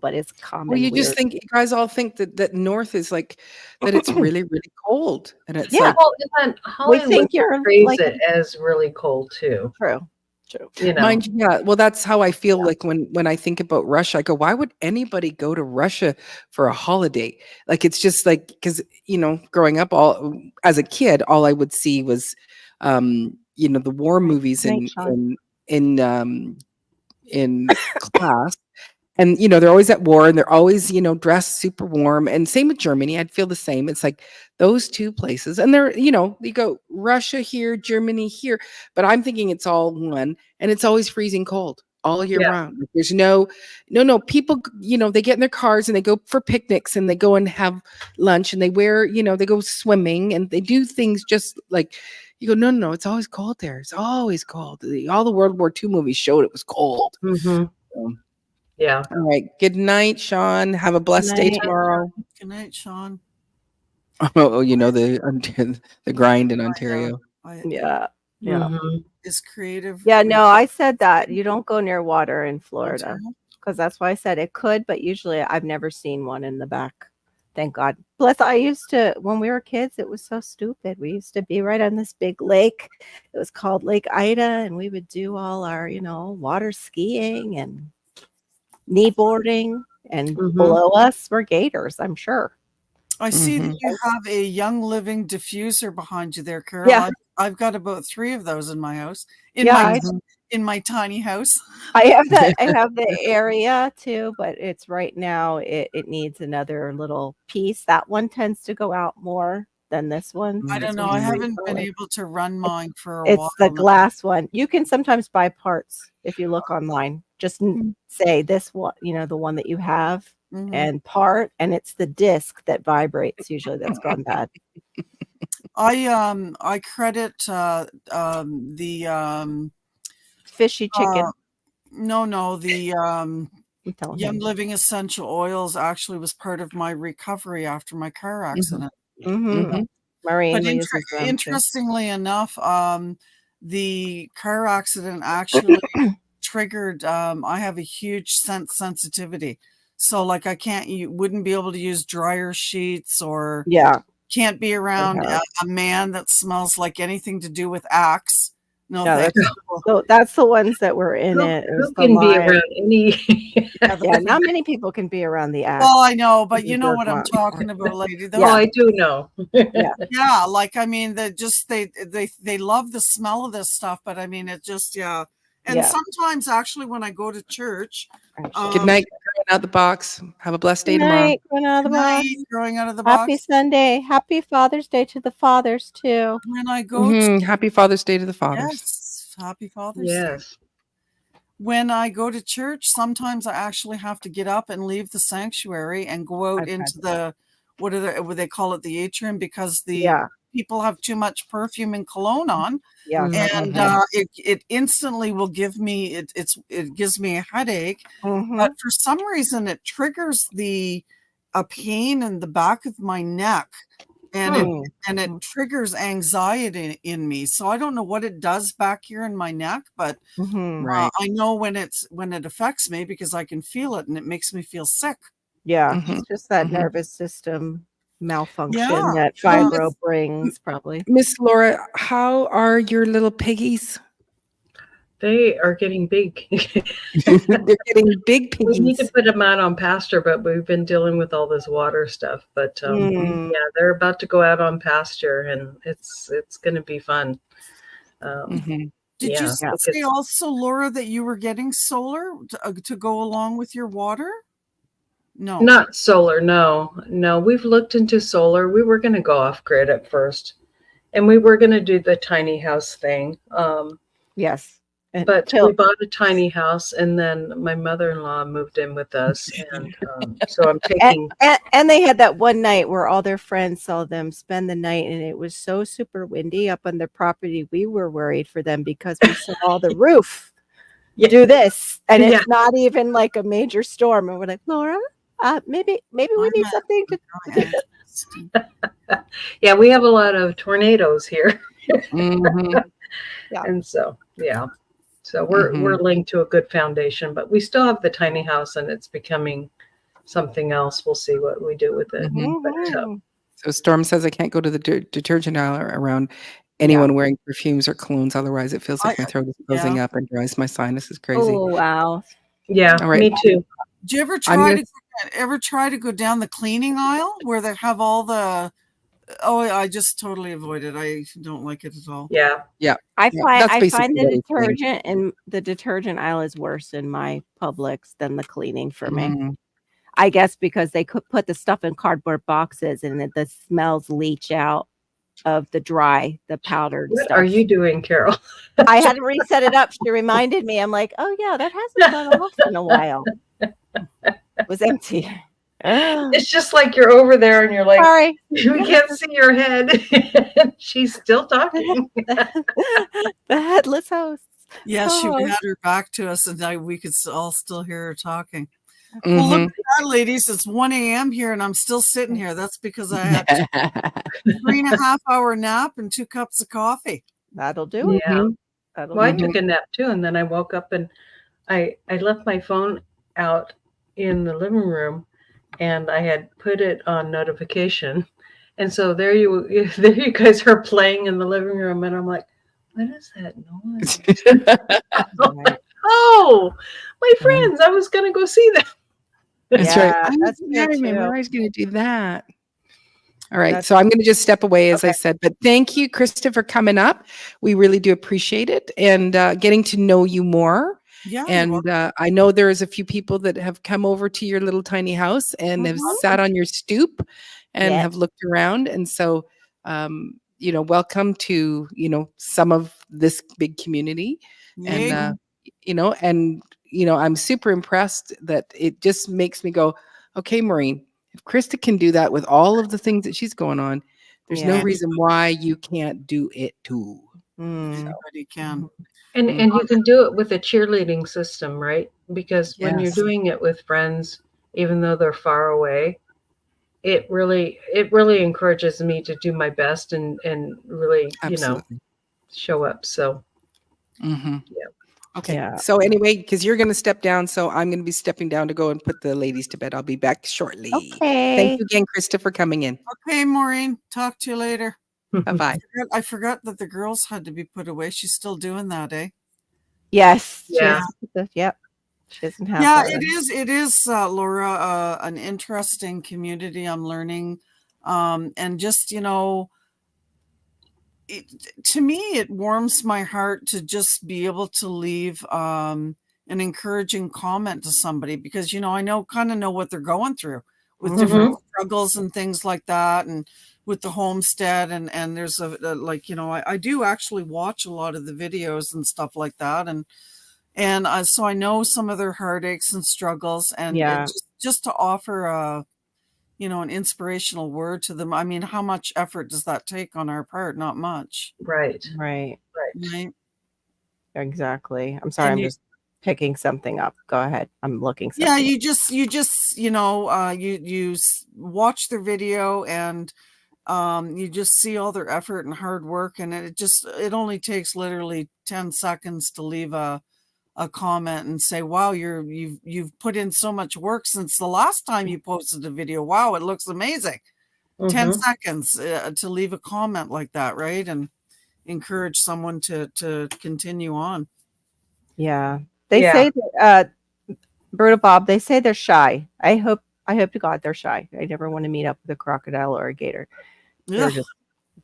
But it's common. Well, you just weird. think, you guys all think that north is like that it's really, really cold. And it's Yeah. like, Well, and then We Hollywood think you're portrays like it as really cold too. true. mind you, yeah. Well, that's how I feel Yeah. like when I think about Russia. I go, why would anybody go to Russia for a holiday? Like, it's just like, because growing up as a kid, all I would see was the war movies Thanks, Sean. in class. And, they're always at war and they're always, dressed super warm. And same with Germany. I'd feel the same. It's like those two places. And they're, you go Russia here, Germany here. But I'm thinking it's all one. And it's always freezing cold all year Yeah. round. Like, there's no. People, they get in their cars and they go for picnics and they go and have lunch and they wear, they go swimming and they do things just like, you go, no, no, it's always cold there. It's always cold. All the World War II movies showed it was cold. Mm-hmm. So, Yeah. all right. Good night, Sean. Have a blessed day night. tomorrow. Good night, Sean. Oh, the grind in Ontario. Yeah. Yeah. Mm-hmm. Is creative. Yeah, no, I said that. You don't go near water in Florida Ontario? because that's why I said it could, but usually I've never seen one in the back. Thank God. Plus, I used to, when we were kids, it was so stupid. We used to be right on this big lake. It was called Lake Ida, and we would do all our, water skiing and knee boarding. And Mhm. below us were gators, I'm sure. I see Mhm. that you have a Young Living diffuser behind you there, Carol. Yeah. I've got about 3 of those in my house. Yeah, In my tiny house. I have the area too, but it's right now it needs another little piece. That one tends to go out more than this one. I Mm, don't This know. one's I pretty haven't been solid. able to run mine for a It's while. the now. glass one. You can sometimes buy parts if you look online. Just say this one, the one that you have Mhm. and part, and it's the disc that vibrates usually that's gone bad. I credit the Fishy chicken. the I'm telling Young him. Living essential oils actually was part of my recovery after my car accident. Mhm. Mhm. Maureen But uses them too. interestingly enough, the car accident actually triggered. I have a huge scent sensitivity, so like you wouldn't be able to use dryer sheets or Yeah. can't be around have. a man that smells like anything to do with Axe. No, Yeah, thank that's you. so that's the ones that were in Who, it. It who was the can be lime. around any? Yeah, not many people can be around the axe. Well, I know, but This you is know your what I'm one. talking about, lady. Those, Oh, I do know. Yeah. yeah, like I mean, they love the smell of this stuff, but I mean, it just yeah. And Yeah. sometimes actually, when I go to church, Good night. Growing out the box. Have a blessed day Good tomorrow. night, going out of the Good box. night, growing out of the Happy box. Sunday. Happy Father's Day to the fathers too. When I go to Happy Father's Day to the fathers. yes, happy Father's Day. Yes. When I go to church, sometimes I actually have to get up and leave the sanctuary and go out I've had into the what they call it, the atrium, because the Yeah. people have too much perfume and cologne on, Yeah. and it instantly will give me it gives me a headache. Mhm. But for some reason, it triggers a pain in the back of my neck, and it triggers anxiety in me. So I don't know what it does back here in my neck, but Mhm. Right. I know when it affects me because I can feel it, and it makes me feel sick. Yeah. Mhm. It's just that Mhm. nervous system malfunction Yeah. that fibro brings probably. Miss Laura, how are your little piggies? They are getting big. They're getting big We need piggies. to put them out on pasture, but we've been dealing with all this water stuff. But Mm. yeah, they're about to go out on pasture, and it's going to be fun. Mhm. Did Yeah, you say because- also, Laura, that you were getting solar to go along with your water? No. Not solar, no. We've looked into solar. We were going to go off grid at first, and we were going to do the tiny house thing. Yes. But we bought a tiny house, and then my mother-in-law moved in with us, and so I'm taking. And they had that one night where all their friends saw them spend the night, and it was so super windy up on their property. We were worried for them because we saw the roof do this, and it's not even like a major storm. And we're like, Laura, maybe we need something to. Yeah, we have a lot of tornadoes here, Mhm. Yeah. and so yeah. So we're linked to a good foundation, but we still have the tiny house, and it's becoming something else. We'll see what we do with it. But, So Storm says I can't go to the detergent aisle around anyone wearing perfumes or colognes. Otherwise, it feels like my throat is closing up and dries my sinuses crazy. Oh wow! Yeah, All right. me too. Do you ever try to go down the cleaning aisle where they have all the Oh, I just totally avoid it. I don't like it at all. Yeah. I Yeah, find that's I find basically the what he's saying. detergent in the detergent aisle is worse in my Publix than the cleaning for me. Mm. I guess because they could put the stuff in cardboard boxes and the smells leach out of the powdered What stuff. are you doing, Carol? I had to reset it up. She reminded me. I'm like, oh yeah, that hasn't gone off in a while. It was empty. It's just like you're over there and you're like, Sorry. we can't see your head. She's still talking. The headless host. Yeah, she Oh. had her back to us, and we could all still hear her talking. Mhm. Well, look at that, ladies. It's 1 a.m. here, and I'm still sitting here. That's because I had a 3.5-hour nap and 2 cups of coffee. That'll do it. Yeah. That'll Well, I do took a nap too, and then I woke up and I left my phone out in the living room, and I had put it on notification, and so there you guys are playing in the living room, and I'm like, what is that noise? I'm like, oh, my friends! I was gonna go see them. That's Yeah, right. that's I good remember too. I was going to do that. All right. That's- So I'm going to just step away, as I Okay. said. But thank you, Krista, for coming up. We really do appreciate it and getting to know you more. Yeah. And I know there's a few people that have come over to your little tiny house and have sat on your stoop and Yeah. have looked around. And so, welcome to, some of this big community. Yay. And I'm super impressed that it just makes me go, okay, Maureen, if Krista can do that with all of the things that she's going on, there's no Yeah. reason why you can't do it too. Mm. Anybody can. And you can do it with a cheerleading system, right? Because when you're Yes. doing it with friends, even though they're far away, it really encourages me to do my best and really, Absolutely. show up. So Mhm. Yeah. Okay. Yeah. So anyway, because you're going to step down, so I'm going to be stepping down to go and put the ladies to bed. I'll be back shortly. Okay. Thank you again, Krista, for coming in. Okay, Maureen. Talk to you later. Bye-bye. I forgot that the girls had to be put away. She's still doing that, eh? Yes. Yeah. Yep. She doesn't have. Yeah, her. it is, Laura, an interesting community. I'm learning, and just to me, it warms my heart to just be able to leave an encouraging comment to somebody because I kind of know what they're going through with different struggles and things like that, and with the homestead, and there's I do actually watch a lot of the videos and stuff like that, and so I know some of their heartaches and struggles, and Yeah. just to offer an inspirational word to them. I mean, how much effort does that take on our part? Not much. Right. Right. Right. Exactly. I'm sorry. And I'm you- just picking something up. Go ahead. I'm looking. Yeah, Something you just you watch their video, and you just see all their effort and hard work, and it only takes literally 10 seconds to leave a comment and say, wow, you've put in so much work since the last time you posted a video. Wow, it looks amazing. 10 seconds to leave a comment like that, right? And encourage someone to continue on. Yeah. They Yeah. say that, Brutal Bob, they say they're shy. I hope to God they're shy. I never want to meet up with a crocodile or a gator. They're Yeah. just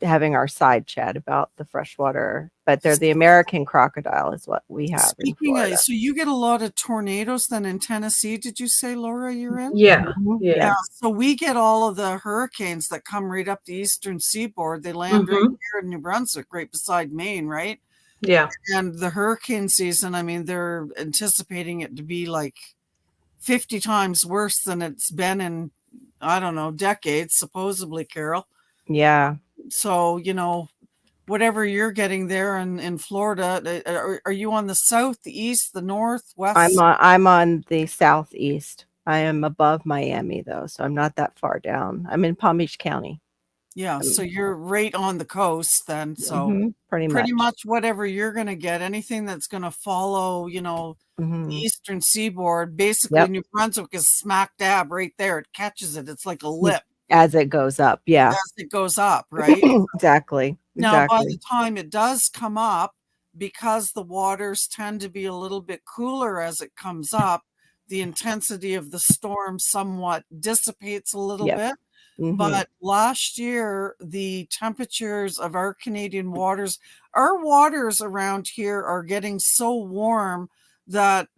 having our side chat about the freshwater, but they're the American crocodile is what we have in Speaking Florida. of, so you get a lot of tornadoes then in Tennessee, did you say, Laura, you're in? Yeah. Mhm. Yeah. Yeah, so we get all of the hurricanes that come right up the eastern seaboard. They land right here in New Brunswick, right beside Maine, right? Yeah. And the hurricane season, I mean, they're anticipating it to be like 50 times worse than it's been in, I don't know, decades, supposedly, Carol. Yeah. So, whatever you're getting there in Florida, are you on the south, the east, the north, west? I'm on the southeast. I am above Miami though, so I'm not that far down. I'm in Palm Beach County. Yeah, so you're right on the coast then. So Mhm, pretty much whatever you're going to get, anything that's going to follow, the Mhm. eastern seaboard, basically Yep. New Brunswick is smack dab right there. It catches it. It's like a lip As it goes up. Yeah. as it goes up, right? Exactly. Now, by the time it does come up, because the waters tend to be a little bit cooler as it comes up, the intensity of the storm somewhat dissipates a little Yep. bit. Mhm. But last year, the temperatures of our Canadian waters, our waters around here are getting so warm that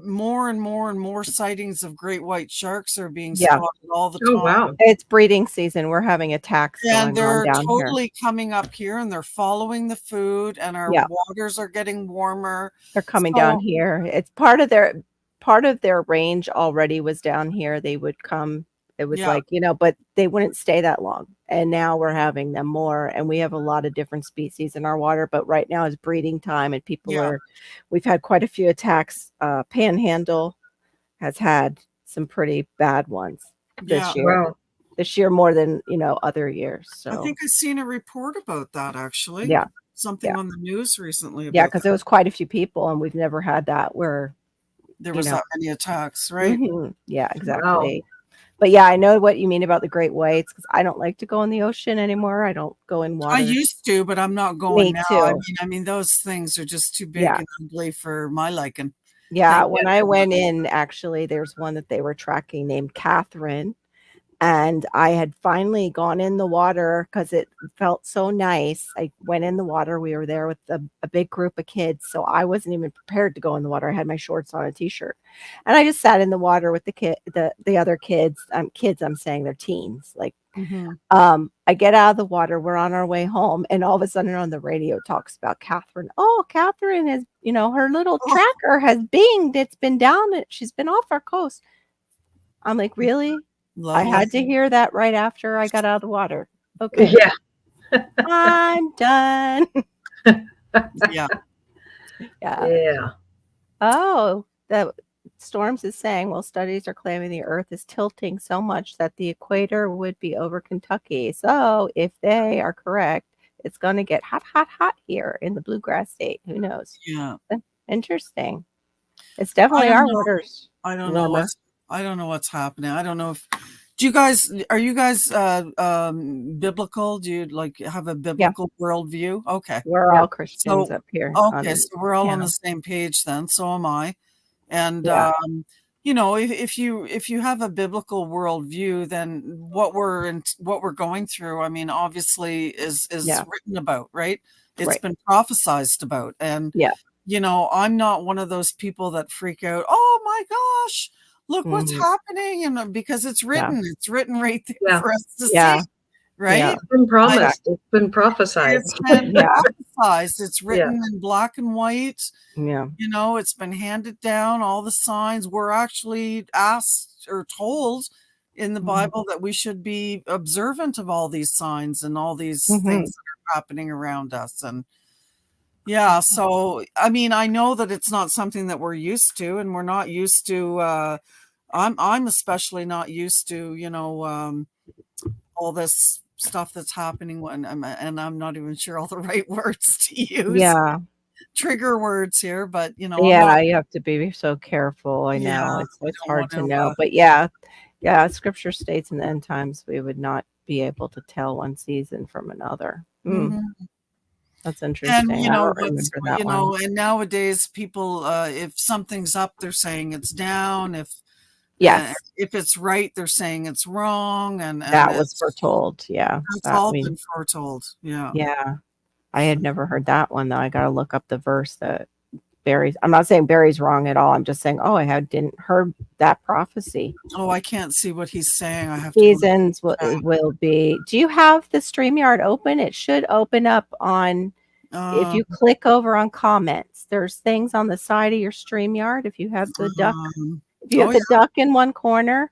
more and more and more sightings of great white sharks are being Yeah. spotted all the Oh time. wow. It's breeding season. We're having attacks And going on they're down here. totally coming up here and they're following the food and our Yeah. waters are getting warmer. They're coming So- down here. It's part of their range already was down here. They would come. It was Yeah. like, but they wouldn't stay that long. And now we're having them more. And we have a lot of different species in our water. But right now is breeding time and Yeah. we've had quite a few attacks. Panhandle has had some pretty bad ones Yeah. this year. Wow. This year more than, other years. I So think I've seen a report about that actually. yeah. Something Yeah. on the news recently about Yeah, because that. there was quite a few people and we've never had that where There was know. that many attacks, right? Mhm. Yeah, exactly. But yeah, I know what you mean about the great whites because I don't like to go in the ocean anymore. I don't go in water. I used to, but I'm not going Me now. too. I mean, those things are just too big Yeah. and ugly for my liking. Yeah, They when get I to went them. in, actually, there's one that they were tracking named Catherine. And I had finally gone in the water because it felt so nice. I went in the water. We were there with a big group of kids. So I wasn't even prepared to go in the water. I had my shorts on, a t-shirt. And I just sat in the water with the other kids. Kids, I'm saying they're teens. Like, Mhm. I get out of the water. We're on our way home. And all of a sudden on the radio talks about Catherine. Oh, Catherine has, her little Oh. tracker has binged. It's been down. She's been off our coast. I'm like, really? I Lovely. had to hear that right after I got out of the water. Okay. Yeah. I'm done. Yeah. Yeah. Yeah. Oh, the Storms is saying, well, studies are claiming the Earth is tilting so much that the equator would be over Kentucky. So if they are correct, it's going to get hot, hot, hot here in the bluegrass state. Who knows? Yeah. Interesting. It's definitely don't our know. waters. I don't know Warmer. what's happening. I don't know if are you guys biblical? Do you like have a biblical worldview? Okay. We're Yeah. all Christians So up here. okay, so we're all on yeah. the same page then. So am I. And Yeah. if you have a biblical worldview, then what we're going through, I mean, obviously is Yeah. written about, right? It's Right. been prophesized about. And Yeah. I'm not one of those people that freak out, oh my gosh, look what's Mhm. happening. And because it's written right there Yeah. for us to Yeah. see, right? Yeah. It's been promised. It's been prophesied. It's been Yeah. prophesized. It's written in black and white. Yeah. It's been handed down. All the signs were actually asked or told in the Mhm. Bible that we should be observant of all these signs and all these Mhm. things that are happening around us. And yeah, so I mean, I know that it's not something that we're used to, and we're not used to. I'm especially not used to, all this stuff that's happening when I'm not even sure all the right words to use. Yeah. Trigger words here, but I'm Yeah, not, you have to be so careful. I know Yeah, it's I don't hard to want know, to, but yeah, Scripture states in the end times we would not be able to tell one season from another. mhm. That's And interesting. I don't remember that one. and nowadays people, if something's up, they're saying it's down. Yes, If it's right, they're saying it's wrong, and that was it's foretold. Yeah, that's that all we. been foretold. Yeah. Yeah, I had never heard that one though. I got to look up the verse that Barry's. I'm not saying Barry's wrong at all. I'm just saying, oh, didn't heard that prophecy. Oh, I can't see what he's saying. I have to. Seasons will be. Do you have the StreamYard open? It should open up on. If you click over on comments, there's things on the side of your StreamYard. If you have the duck, if you have the duck in one corner,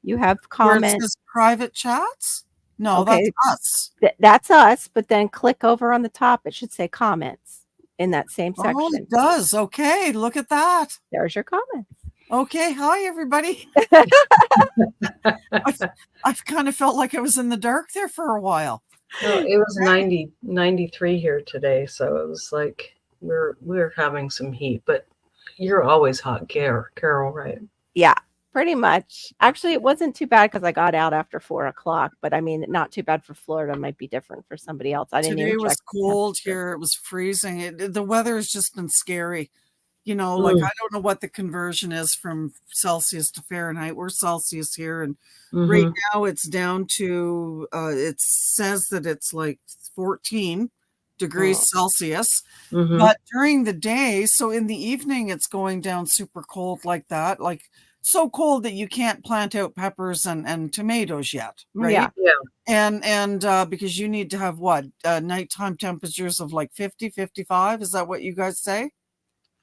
you have where it comments. says private chats. No, Okay. that's us. That's us. But then click over on the top. It should say comments in that same Oh, section. it does. Okay, look at that. There's your comments. Okay, hi everybody. I've kind of felt like I was in the dark there for a while. No, it was 93 here today, so it was like we're having some heat, but you're always hot, Carol, right? Yeah, pretty much. Actually, it wasn't too bad because I got out after 4:00. But I mean, not too bad for Florida. Might be different for somebody else. I didn't Today even was check the cold temperature. here. It was freezing. The weather has just been scary. you know, like I don't know what the conversion is from Celsius to Fahrenheit. We're Celsius here, and right now it's down to it says that it's like 14 degrees Celsius. But during the day, so in the evening, it's going down super cold like that, like so cold that you can't plant out peppers and tomatoes yet, right? Yeah. And because you need to have what nighttime temperatures of like 50, 55. Is that what you guys say?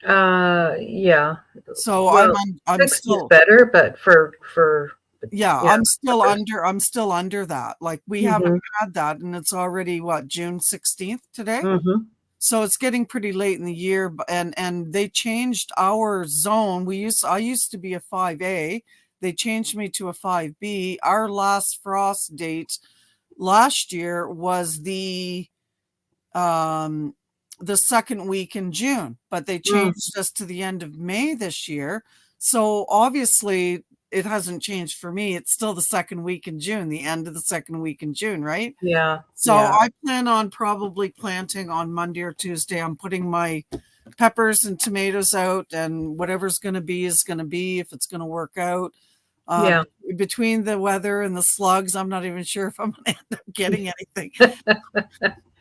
Yeah. So Well, I'm 60 is still better, but for yeah, yeah, I'm still under that. Like we haven't had that, and it's already what, June 16th today. So it's getting pretty late in the year, and they changed our zone. I used to be a 5A. They changed me to a 5B. Our last frost date last year was the second week in June, but they changed us to the end of May this year. So obviously it hasn't changed for me. It's still the second week in June, the end of the second week in June, right? Yeah. So I plan on probably planting on Monday or Tuesday. I'm putting my peppers and tomatoes out, and whatever's going to be is going to be, if it's going to work out. Between the weather and the slugs, I'm not even sure if I'm going to end up getting anything.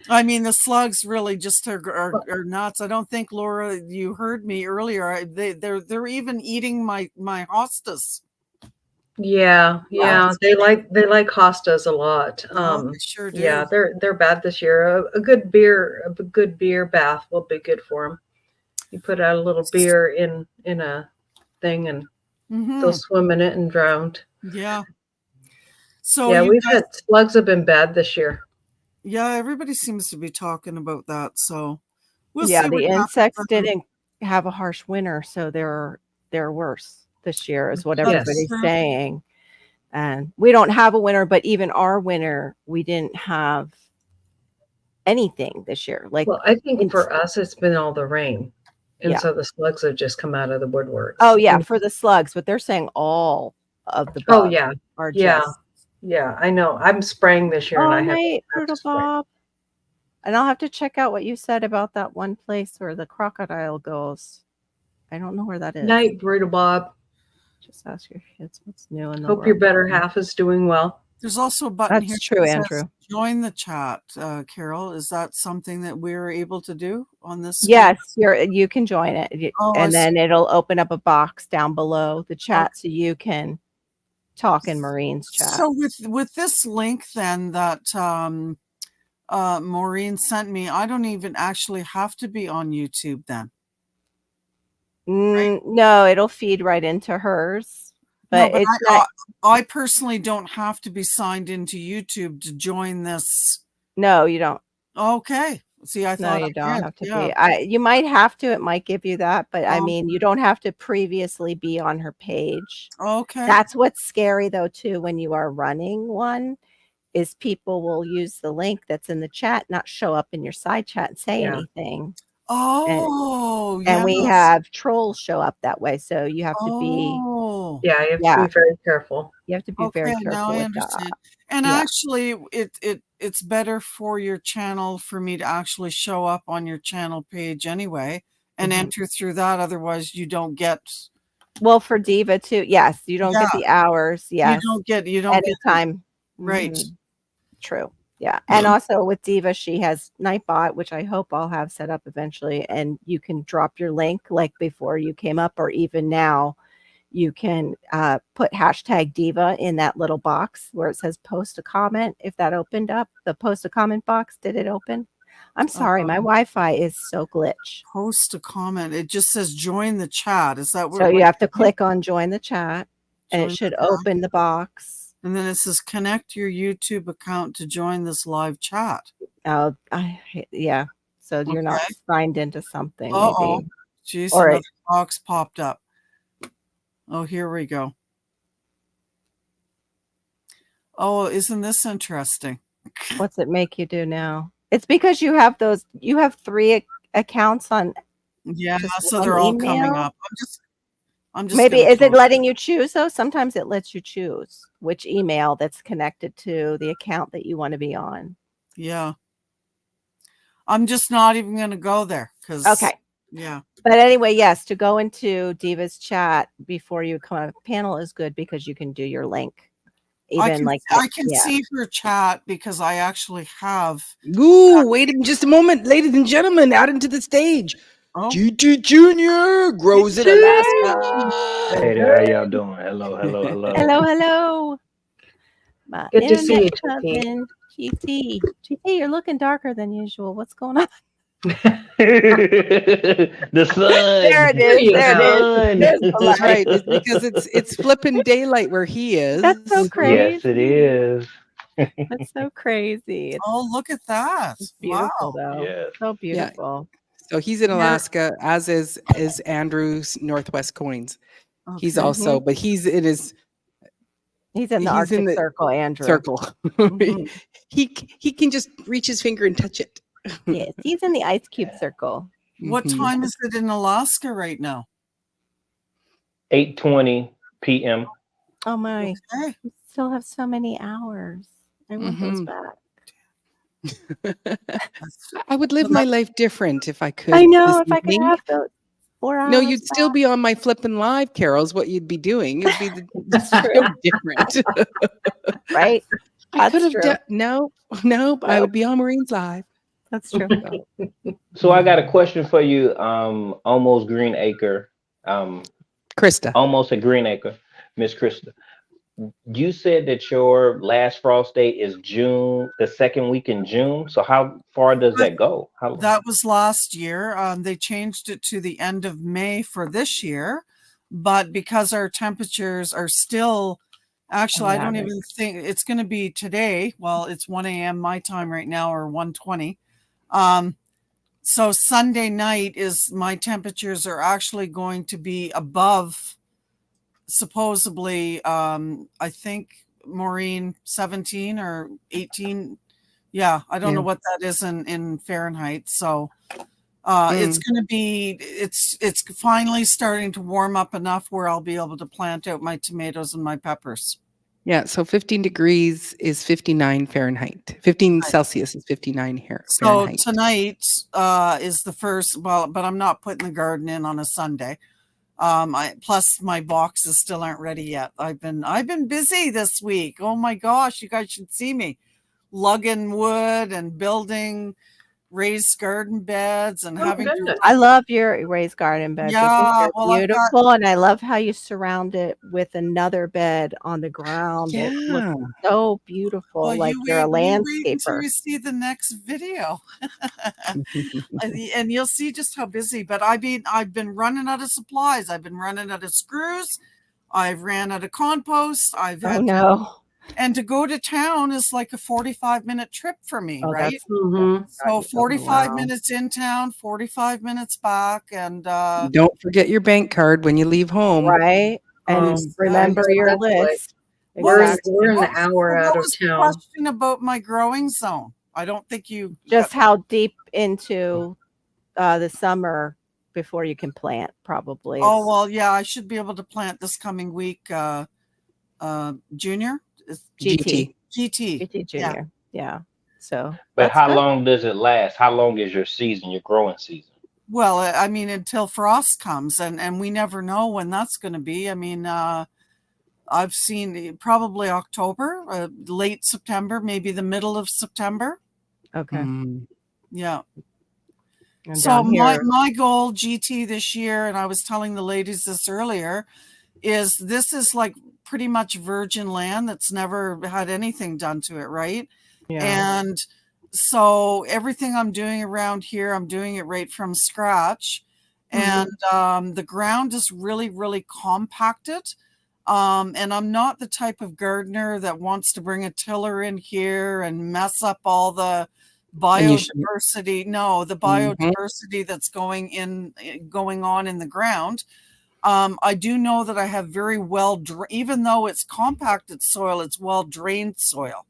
I mean, the slugs really just are nuts. I don't think, Laura, you heard me earlier. They're even eating my hostas. Yeah. They like hostas a lot. They sure do. Yeah, they're bad this year. A good beer bath will be good for them. You put out a little beer in a thing, and they'll swim in it and drown. Yeah. So yeah, slugs have been bad this year. Yeah, everybody seems to be talking about that. So we'll see. The insects didn't have a harsh winter, so they're worse this year, is what everybody's saying. And we don't have a winter, but even our winter, we didn't have anything this year. Like, well, I think for us, it's been all the rain. And so the slugs have just come out of the woodwork. Oh, yeah, for the slugs. But they're saying all of the bugs are just... Yeah, I know. I'm spraying this year, and I have to spray. Bob. And I'll have to check out what you said about that one place where the crocodile goes. I don't know where that is. Night, Brutal Bob. Just ask your kids what's new in the Hope world. your better half is doing well. There's also a button here. That's true, Andrew. Join the chat, Carol. Is that something that we're able to do on this? Yes, you can join it, and then it'll open up a box down below the chat, so you can talk in Maureen's chat. So with this link then that Maureen sent me, I don't even actually have to be on YouTube then. Right? No, it'll feed right into hers. But, I personally don't have to be signed into YouTube to join this. No, you don't. Okay. See, I thought you don't have to be. You might have to. It might give you that, but I mean, you don't have to previously be on her page. Okay. That's what's scary, though, too, when you are running one, is people will use the link that's in the chat, not show up in your side chat and say anything. Oh, and we have trolls show up that way, so you have to be. Yeah, you have to be very careful. You have to be very careful. Now I with understand. that. And actually, it's better for your channel for me to actually show up on your channel page anyway and enter through that. Otherwise, you don't get. Well, for Diva too, yes, you don't get the hours. Yes, you don't get time. Right. True. Yeah. And also with Diva, she has Nightbot, which I hope I'll have set up eventually. And you can drop your link like before you came up, or even now you can put hashtag Diva in that little box where it says post a comment. If that opened up, the post a comment box, did it open? I'm sorry, my Wi-Fi is so glitch. Post a comment. It just says join the chat. Is that what? So you have to click on join the chat, and it should open the box. And then it says connect your YouTube account to join this live chat. Oh, yeah. So you're not signed into something. Maybe. Jeez, another box popped up. Oh, here we go. Oh, isn't this interesting? What's it make you do now? It's because you have 3 accounts on. Yeah, so they're all coming up. I'm just maybe is it letting you choose though? Sometimes it lets you choose which email that's connected to the account that you want to be on. Yeah. I'm just not even going to go there because Yeah. But anyway, yes, to go into Diva's chat before you come on a panel is good because you can do your link. Even I can see her chat because I actually have. Ooh, wait just a moment, ladies and gentlemen, out into the stage. Oh, GT Junior grows in Alaska. Hey there, how y'all doing? Hello, hello, hello. Hello. My Good to see you, internet GT. cousin, GT. GT, you're looking darker than usual. What's going on? The sun. There it There is. you There go. it is. There's the That's light. right. It's because it's flipping daylight where he is. That's so crazy. Yes, it is. That's so crazy. It's oh, look at that! beautiful Wow. though. Yes. So beautiful. So he's in Alaska, as is Andrew's Northwest Coins. He's Okay. also, but he's in his He's in the he's Arctic in the Circle, Andrew. circle. Mhm. he can just reach his finger and touch it. Yes, he's in the ice cube circle. What Mhm. time is it in Alaska right now? 8:20 p.m. Oh my. Okay. We still have so many hours. I want those Mhm. back. I would live So my life different if I could. I know this if I could evening. have those 4 hours. No, you'd still back. be on my flipping live, Carol's what you'd be doing. It'd be That's no true. different. Right? I That's could have true. done no, I Nope. would be on Marines Live. That's true. So I got a question for you. Almost Green Acre. Krista. Almost a Green Acre, Miss Krista. You said that your last frost date is June, the second week in June. So how far does that go? How That was last year. They changed it to the end of May for this year, but because our temperatures are still, actually, I don't even think it's going to be today. Well, it's 1 a.m. my time right now, or 1:20. So Sunday night is my temperatures are actually going to be above, supposedly, I think Maureen 17 or 18. Yeah, I don't know what that is in Fahrenheit. So it's going to be, it's finally starting to warm up enough where I'll be able to plant out my tomatoes and my peppers. Yeah, so 15 degrees is 59 Fahrenheit. 15 Celsius is 59 So Fahrenheit. tonight is the first, well, but I'm not putting the garden in on a Sunday. Plus my boxes still aren't ready yet. I've been busy this week. Oh my gosh, you guys should see me lugging wood and building raised garden beds and having to. I love your raised garden beds. I Yeah, think they're well, I've got- beautiful, and I love how you surround it with another bed on the ground. It Yeah. looks so beautiful, Well, like you you're a wait until landscaper. you see the next video, and you'll see just how busy. But I've been running out of supplies. I've been running out of screws. I've ran out of compost. I've had Oh no. and to go to town is like a 45-minute trip for me, Oh, right? that's Mhm. So 45 wow. minutes in town, 45 minutes back, and Don't forget your bank card when you leave home. right. And Yes, remember exactly. your list. We're Exactly. an hour out what of was the town. question about my growing zone? I don't think you Just how deep into the summer before you can plant, probably. Oh well, yeah, I should be able to plant this coming week. Junior, GT. GT. GT Junior. Yeah. So But that's how good. long does it last? How long is your season, your growing season? Well, I mean, until frost comes, and we never know when that's going to be. I mean, I've seen probably October, late September, maybe the middle of September. Okay. Mm. Yeah. And So down here, my goal, GT, this year, and I was telling the ladies this earlier, is this is like pretty much virgin land that's never had anything done to it, right? yeah. And so everything I'm doing around here, I'm doing it right from scratch. And the ground is really, really compacted. And I'm not the type of gardener that wants to bring a tiller in here and mess up all the biodiversity. No, the biodiversity that's going on in the ground. I do know that I have very well, even though it's compacted soil, it's well drained soil.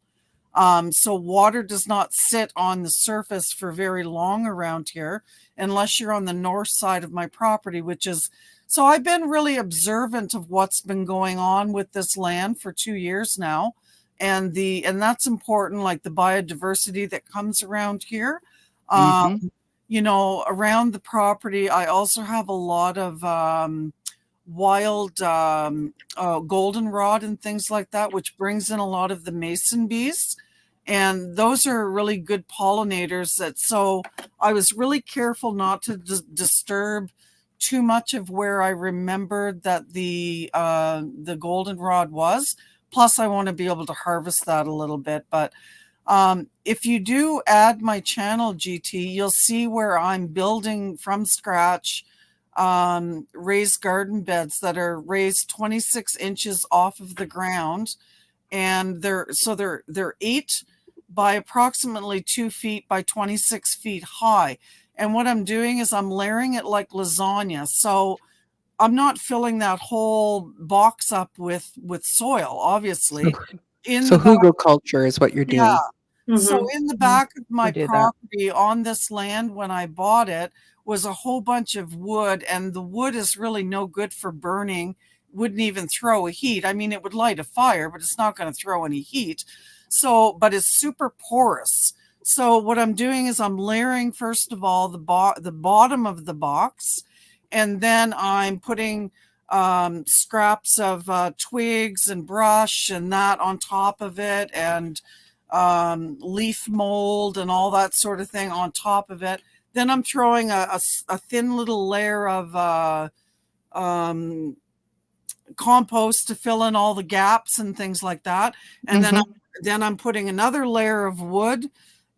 So water does not sit on the surface for very long around here, unless you're on the north side of my property, which is, so I've been really observant of what's been going on with this land for 2 years now. And that's important, like the biodiversity that comes around here. around the property, I also have a lot of wild goldenrod and things like that, which brings in a lot of the mason bees. And those are really good pollinators. So I was really careful not to disturb too much of where I remembered that the goldenrod was. Plus, I want to be able to harvest that a little bit. But if you do add my channel, GT, you'll see where I'm building from scratch raised garden beds that are raised 26 inches off of the ground. And they're 8 by approximately 2 feet by 26 feet high. And what I'm doing is I'm layering it like lasagna. So I'm not filling that whole box up with soil, obviously. So hugelculture is what you're doing. Yeah. Mm-hmm. So in the back of my do that. property on this land when I bought it was a whole bunch of wood, and the wood is really no good for burning, wouldn't even throw a heat. I mean, it would light a fire, but it's not going to throw any heat. So, but it's super porous. So what I'm doing is I'm layering, first of all, the bottom of the box, and then I'm putting scraps of twigs and brush and that on top of it, and leaf mold and all that sort of thing on top of it. Then I'm throwing a thin little layer of compost to fill in all the gaps and things like that. And then I'm putting another layer of wood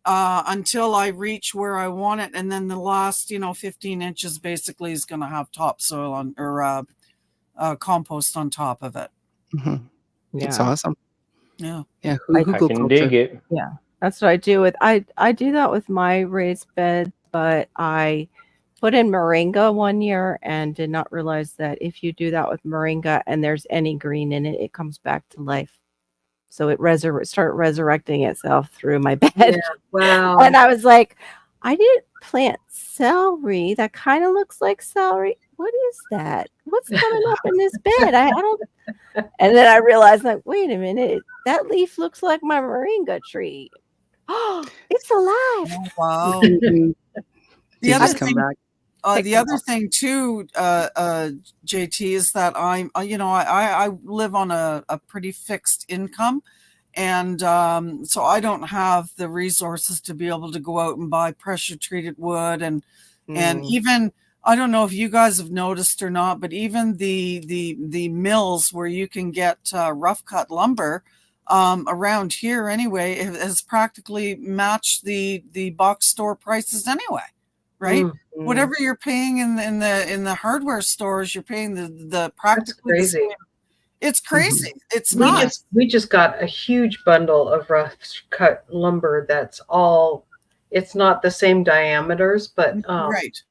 until I reach where I want it. And then the last, 15 inches basically is going to have topsoil or compost on top of it. It's awesome. Yeah. Yeah. I can dig it. Yeah, that's what I do with. I do that with my raised bed, but I put in moringa one year and did not realize that if you do that with moringa and there's any green in it, it comes back to life. So it started resurrecting itself through my bed. Yeah. Wow. And I was like, I didn't plant celery. That kind of looks like celery. What is that? What's coming up in this bed? I don't. And then I realized, like, wait a minute, that leaf looks like my moringa tree. Oh, it's alive. Oh, wow. The other thing too, JT, is that I live on a pretty fixed income, and so I don't have the resources to be able to go out and buy pressure treated wood, and even, I don't know if you guys have noticed or not, but even the mills where you can get rough cut lumber around here anyway has practically matched the box store prices anyway, right? Whatever you're paying in the hardware stores, you're paying the practically That's crazy. the same. It's crazy. It's nuts. We just got a huge bundle of rough cut lumber that's all, it's not the same diameters, but right.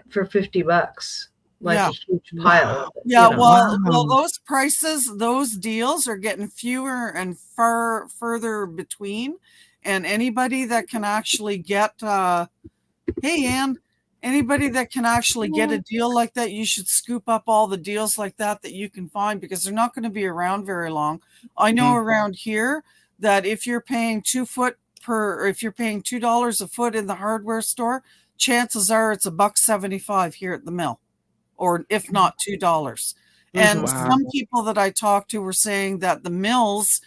For $50, like Yeah. a huge pile. Yeah, you know. well, those prices, those deals are getting fewer and further between, and anybody that can actually get, hey, Ann, anybody that can actually get a deal like that, you should scoop up all the deals like that you can find, because they're not going to be around very long. I know around here that if you're paying if you're paying $2 a foot in the hardware store, chances are it's $1.75 here at the mill, or if not $2. And some people that I talked to were saying that the mills,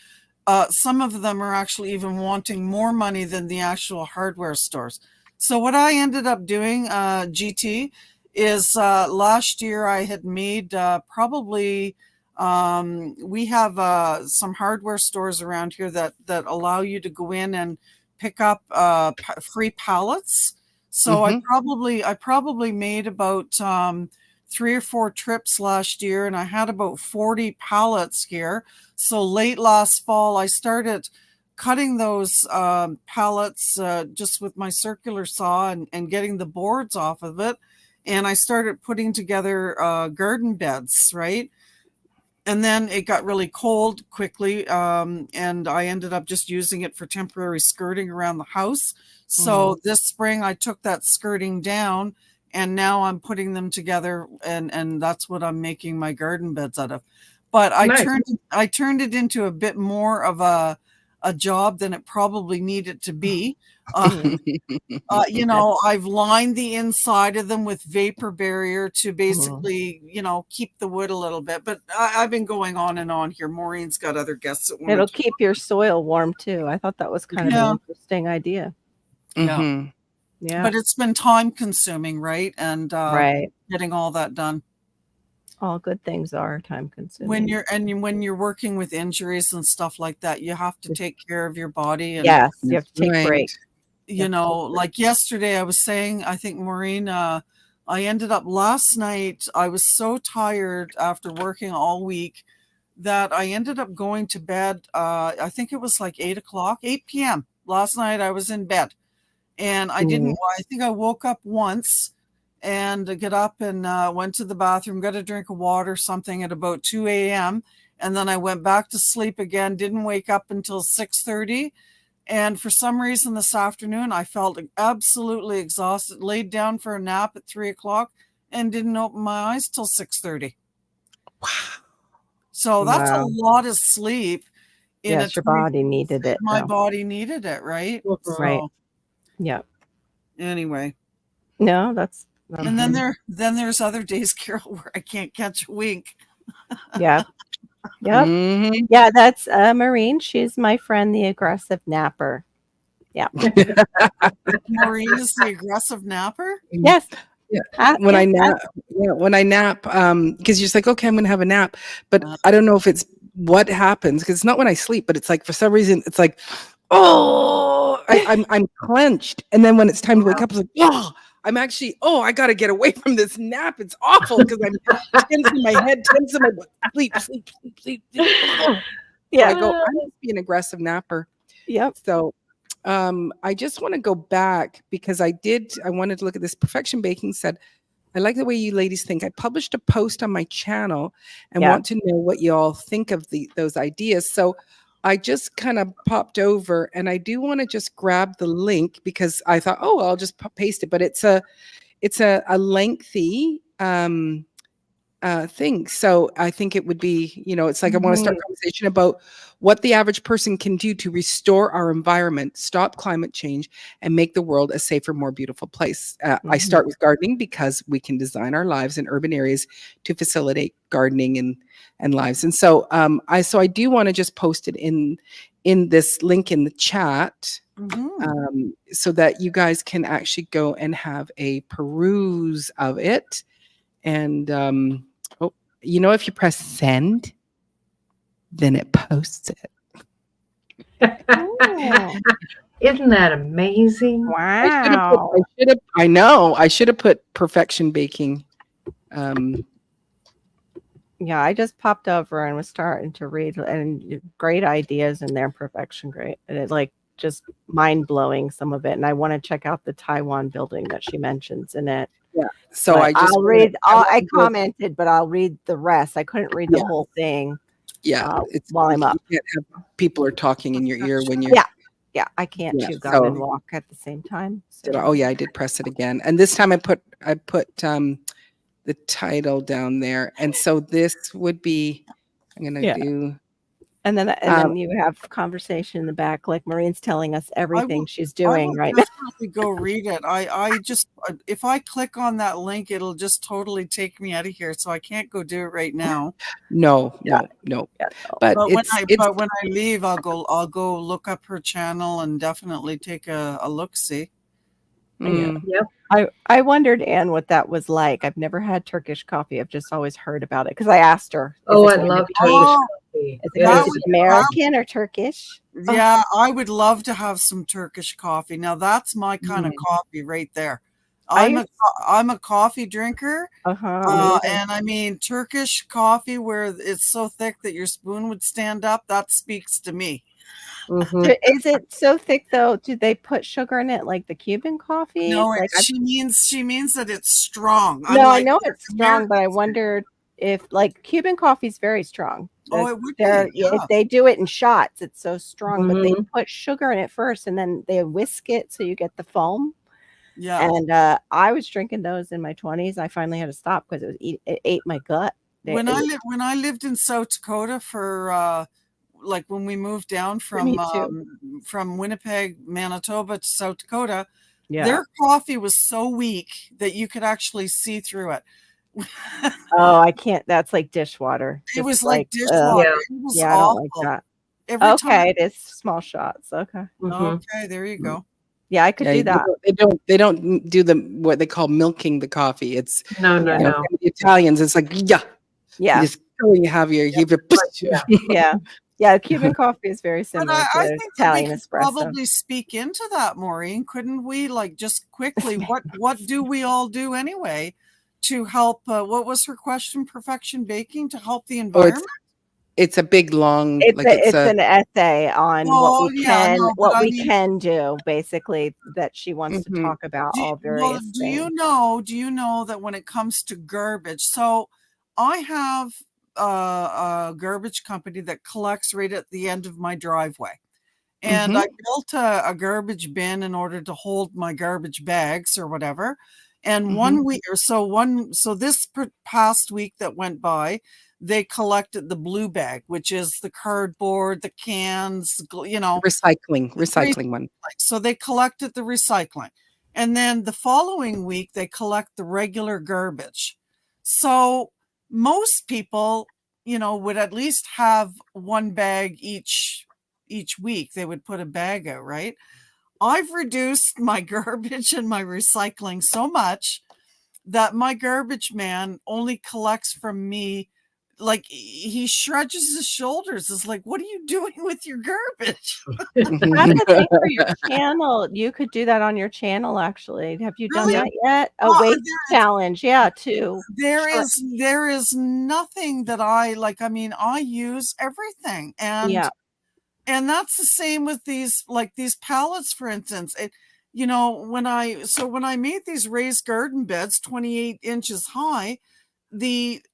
some of them are actually even wanting more money than the actual hardware stores. So what I ended up doing, GT, is last year I had made probably, we have some hardware stores around here that allow you to go in and pick up free pallets. So I probably made about 3 or 4 trips last year, and I had about 40 pallets here. So late last fall, I started cutting those pallets just with my circular saw and getting the boards off of it. And I started putting together garden beds, right? And then it got really cold quickly, and I ended up just using it for temporary skirting around the house. So this spring I took that skirting down, and now I'm putting them together, and that's what I'm making my garden beds out of. But I turned it into a bit more of a job than it probably needed to be. Mm. I've lined the inside of them with vapor barrier to basically, keep the wood a little bit. But I've been going on and on here. Maureen's got other guests that want It'll to. keep your soil warm too. I thought that was kind of Yeah. an interesting idea. Yeah. Mhm. Yeah. But it's been time consuming, right? And Right. getting all that done. All good things are time consuming. When you're working with injuries and stuff like that, you have to take care of your body. And Yes, you have to take Right. breaks. like yesterday I was saying, I think Maureen, I ended up last night, I was so tired after working all week that I ended up going to bed. I think it was like 8 p.m. Last night I was in bed, and I think I woke up once and get up and went to the bathroom, got a drink of water, something at about 2 a.m. And then I went back to sleep again, didn't wake up until 6:30. And for some reason this afternoon, I felt absolutely exhausted, laid down for a nap at 3 o'clock and didn't open my eyes till 6:30. Wow. So that's a Wow. lot of sleep. Yes, your body needed it. My though. body needed it, right? Mhm. Right. So, Yeah. anyway. No, that's And then there's other days, Carol, where I can't catch a wink. yeah. Yep. Mhm. Yeah, that's Maureen. She's my friend, the aggressive napper. Yeah. Maureen is the aggressive napper. Yes. Yeah. When I nap, because you're just like, okay, I'm gonna have a nap, but I don't know if it's what happens because it's not when I sleep, but it's like for some reason it's like, I'm clenched, and then when it's time to wake up, it's like, I'm actually, I got to get away from this nap. It's awful because I'm tense in my head, tense in my sleep. Yeah. I go, I must be an aggressive napper. Yep. So I just want to go back because I wanted to look at this. Perfection Baking said, I like the way you ladies think. I published a post on my channel and want to know what you all think of those ideas. So I just kind of popped over and I do want to just grab the link because I thought, I'll just paste it. But it's a lengthy thing. So I think it would be, it's like I want to start a conversation about what the average person can do to restore our environment, stop climate change, and make the world a safer, more beautiful place. I start with gardening because we can design our lives in urban areas to facilitate gardening and lives. And so I do want to just post it in this link in the chat. So that you guys can actually go and have a peruse of it. And if you press send, then it posts it. Isn't that amazing? Wow. I should have put Perfection Baking. Yeah, I just popped over and was starting to read, and great ideas in there. Perfection, great, and it just mind blowing some of it. And I want to check out the Taiwan building that she mentions in it. Yeah. So but I'll read. I commented, but I'll read the rest. I couldn't read the whole thing. Yeah, while I'm up. You can't have people are talking in your ear when you're. Yeah, I can't chew gum and walk at the same time. So. I did press it again, and this time I put the title down there, and so this would be. I'm gonna do. And then you have conversation in the back, like Maureen's telling us everything she's doing right now. Definitely go read it. I just, if I click on that link, it'll just totally take me out of here. So I can't go do it right now. No. But when I leave, I'll go look up her channel and definitely take a look see. Yep. I wondered, Anne, what that was like. I've never had Turkish coffee. I've just always heard about it because I asked her. I love Turkish coffee. Is it American or Turkish? Yeah, I would love to have some Turkish coffee. Now that's my kind of coffee right there. I'm a coffee drinker, and I mean Turkish coffee where it's so thick that your spoon would stand up. That speaks to me. Is it so thick though? Do they put sugar in it like the Cuban coffee? No, she means that it's strong. No, I know it's strong, but I wondered if Cuban coffee is very strong. Oh, it would be. If they do it in shots, it's so strong, but they put sugar in it first and then they whisk it so you get the foam. Yeah. And I was drinking those in my 20s. I finally had to stop because it ate my gut. When I lived in South Dakota for like when we moved down Me too. from Winnipeg, Manitoba to South Dakota, Yeah. their coffee was so weak that you could actually see through it. Oh, I can't. That's like dishwater. It Just was like ugh. dishwater. Yeah. It was Yeah, I don't like awful. that. Every time. Okay, it is small shots. Okay. Mhm. Okay, there you go. Yeah, I could do that. They don't do the what they call milking the coffee. It's No, no, Yeah. you know, no. for the Italians. It's like you Yeah. just go and you have your Yeah. Yeah. Yeah. Cuban coffee is very But similar I to think that we Italian could espresso. probably speak into that, Maureen. Couldn't we? Like, just quickly, what do we all do anyway to help? What was her question? Perfection baking to help the Oh, environment? it's a big long It's an essay on Oh, yeah, no, but what I we mean- can do, basically, that she wants to Mhm. talk about all Well, various do things. you know that when it comes to garbage, so I have a garbage company that collects right at the end of my driveway. And I built a garbage bin in order to hold my garbage bags or whatever. And 1 week or so this past week that went by, they collected the blue bag, which is the cardboard, the cans, recycling one. so they collected the recycling. And then the following week, they collect the regular garbage. So most people, would at least have one bag each week. They would put a bag out, right? I've reduced my garbage and my recycling so much that my garbage man only collects from me. Like, he shrugs his shoulders. It's like, what are you doing with your garbage? I have a thing for your channel. You could do that on your channel, actually. Have you done Really? that yet? A Oh, weight challenge. Yeah, too. There is nothing that I like. I mean, I use everything. Yeah. And that's the same with these pallets, for instance. When I made these raised garden beds 28 inches high,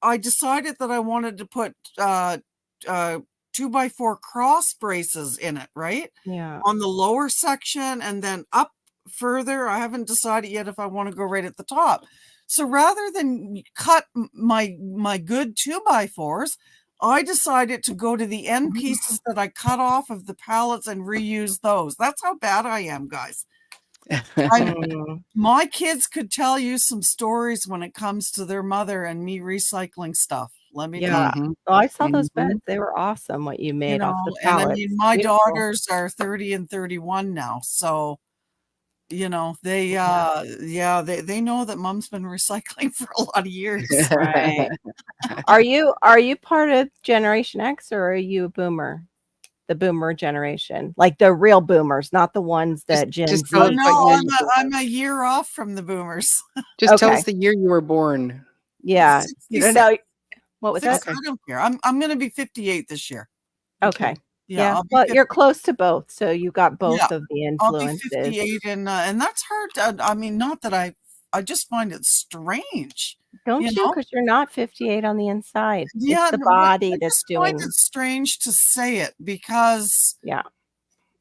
I decided that I wanted to put 2x4 cross braces in it, right? Yeah. On the lower section, and then up further. I haven't decided yet if I want to go right at the top. So rather than cut my good 2x4s, I decided to go to the end pieces that I cut off of the pallets and reuse those. That's how bad I am, guys. My kids could tell you some stories when it comes to their mother and me recycling stuff. Let me tell you. Oh, I saw those beds. They were awesome, what you made off the And pallets. I mean, my Beautiful. daughters are 30 and 31 now. So, they know that mom's been recycling for a lot of years. Right. Are you part of Generation X, or are you a boomer? The boomer generation, like the real boomers, not the ones that Gen Z. tell us what year you I'm a year off from the boomers. Just tell Okay. us the year you were born. Yeah. You don't know. What was that? I don't care. I'm going to be 58 this year. Okay. Yeah. Yeah. Well, you're close to both, so you got both of the I'll be influences. 58, and that's hard. I mean, not that I just find it strange. Don't you? Because you're not 58 on the inside. Yeah, It's the body I that's just doing. find it strange to say it because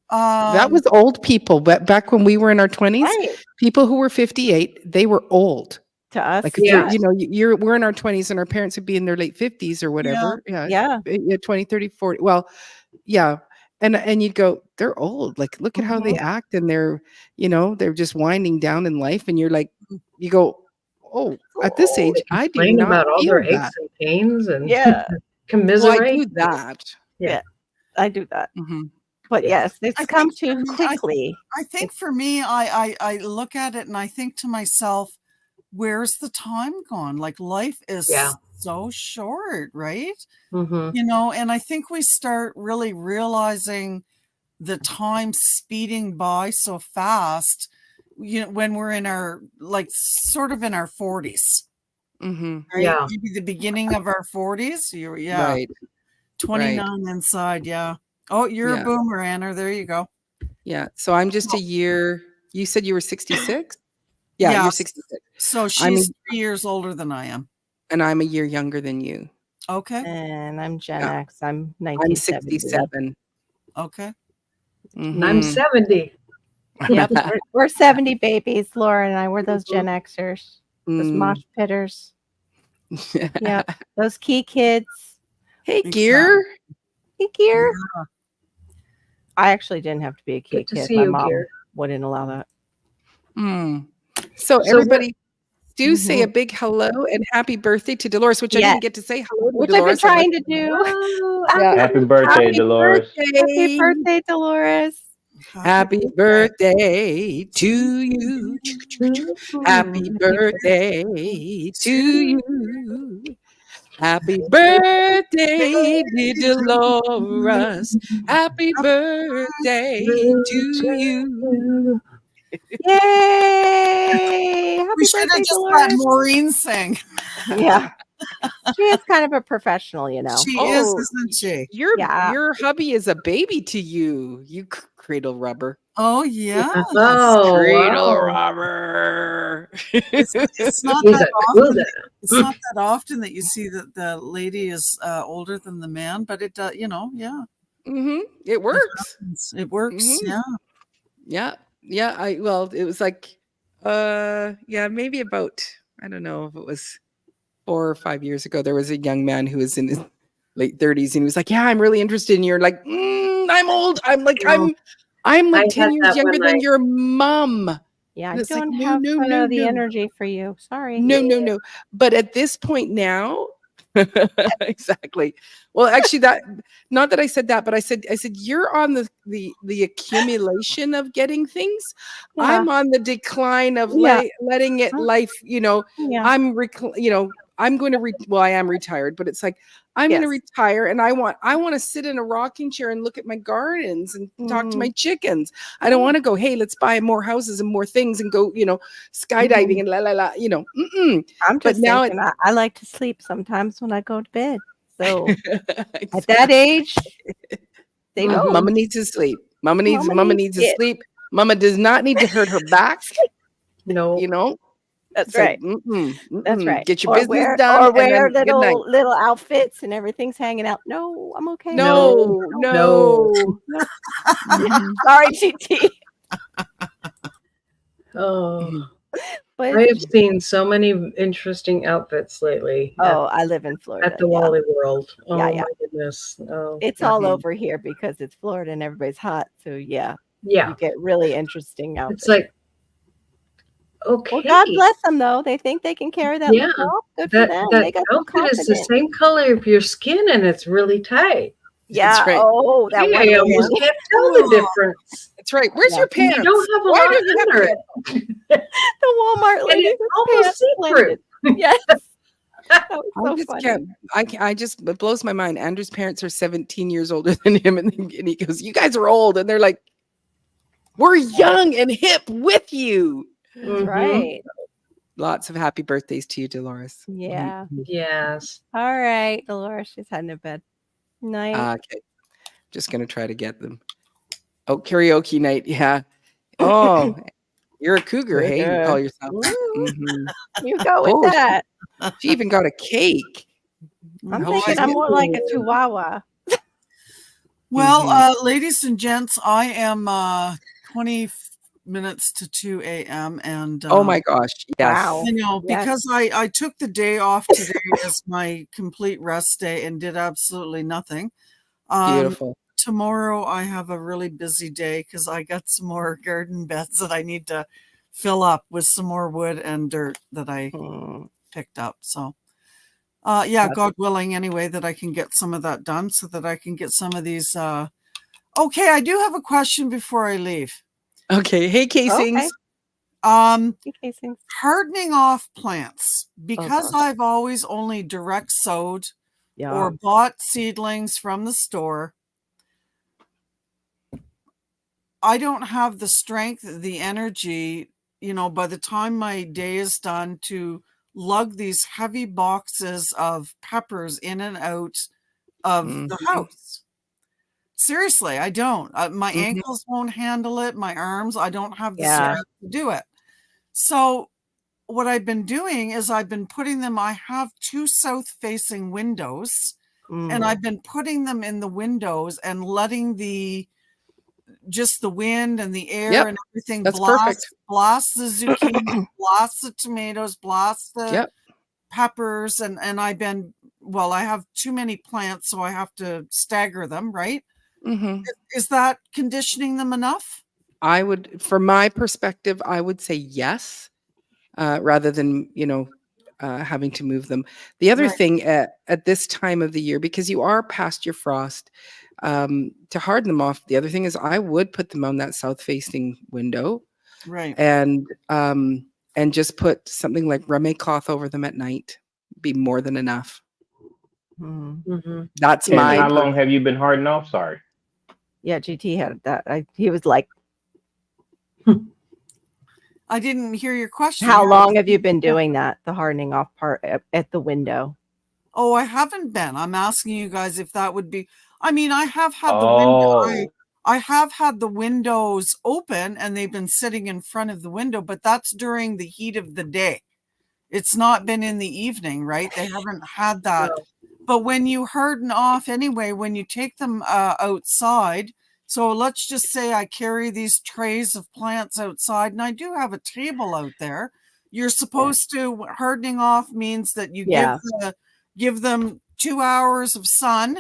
That was old people, but back when we were in our 20s, right. people who were 58, they were old. To us. Like, we're in our 20s and our parents would be in their late 50s or whatever. Yeah. 20, 30, 40. Well, yeah. And you'd go, they're old. Like, look at how they act. And they're just winding down in life. And you're like, you go, oh, at this age, I do Complain not about all feel their that. aches and pains and Well, commiserate. I do that. Yeah. I do that. Mm-hmm. But yes, it's come too quickly. I think for me, I look at it and I think to myself, where's the time gone? Like, life is so short, right? And I think we start really realizing the time speeding by so fast, when we're in our, sort of in our 40s. Mm-hmm. Right? Yeah. Maybe the beginning of our 40s. Right. 29 inside. Yeah. Oh, you're a boomer, Anna. There you go. Yeah. So I'm just a year. You said you were 66? Yeah, you're 66. So she's 3 years older than I am. And I'm a year younger than you. Okay. And I'm Gen X. I'm I'm 1970. 67. Okay. And I'm 70. Yep. We're 70 babies, Laura and I. We're those Gen Xers. Those mosh pitters. Yeah. Those key kids. Hey, Gear. Hey, Kier. I actually didn't have to be a Good to kid. see My you, mom Kier. wouldn't allow that. So So everybody do say a Mhm. big hello and happy birthday to Dolores, which I Yes. didn't get to say hello to Which I've been Dolores. I'd like trying to do. Whoa, Yeah. Happy birthday, Happy Dolores. Happy birthday, Dolores. Happy birthday to you. Happy birthday to you. Happy birthday, dear Dolores. Happy birthday to you. Yay! Happy We should have birthday, just let Dolores. Maureen sing. Yeah. She is kind of a professional, you know. She is, Oh, isn't she? Yeah. Your hubby is a baby to you. You cradle rubber. Oh, yeah. Oh, Cradle wow. rubber. It's not He's that a often. cougar. It's not that often that you see that the lady is older than the man, but it does. Yeah, It works. it works. Mhm. Yeah. Yeah. It was like, maybe about, I don't know if it was 4 or 5 years ago, there was a young man who was in his late 30s and he was like, yeah, I'm really interested in you. You're like, I'm old. I'm like, No, I'm I like had 10 years that younger when than your mom. Yeah. And I it's like, don't no, have no, no, the no. energy for you. Sorry. No. But at this point now, exactly. Well, actually, that not that I said that, but I said you're on the accumulation of getting things. Yeah. I'm on the decline of Yeah. letting it life. Yeah. I'm going to well, I am retired, but it's like I'm going to Yes. retire, and I want to sit in a rocking chair and look at my gardens and talk to my chickens. I don't want to go, hey, let's buy more houses and more things and go, skydiving and la la la. I'm But just now thinking I like to sleep sometimes when I go to bed. So at Exactly. that age, they Mhm. don't. Mama needs to sleep. Mama needs to it. sleep. Mama does not need to hurt her back. no. That's It's like, right. That's right. get your Or business wear done and then good night. little outfits and everything's hanging out. No, I'm okay. No. No. Mhm. Sorry, GT. Oh, But I have seen so many interesting outfits lately I live in Florida. at the Yeah. Wally World. Oh Yeah. my goodness. Oh, It's all Mhm. over here because it's Florida and everybody's hot. So yeah, yeah. you get really interesting outfits. It's like, okay. Well, God bless them though. They think they can carry that Yeah, look off. Good that for them. that They got some outfit is the confidence. same color of your skin and it's really tight. Yeah. right. Oh, that Yeah, one I lady. almost can't tell the difference. That's right. Where's Yeah. your And pants? you don't have a Why lot don't you have under pants? it. The Walmart And lady. it's with almost pants see-through. blended. Yes. That was I so just funny. can't. It blows my mind. Andrew's parents are 17 years older than him, and he goes, "You guys are old," and they're like, "We're young and hip with you." That's Mhm. right. Lots of happy birthdays to you, Dolores. Yeah. Yes. All right, Dolores. She's heading to bed. Night. Okay, just gonna try to get them. Oh, karaoke night. Yeah. Oh, you're a cougar, hey? You call yourself. Ooh, you go with Oh, that. she even got a cake. I'm Oh, thinking she's I'm more like a Ooh. chihuahua. Well, ladies and gents, I am 20 minutes to 2 a.m. and Oh my gosh. Yes. Wow. you know, Yes. because I took the day off today as my complete rest day and did absolutely nothing. Beautiful. Tomorrow I have a really busy day because I got some more garden beds that I need to fill up with some more wood and dirt that I picked up. So God willing, anyway, that I can get some of that done so that I can get some of these. Okay, I do have a question before I leave. Okay. Hey, casings. Okay. Casings. Hardening off plants, because gosh. I've always only direct sowed Yeah. or bought seedlings from the store. I don't have the strength, the energy, by the time my day is done to lug these heavy boxes of peppers in and out of the house. Seriously, I don't. My ankles won't handle it. My arms, I don't have the strength to do it. So what I've been doing is I've been putting them, I have 2 south-facing windows, and I've been putting them in the windows and letting just the wind and the air and everything That's perfect. blast the zucchini, blast the tomatoes, blast the peppers. And I've been well, I have too many plants, so I have to stagger them, right? Mhm. Is that conditioning them enough? I would, from my perspective, I would say yes, rather than, having to move them. The other Right. thing at this time of the year, because you are past your frost, to harden them off, the other thing is I would put them on that south-facing window Right. and just put something like rummy cloth over them at night. Be more than enough. Mhm. Mm-hmm. That's And my how long have you been hardened off? Sorry. Yeah, GT had that. He was like, I didn't hear your question. how long have you been doing that? The hardening off part at the window. Oh, I haven't been. I'm asking you guys if that would be. I mean, I have had the Oh, window. I have had the windows open and they've been sitting in front of the window, but that's during the heat of the day. It's not been in the evening, right? They haven't had that. No. But when you harden off anyway, when you take them outside, so let's just say I carry these trays of plants outside and I do have a table out there. You're supposed to, hardening off means that you Yeah. give them 2 hours of sun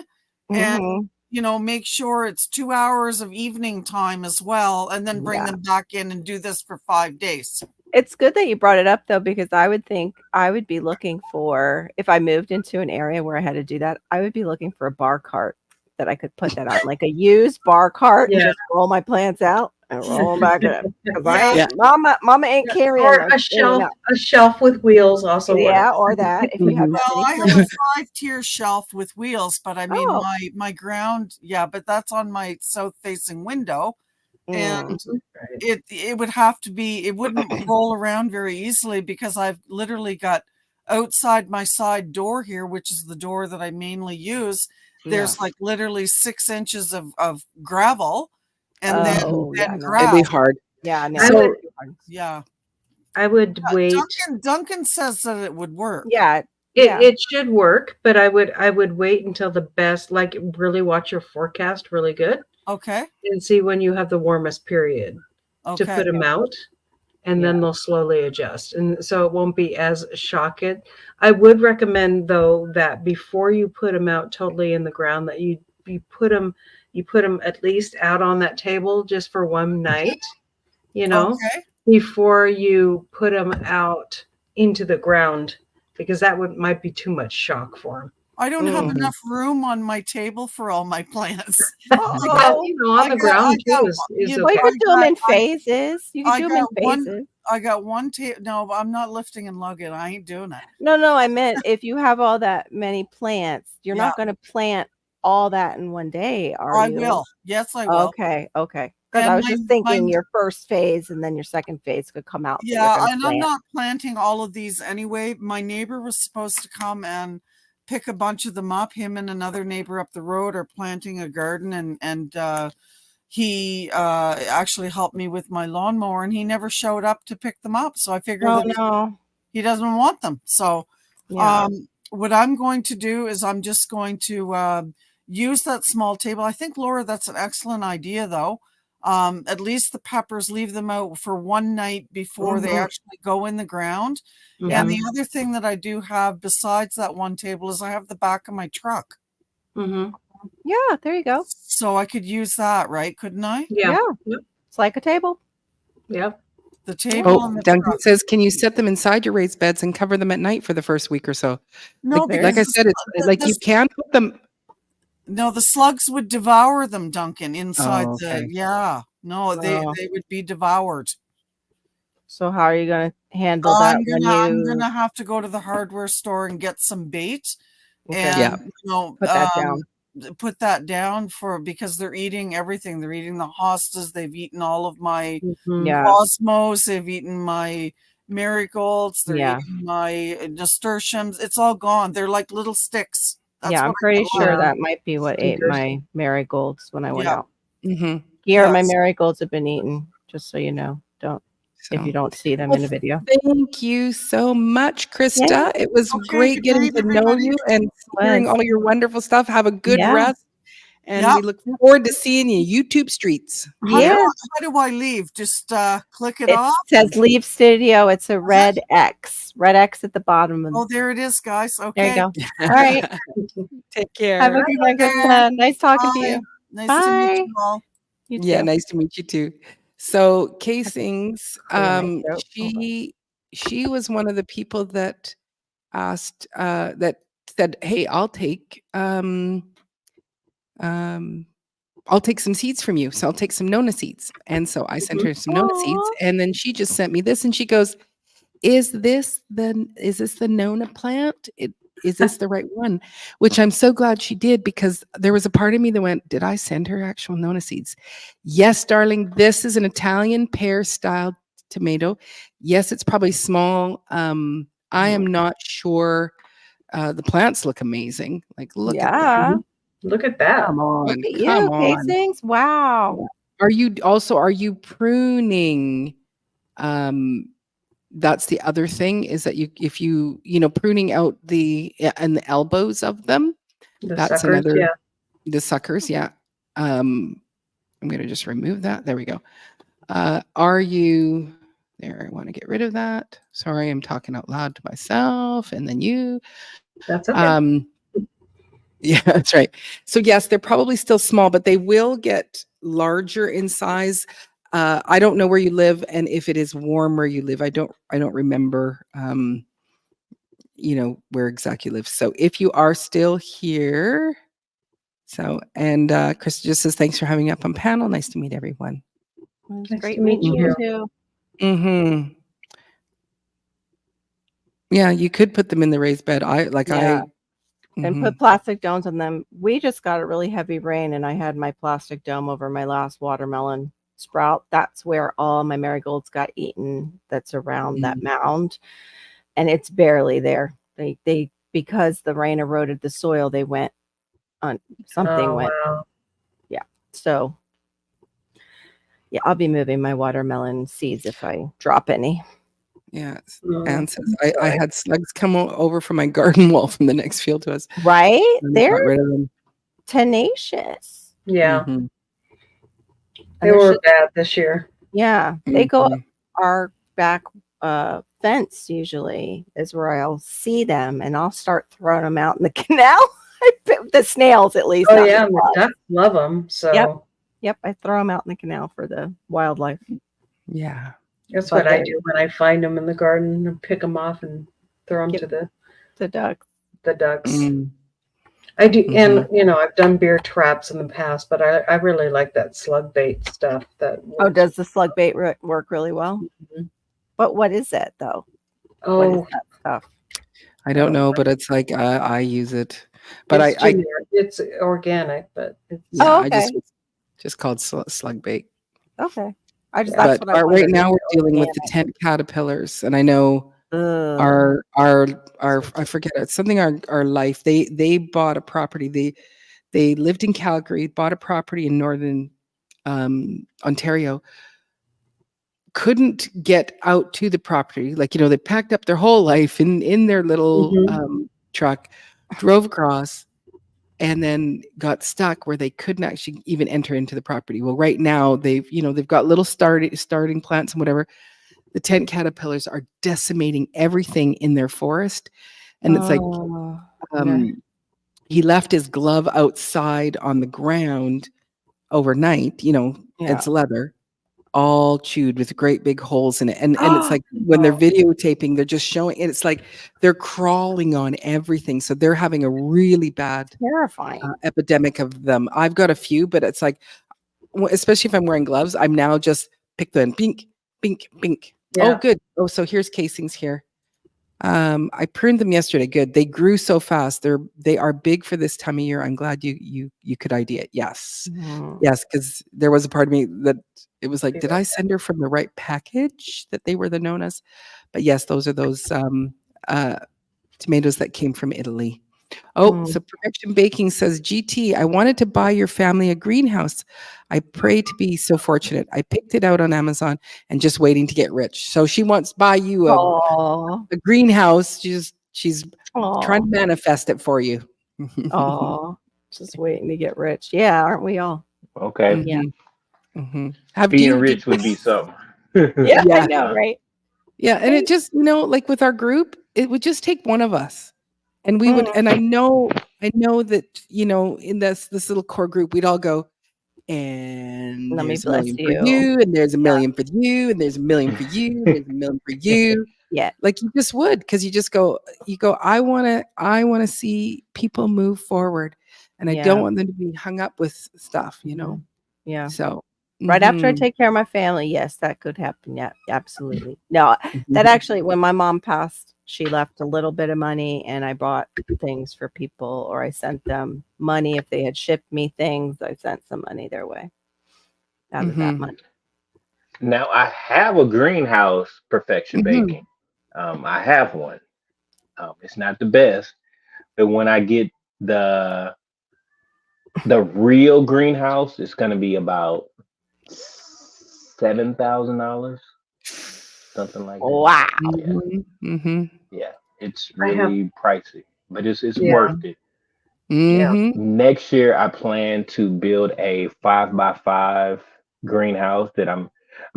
and Mhm. make sure it's 2 hours of evening time as well, and then bring Yeah. them back in and do this for 5 days. It's good that you brought it up though, because I would think I would be looking for, if I moved into an area where I had to do that, I would be looking for a bar cart that I could put that on, like a used bar cart, and Yeah. just roll my plants out and roll them back in. Because Yeah. Mama ain't carrying Or those a in shelf, and out. a shelf with wheels also Yeah, works. or that if you have Mhm. that Well, I many have plants. a 5-tier shelf with wheels, but I mean Oh. my ground, yeah, but that's on my south facing window, and Mm. Right. it would have to be, it wouldn't roll around very easily because I've literally got outside my side door here, which is the door that I mainly use. There's Yeah. like literally 6 inches of gravel and Oh, yeah, then no. It'd be grass. hard. Yeah, no. I would, Yeah. I would wait. Duncan says that it would work. Yeah. It should work, but I would wait until the best, like really watch your forecast really good Okay. and see when you have the warmest period to Okay. put them out, and then Yeah. they'll slowly adjust, and so it won't be as shocking. I would recommend though that before you put them out totally in the ground, that you put them at least out on that table just for one night, Okay. before you put them out into the ground, because that might be too much shock for them. I don't have Mhm. enough room on my table for all my plants. Oh, On the ground too is you well, you okay. could do them in phases. You could I do them in got one. phases. I got one table. No, I'm not lifting and lugging. I ain't doing it. No, I meant if you have all that many plants, you're Yeah. not going to plant all that in one day, are I you? will. Yes, I will. Okay. Because And I was my- just thinking my- your first phase and then your second phase could come out. that you're Yeah, gonna and I'm plant. not planting all of these anyway. My neighbor was supposed to come and pick a bunch of them up. Him and another neighbor up the road are planting a garden, and he actually helped me with my lawnmower, and he never showed up to pick them up. So I figured Oh, that no. he doesn't want them. So Yeah. what I'm going to do is I'm just going to use that small table. I think, Laura, that's an excellent idea, though. At least the peppers, leave them out for one night before they Mhm. actually go in the ground. Yeah. And the other thing that I do have besides that one table is I have the back of my truck. Mm-hmm. Yeah, there you go. So I could use that, right? Couldn't I? Yeah. Yeah. Yep. It's like a table. Yep. The table Oh, and the Duncan truck. says, can you set them inside your raised beds and cover them at night for the first week or so? No, Like I because said, it's like you can put them. no, the slugs would devour them, Duncan, inside Oh, okay. yeah. No, they would be devoured. So how are you going to handle that I'm gonna have to go to the hardware store and get some bait and Yeah. put that down? put that down because they're eating everything. They're eating the hostas. They've eaten all of my Mm-hmm. Yeah. cosmos. They've eaten my marigolds. They're Yeah. eating my nasturtiums. It's all gone. They're like little sticks. That's Yeah, I'm what I pretty call sure them. that might be what ate Stinkers. my marigolds when I went Yeah. out. Mm-hmm. Here, my Yes. marigolds have been eaten, just so you know. If you don't see them in a video. Thank you so much, Krista. It was Okay, great good getting night, to know everybody. you and hearing all your wonderful stuff. Have a good Yeah. rest and Yeah. we look forward to seeing you YouTube streets. Yeah. How do I leave? Just click it It off? says leave studio. It's a red X at the bottom. Oh, there it is, guys. There Okay. you go. All right. Take care. Have a good one, Bye. Krista. Nice talking to Bye. you. Nice to meet Bye. you all. You Yeah, too. nice to meet you too. So casings, Clear my throat. Hold on. she was one of the people that asked that said, "Hey, I'll take some seeds from you. So I'll take some Nona seeds." And so I sent her some Nona seeds, Aw. and then she just sent me this, and she goes, Is this the Nona plant? Is this the right one?" Which I'm so glad she did, because there was a part of me that went, did I send her actual Nona seeds? Yes, darling, this is an Italian pear style tomato. Yes, it's probably small. I am not sure. The plants look amazing. Like, look at them. Yeah. Look at that. Come on. Look at Come you, on. casings. Wow. Are you pruning? That's the other thing, is that if you pruning out the elbows of them. The That's suckers, another, yeah. the suckers. Yeah. I'm going to just remove that. There we go. Are you there? I want to get rid of that. Sorry, I'm talking out loud to myself and then you. That's okay. Yeah, that's right. So yes, they're probably still small, but they will get larger in size. I don't know where you live, and if it is warm where you live. I don't remember where exactly you live. So if you are still here, and Chris just says, thanks for having me up on panel. Nice to meet everyone. It's Nice great to meet meeting you you. too. Mm-hmm. Yeah, you could put them in the raised bed. Yeah. And Mhm. put plastic domes on them. We just got a really heavy rain, and I had my plastic dome over my last watermelon sprout. That's where all my marigolds got eaten. That's around that mound, and it's barely there. They because the rain eroded the soil. They went on something Oh, went. wow. Yeah. So yeah, I'll be moving my watermelon seeds if I drop any. Yeah. Mm, Anne says, I had slugs come over from my garden wall from the next field to us. Right? And They're got rid of them. tenacious. Yeah. Mhm. They were bad this year. Yeah. They go up Mhm. our back fence usually is where I'll see them, and I'll start throwing them out in the canal. The snails, at least. Oh, not yeah. the And the slugs. ducks love them. So Yep. I throw them out in the canal for the wildlife. Yeah. that's But what I do when I find them in the garden, and pick them off and throw them Yep. to The ducks. the ducks. Mm. I do. Mhm. And, I've done beer traps in the past, but I really like that slug bait stuff. Oh, does the slug bait work really well? Mhm. But what is it though? What Oh, is that stuff? I don't know, but it's like I use it. But it's I generic. It's organic, but it's yeah, Oh, I okay. just called slug bait. Okay. I just Yeah. that's But what I right wondered. now we're dealing with the tent caterpillars, and I know our I forget, it's something our life. They bought a property. They lived in Calgary, bought a property in northern Ontario. Couldn't get out to the property. Like, they packed up their whole life in their little truck, drove across, and then got stuck where they couldn't actually even enter into the property. Well, right now they've got little starting plants and whatever. The tent caterpillars are decimating everything in their forest. And it's like, he left his glove outside on the ground overnight, it's leather, all chewed with great big holes in it. And it's like, when they're videotaping, they're just showing it. It's like they're crawling on everything. So they're having a really bad terrifying epidemic of them. I've got a few, but it's like, especially if I'm wearing gloves, I'm now just pick them, bink, bink, bink. Yeah. Oh, good. Oh, so here's casings here. I pruned them yesterday. Good. They grew so fast. They are big for this time of year. I'm glad you could ID it. Yes. Yes, because there was a part of me that it was like, did I send her from the right package that they were the Nonas? But yes, those are those tomatoes that came from Italy. Oh, so Perfection Baking says, GT, I wanted to buy your family a greenhouse. I pray to be so fortunate. I picked it out on Amazon and just waiting to get rich. So she wants to buy you a greenhouse. She's trying to manifest it for you. Oh, Just waiting to get rich. Yeah, aren't we all? Okay. Yeah. Have Being you rich would be something. Yeah, I Yeah. know, right? Yeah, and it just, like with our group, it would just take one of us. And we would, Mm. and I know that, in this little core group, we'd all go, and Let me there's a bless million for you. you, and there's a million for you, and there's a million for you, and there's a million for you. Yeah. Like you just would, because you go, I wanna see people move forward. And I Yeah. don't want them to be hung up with stuff, Mhm. Yeah. So Right after I mhm, take care of my family, yes, that could happen. Yeah, absolutely. No, that mhm. actually, when my mom passed, she left a little bit of money and I bought things for people, or I sent them money. If they had shipped me things, I sent some money their way out of that Mhm. money. Now I have a greenhouse, Perfection Mhm. Baking. I have one. It's not the best, but when I get the real greenhouse, it's gonna be about $7,000, something like that. Wow. Yeah, Mhm. Mhm. yeah. It's I have, really pricey, but it's yeah, worth it. yeah. Mhm. Next year, I plan to build a 5x5 greenhouse that I'm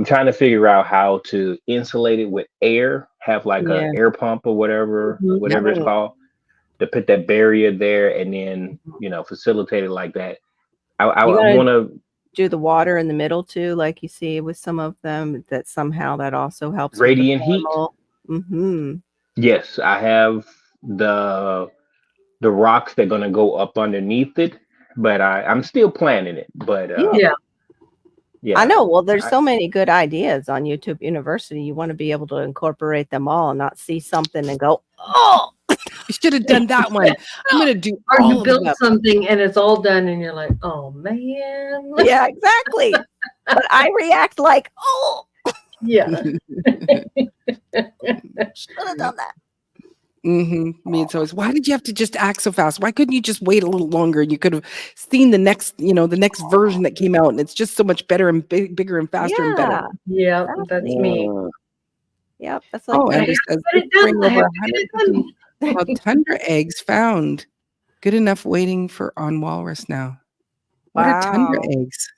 trying to figure out how to insulate it with air, have like a Yeah. air pump or whatever, Mhm. whatever it's Mm. called, to put that barrier there and then facilitate it like that. I You gotta want to do the water in the middle too, like you see with some of them, that somehow that also helps with the radiant heat. thermal. Mm-hmm. Yes, I have the rocks that are gonna go up underneath it, but I'm still planning it. But Yeah. Yeah. yeah, I know. Well, there's I, so many good ideas on YouTube University. You want to be able to incorporate them all and not see something and go, oh, You should have done that one. I'm gonna do Or you all of build them. something and it's all done and you're like, oh man. yeah, exactly. But I react like, oh, Yeah. should have done that. Me, it's always, why did you have to just act so fast? Why couldn't you just wait a little longer and you could have seen the next version that came out, and it's just so much better and bigger and faster and better. Yeah, Yeah, that's me. Yep, that's like Oh, me. Amber says, But this it spring doesn't over have to get it 150 done. tundra eggs found. Good enough waiting for on walrus now. What are tundra Wow. eggs?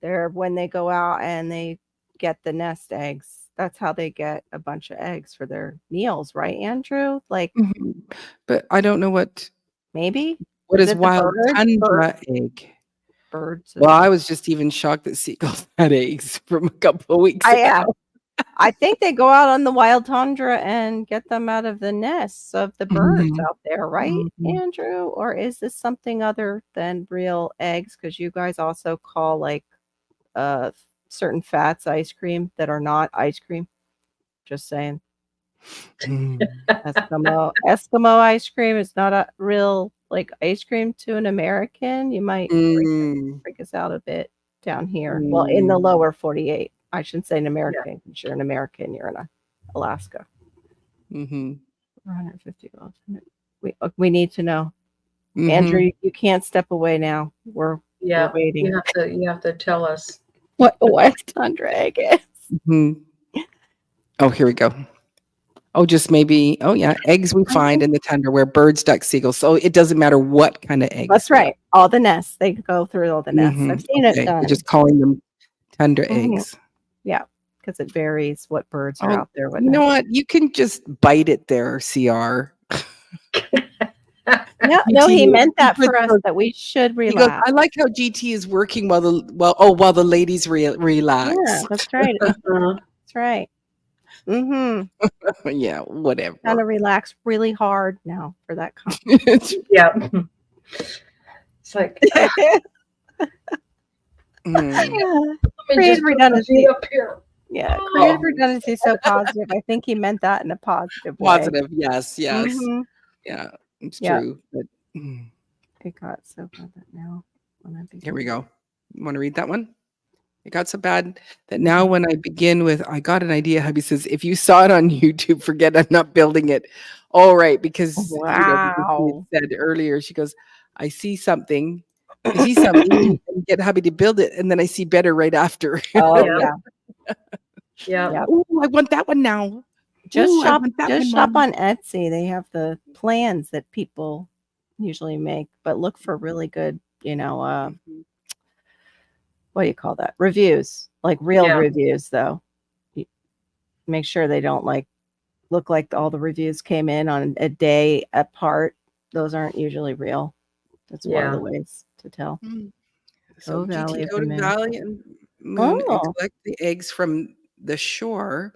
They're when they go out and they get the nest eggs. That's how they get a bunch of eggs for their meals, right, Andrew? Like Mhm. But I don't know what maybe is it the wild birds? tundra egg. Birds. Well, I was just even shocked that seagulls had eggs from a couple of weeks I ago. I think they go out on the wild tundra and get them out of the nests of the birds Mhm. out there, right, Mhm. Andrew? Or is this something other than real eggs? Because you guys also call like uh certain fats ice cream that are not ice cream. Just saying. Mm. Eskimo ice cream is not a real like ice cream to an American. You might Mm. freak us out a bit down here. Well, in the Mm. lower 48. I shouldn't say an Yeah. American. Because you're an American. You're in Alaska. Mhm. 150 volts. We need to know. Mhm. Andrew, you can't step away now. We're Yeah. waiting. You have to tell us. What a West Tundra egg is. Mhm. Oh, here we go. Oh, just maybe. Oh, yeah, eggs we find in the tundra where birds, ducks, seagulls. So it doesn't matter what kind of eggs. That's right. All the nests. They go through all the nests. Mhm. I've seen it Okay, done. we're just calling them tundra Mhm. eggs. Yeah, because it varies what birds are Oh, out there. What you know nests. what? You can just bite it there, CR. No, no, he GT meant that he for us goes- that we should He goes, relax. I like how GT is working while the ladies relax. Yeah, that's right. Uh-huh. That's right. Mm-hmm. Yeah, whatever. Kind of relax really hard now for that comment. Yeah. It's like, Mm. Creative redundancy. Up here. Yeah, Oh. creative redundancy is so positive. I think he meant that in a positive way. Positive, yes. Mhm. Yeah, it's Yeah. true. But mm, It got so bad that now when I here we begin- go. You want to read that one? It got so bad that now when I begin with, I got an idea. Hubby says, if you saw it on YouTube, forget I'm not building it. All right, because because Wow. she had said earlier, she goes, I see something, and get hubby to build it, and then I see better right after. Oh Yeah. yeah. Yeah. Yep. Ooh, I want that one now. Just Ooh, I shop want that just one, shop Mom. on Etsy. They have the plans that people usually make, but look for really good, Mhm. what do you call that? Reviews, like real Yeah. reviews, though. Y- Make sure they don't look like all the reviews came in on a day apart. Those aren't usually real. That's one of the Yeah. ways to tell. Mm. So Oh, you Valley can of go the to Moon. Valley and Moon and Oh, collect the eggs from the shore.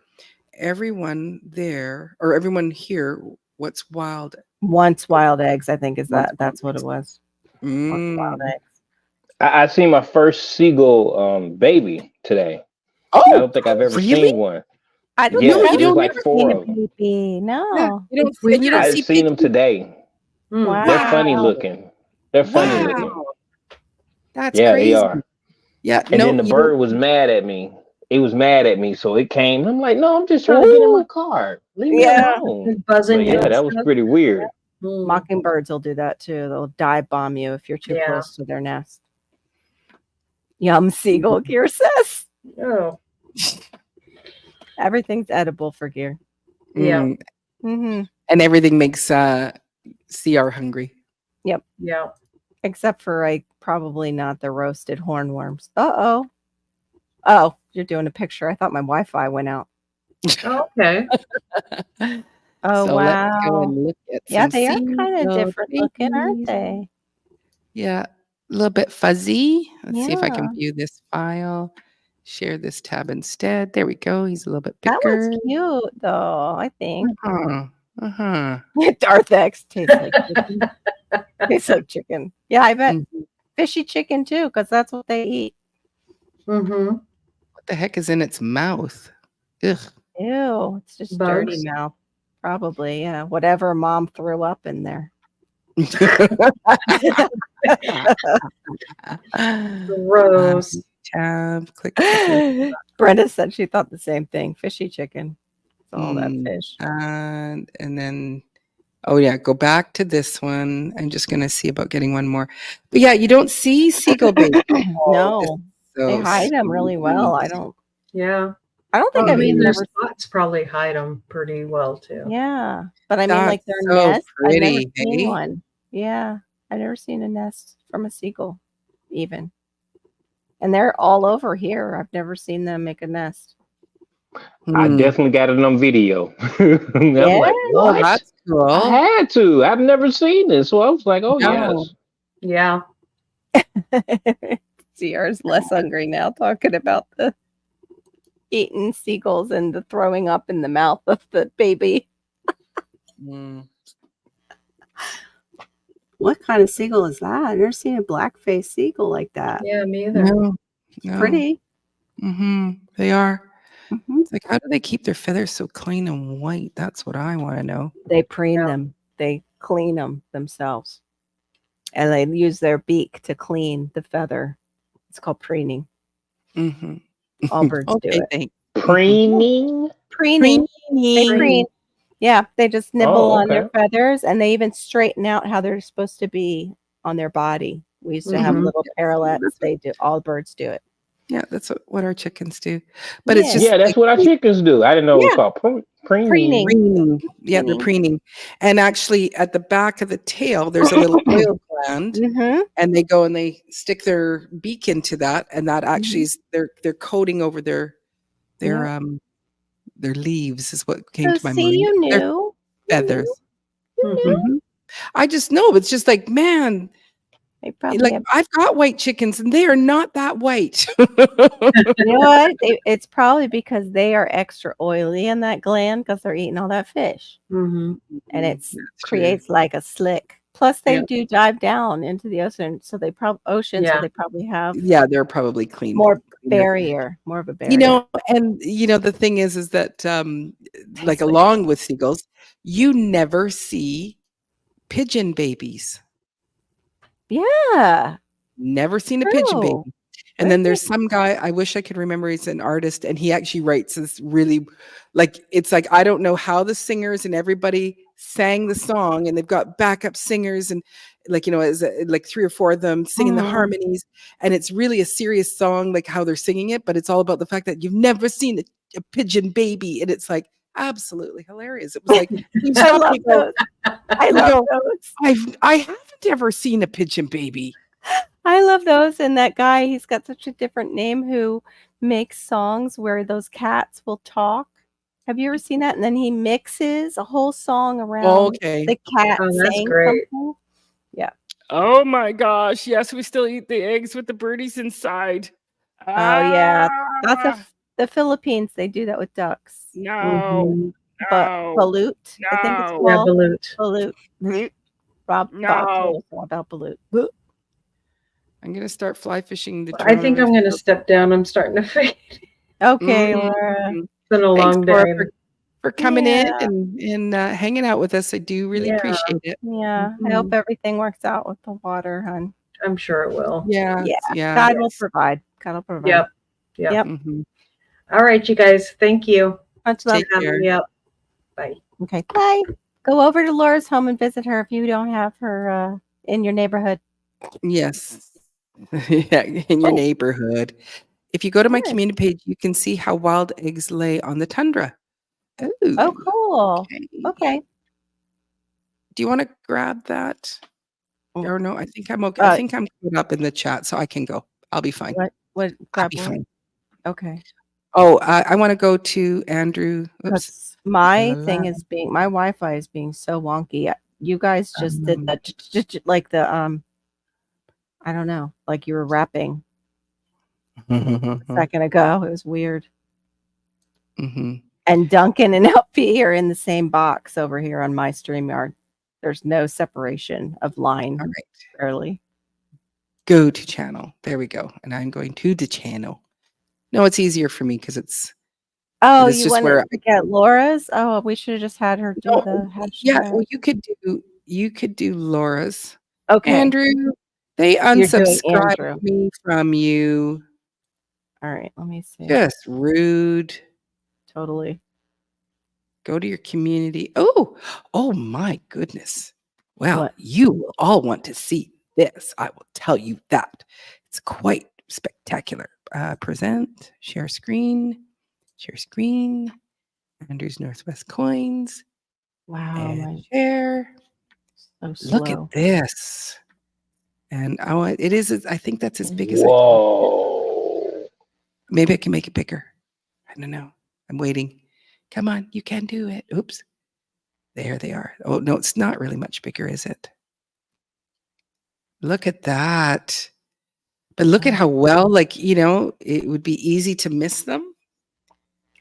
Everyone there or everyone here, what's wild? once wild eggs, I think is Once that. wild That's what it eggs. was. Once wild Mm. eggs. I seen my first seagull baby today. I Oh, don't think I've ever really? seen one. I don't No, think Yes, you I've it was don't like ever. seen four a of them. baby. Yeah, No. you don't. It's And you don't weird. I've see seen them pigeons. today. Mm. They're funny Wow. looking. They're funny looking. Wow, that's Yeah, they crazy. are. Yeah, And then no, the you don't. bird was mad at me. It was mad at me, so it came. I'm like, no, I'm just trying to get in my Ooh, car. Leave me yeah. alone. And buzzing But you yeah, and that was stuff. pretty weird. Mm. Mockingbirds will do that too. They'll dive bomb you if you're too Yeah. close to their nest. Yum, seagull, Gear says. Oh. Everything's edible for Gear. Yeah. Mm. Mm-hmm. And everything makes CR hungry. Yep. Yeah. Except for probably not the roasted hornworms. Uh-oh. Oh, you're doing a picture. I thought my Wi-Fi went out. Oh, okay. Oh, So let's go wow. and look at Yeah, some they are kind of seagull different looking, aren't babies. they? Yeah, a little bit fuzzy. Let's see if I can Yeah. view this file. Share this tab instead. There we go. He's a little bit That bigger. one's cute, though, I think. Uh-huh. Uh-huh. Darth X tastes like chicken. Tastes like chicken. Yeah, I bet Mhm. fishy chicken, too, because that's what they eat. Mm-hmm. What the heck is in its mouth? Ugh. Ew, it's just dirty Bugs. mouth. Probably, yeah. Whatever mom threw up in there. Gross. Tab. Click. Click. Brenda said she thought the same thing. Fishy chicken. It's all that Mm, fish. and then, oh yeah, go back to this one. I'm just gonna see about getting one more. But yeah, you don't see seagull baby. No, they So hide them really well. sweet. Yeah. I don't think Well, I I've mean, their never. spots probably hide them pretty well too. Yeah, but I mean, like That's their so nest. I've never pretty, seen hey? one. Yeah, I've never seen a nest from a seagull, even. And they're all over here. I've never seen them make a nest. I Hmm. definitely got it on video. I'm Yeah. like, Oh, what? that's I cool. had to. I've never seen this. So I was like, oh, No. yes. Yeah. CR's less hungry now, talking about the eating seagulls and the throwing up in the mouth of the baby. Mm. What kind of seagull is that? I've never seen a black-faced seagull like that. Yeah, me either. No, no. Pretty. Mm-hmm. They are. Mhm. It's like, how do they keep their feathers so clean and white? That's what I want to know. They preen Yeah. them. They clean them themselves. And they use their beak to clean the feather. It's called preening. Mm-hmm. All birds do Okay, it. thanks. Preening? Preening. They preen. Yeah, they just nibble Oh, on their okay. feathers, and they even straighten out how they're supposed to be on their body. We used to have Mhm. little Yes, parallettes. that's They do. All birds do it. Yeah, that's what our chickens do. But it's Yeah. just Yeah, that's like what our chickens do. I didn't know it was Yeah. called preening. Preening. preening. Yeah, they're Preening. preening. And actually, at the back of the tail, there's a little oil gland, Mm-hmm. and they go and they stick their beak into that, and that actually Mhm. is they're coating over their Yeah. their leaves is what came So to my see, mind. you Their knew. You feathers. knew. Mhm. Mhm. I just know it's just like, man, They probably like have. I've got white chickens and they are not that white. You know what? It's probably because they are extra oily in that gland because they're eating all that fish, Mhm. and it That's true. creates like a slick. Plus, they Yeah. do dive down into the ocean, so they so Yeah. they probably have Yeah, they're probably clean. more cleaner. barrier, more of a barrier. You know, and the thing is that like Tastes like along with seagulls, you never see pigeon babies. yeah, Never seen a pigeon true. baby. And then there's some guy, I wish I could remember, he's an artist, and he actually writes this really, like, it's like, I don't know how the singers and everybody sang the song, and they've got backup singers, and like, like 3 or 4 of them singing the Mhm. harmonies, and it's really a serious song, like how they're singing it, but it's all about the fact that you've never seen a pigeon baby, and it's like absolutely hilarious. It was like, he I stopped love and he go, those. I he love go, those. I haven't never seen a pigeon baby. I love those. And that guy, he's got such a different name who makes songs where those cats will talk. Have you ever seen that? And then he mixes a whole song around Okay. the cat Oh, that's saying great. something. Yeah. Oh my gosh. Yes, we still eat the eggs with the birdies inside. Oh, yeah. That's Ah, the Philippines. They do that with ducks. no. Mhm. But No. balut, I think it's No. Yeah, called. balut. Balut. Bob No. told us all about balut. Boop. I'm gonna start fly fishing the I think Toronto I'm going to River. step down. I'm starting to fade. It's Okay, Mm. Laura. been a Thanks, long Laura, day. for coming in Yeah. and hanging out with us. I do really Yeah. appreciate it. Yeah. I hope everything works out with the water, hon. I'm sure it will. Yeah. Yeah. Yeah. God will provide. God will provide. Yep. Yep. Yep. Mhm. All right, you guys. Thank you Much love. Take for care. having me up. Bye. Okay. Bye. Go over to Laura's home and visit her if you don't have her in your neighborhood. Yes. Yeah, in your Oh. neighborhood. If you go to my Good. community page, you can see how wild eggs lay on the tundra. Oh, Ooh, cool. okay. Okay. Do you want to grab that? Mm. Or no, I think I'm okay. I Uh, think I'm put up in the chat, so I can go. I'll be fine. What I'll grab be what? fine. Okay. Oh, I want to go to Andrew. Oops. Because my La, thing la. is my Wi-Fi is being so wonky. You guys just did that like the I don't know, like you were rapping a second ago. It was weird. Mhm. And Duncan and LP are in the same box over here on my StreamYard. There's no separation of line All right. barely. Go to channel. There we go. And I'm going to the channel. No, it's easier for me because it's Oh, it's you just wanted where to get Laura's? Oh, we should have just had her do No, the yeah, hashtag. well, you could do Laura's. Okay. Andrew, they You're doing unsubscribed Andrew. me from you. All right, let me see. Just rude. Totally. Go to your community. Oh my goodness. Well, What? you will all want to see this. I will tell you that. It's quite spectacular. Present, share screen, Andrew's Northwest Coins, Wow, and my share. so slow. Look at this. And I think that's as big as I can. Whoa. Maybe I can make it bigger. I don't know. I'm waiting. Come on, you can do it. Oops. There they are. Oh, no, it's not really much bigger, is it? Look at that. But look at how well, it would be easy to miss them.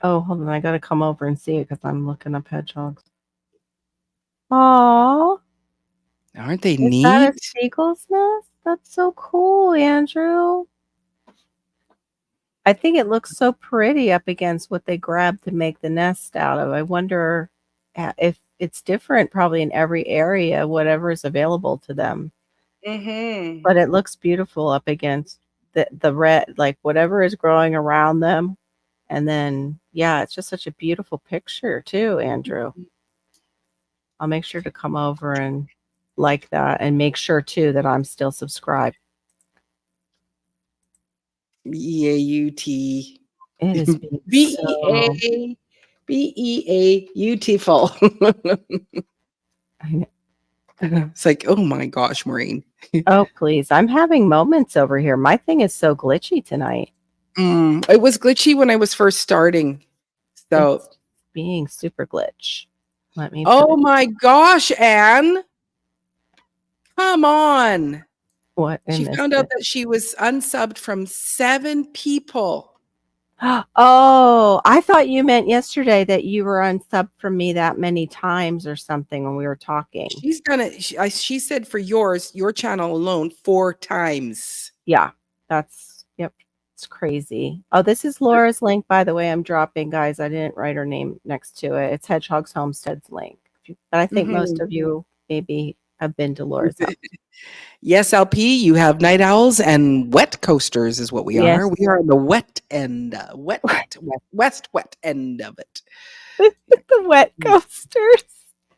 Oh, hold on. I got to come over and see it because I'm looking up hedgehogs. Aw. Aren't they Is that a neat? seagull's nest? That's so cool, Andrew. I think it looks so pretty up against what they grabbed to make the nest out of. I wonder if it's different probably in every area, whatever is available to them. Mm-hmm. But it looks beautiful up against the red, like whatever is growing around them. And then, yeah, it's just such a beautiful picture too, Andrew. I'll make sure to come over and like that and make sure too that I'm still subscribed. B-E-A-U-T. It is being so. B-E-A-beautiful. I know. It's like, oh my gosh, Maureen. Oh, please. I'm having moments over here. My thing is so glitchy tonight. It was glitchy when I was first starting. So, It's being super glitch. Let me. oh my gosh, Anne. Come on. What? She found out that she was unsubbed from 7 people. Oh, I thought you meant yesterday that you were unsubbed from me that many times or something when we were talking. She's done it. She said for your channel alone 4 times. Yeah, yep. It's crazy. Oh, this is Laura's link, by the way. I'm dropping, guys. I didn't write her name next to it. It's Hedgehog's Homestead's link. But I think most of you maybe have been to Laura's house. Yes, LP, you have night owls and wet coasters is what we Yes. are. We are on the wet end, west end of it. The wet coasters.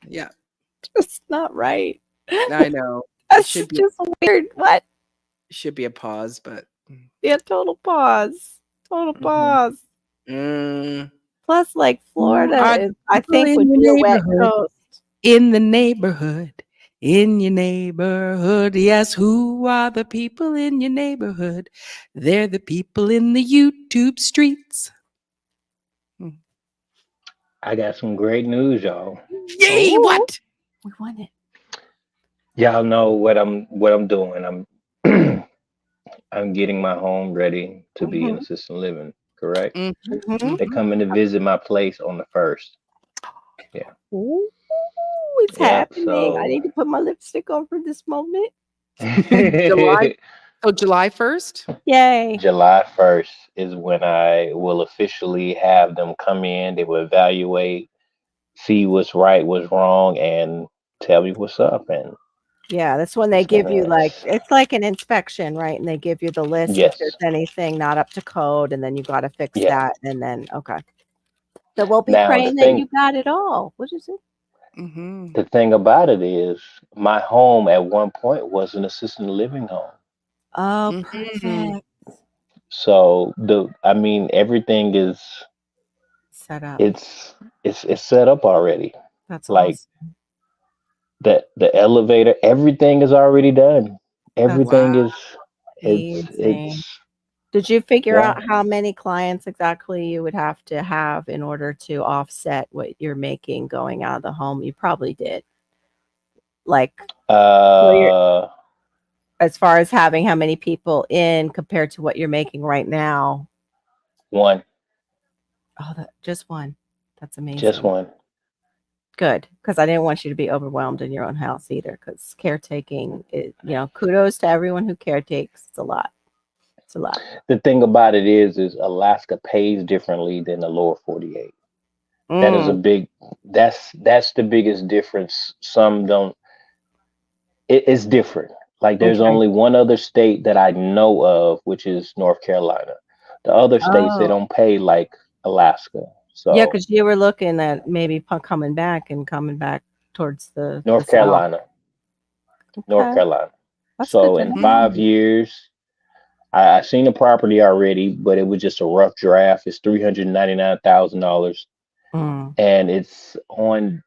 Yeah, Just not right. I know. That's should be- just weird. What? Should be a pause, but Yeah, total pause. Total pause. Plus, like Florida, I think would be a wet coast. in the neighborhood. in your neighborhood. Yes, who are the people in your neighborhood? They're the people in the YouTube streets. I got some great news, y'all. Yay, Ooh. what? We won it. Y'all know what I'm doing. I'm I'm getting my home ready to be in assisted living, correct? Mhm. They're coming to visit my place on the 1st. Yeah. Ooh, it's Yep. happening. I need to put my lipstick on for this moment. July. So July 1st? Yay. July 1st is when I will officially have them come in. They will evaluate, see what's right, what's wrong, and tell me what's up. And Yeah, that's when they it's give you gonna, it's like an inspection, right? And they give you the list if yes, there's anything not up to code, and then you got to fix yeah. that. And then, okay. So we'll be Now the praying that you thing, got it all. What is it? Mm-hmm. the thing about it is, my home at one point was an assisted living home. Oh, Mhm. perfect. So I mean, everything is, Set up. it's set up already. That's Like awesome. the elevator, everything is already done. That's Everything Wow. is, amazing. it's Did you figure yeah. out how many clients exactly you would have to have in order to offset what you're making going out of the home? You probably did. Like, well, Uh, as far as having how many people in compared to what you're making right now. one, Oh, just one. That's just amazing. one. Good, because I didn't want you to be overwhelmed in your own house either. Because caretaking, kudos to everyone who caretakes. It's a lot. It's a lot. The thing about it is Alaska pays differently than the lower 48. That is a big, that's the biggest difference. Some don't, it's different. Like there's Okay. only one other state that I know of, which is North Carolina. The other states, they Oh, don't pay like Alaska. yeah, So because you were looking at maybe coming back towards the North south. Carolina, North Okay, Carolina. that's good So to in know. 5 years, I seen the property already, but it was just a rough draft. It's $399,000, Mm. and it's on.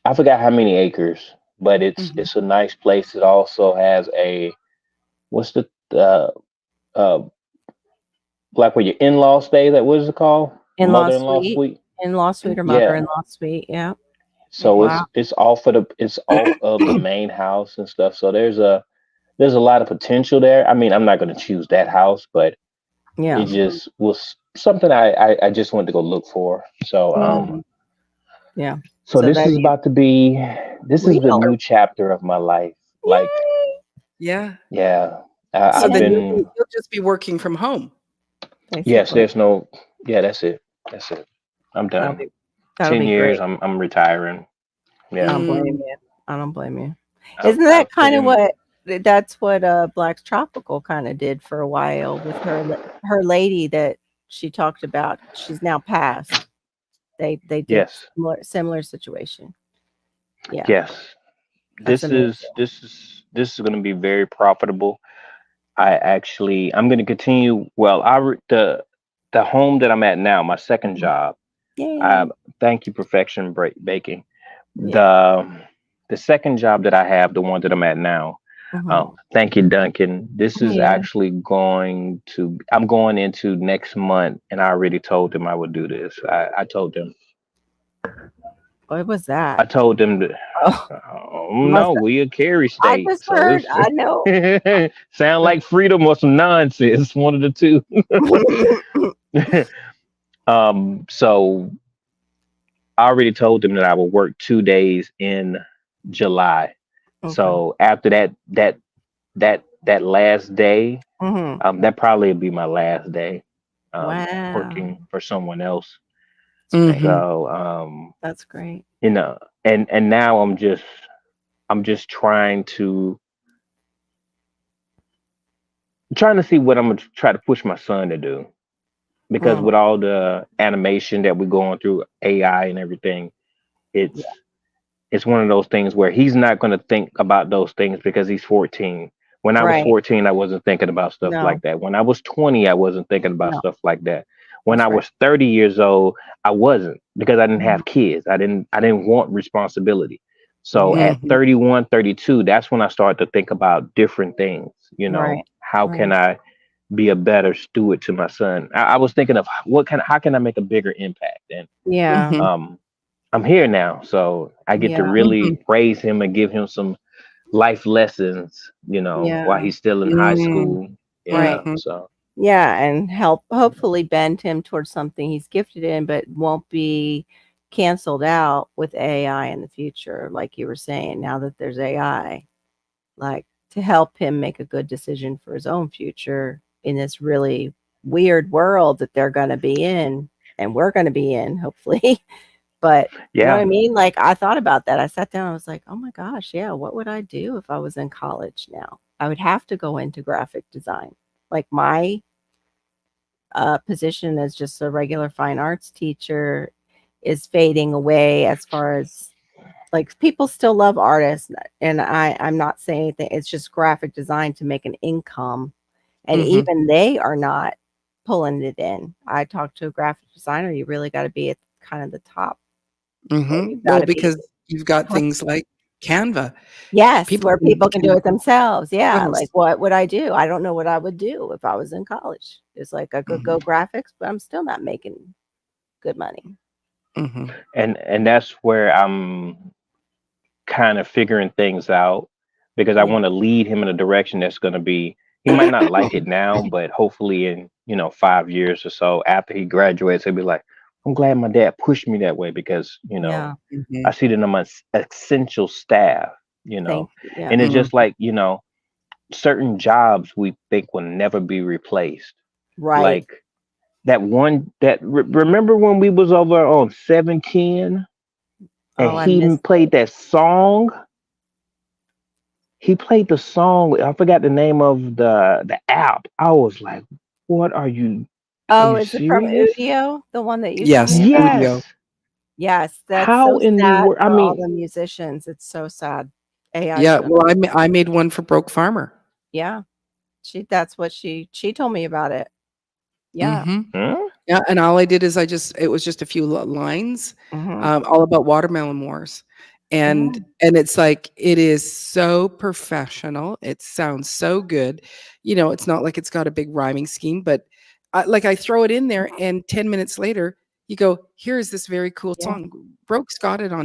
I forgot how many acres, but Mhm. it's a nice place. It also has a, what's the uh like where your in-law stay? That what is it called? In-law Mother-in-law suite, suite. in-law suite or Yeah. mother-in-law suite. Yeah. So Wow. it's off of the main house and stuff. So there's a lot of potential there. I mean, I'm not going to choose that house, but Yeah. it just was something I just wanted to go look for. So Yeah. so So this that is you about to be, this is the real. new chapter of my life. Like, Yay. Yeah. yeah, So I've then been, you'll just be working from home. yes, Basically. there's no, yeah, that's it. That's it. I'm That'll done. be that'll 10 be years, great. I'm retiring. I Yeah. don't blame Mm. you. I don't blame you. I've, Isn't that I've put kind of in, what Black's Tropical kind of did for a while with her lady that she talked about. She's now passed. They did yes, similar situation. Yeah, yes. that's amazing. This is going to be very profitable. I'm going to continue. Well, the home that I'm at now, my second job. Yay. Thank you, Perfection Baking. Yeah. The second job that I have, the one that I'm at now. Mhm. Thank you, Duncan. This is Yeah. actually I'm going into next month, and I already told them I would do this. I told them. What was that? I told them that. Oh, Oh must no, we a carry I state, just so heard. I know. it's sound like freedom or some nonsense. One of the two. So I already told them that I will work 2 days in July. Okay. So after that last day, Mhm. that probably will be my last day Wow. working for someone else. That's great. Mhm. So That's great. and now I'm just trying to see what I'm gonna try to push my son to do, because Mm. with all the animation that we're going through, AI and everything, it's Yeah. it's one of those things where he's not going to think about those things because he's 14. When I was Right. 14, I wasn't thinking about stuff No. like that. When I was 20, I wasn't thinking about No. stuff like that. When I That's right. was 30 years old, I wasn't, because I didn't Mhm. have kids. I didn't want responsibility. So at Mhm. 31, 32, that's when I started to think about different things. Right. How Right. can I be a better steward to my son? I was thinking of how can I make a bigger impact? And Yeah. Mhm. I'm here now, so I get to Yeah. Mhm. really raise him and give him some life lessons, while Yeah. he's still in high Mm. school. Yeah. Right. Mhm. So Yeah, and hopefully bend him towards something he's gifted in, but won't be canceled out with AI in the future, like you were saying, now that there's AI, like to help him make a good decision for his own future in this really weird world that they're going to be in and we're going to be in, hopefully. But you know what I yeah, mean? Like I thought about that. I sat down, I was like, oh my gosh, yeah, what would I do if I was in college now? I would have to go into graphic design. Like my position as just a regular fine arts teacher is fading away as far as like people still love artists and I'm not saying anything. It's just graphic design to make an income. And Mhm. even they are not pulling it in. I talked to a graphic designer, you really got to be at kind of the top. Or Mhm. you've got Well, to be because you've got hus- things like Canva. yes, People where can people can do it themselves. Yeah. Like themselves. what would I do? I don't know what I would do if I was in college. It's like I could go Mhm. graphics, but I'm still not making good money. Mhm. and that's where I'm kind of figuring things out because I Yeah. want to lead him in a direction that's going to be. He might not like it now, but hopefully in 5 years or so after he graduates, he'll be like, "I'm glad my dad pushed me that way because Yeah. I Mhm. see that I'm an essential staff." Thank you. Yeah. And it's Mhm. just like certain jobs we think will never be replaced. Right. Like that one remember when we was over on 710 and Oh, I he missed played it. that song. He played the song. I forgot the name of the app. I was like, "What are Oh, you is it from serious?" Udio? The one that you told me Yes, about? Udio. Yes. Yes, that's How so in the sad world? I for all mean, the musicians. It's so sad. AI Yeah, stuff. well, I made one for Broke Farmer. Yeah. That's what she told me about it. Yeah. Mhm. hmm? Yeah, and all I did is it was just a few lines, Mhm. all about watermelon wars, and Mhm. it's like it is so professional. It sounds so good. It's not like it's got a big rhyming scheme, but I throw it in there, and 10 minutes later, you go, "Here is this very cool Yeah. song." Broke's got it Yeah.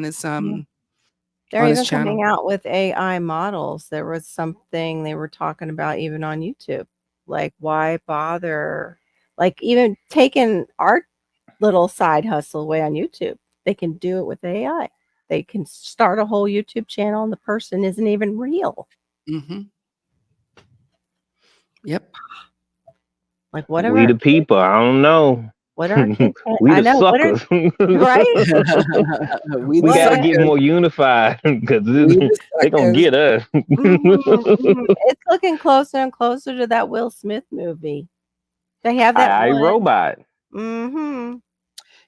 They're on his even channel. coming out with AI models. There was something they were talking about even on YouTube. Like, why bother? Like, even taking our little side hustle away on YouTube, they can do it with AI. They can start a whole YouTube channel and the person isn't even real. Mhm. Yep. Like, We the people. I don't know. what are kids gonna We I the know, what are suckers. right? We We the What gotta are get suckers. more unified because We the they gonna suckers. get us. It's looking closer and closer to that Will Smith movie. They have that I one. robot. Mhm.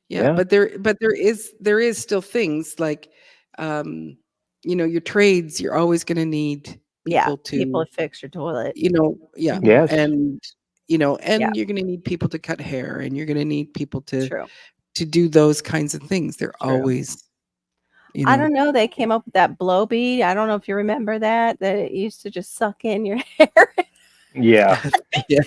Yeah, Yeah. but there is still things like, um, your trades. You're always going to need Yeah, people people to, to fix your toilet. yeah, Mhm. Yes. Yeah, and you're going to need people to cut hair, and you're going to need people true, to do those kinds of things. They're true. always, you I know, don't know, they came up with that blow bead. I don't know if you remember that it used to just suck in your hair. Yeah. yeah.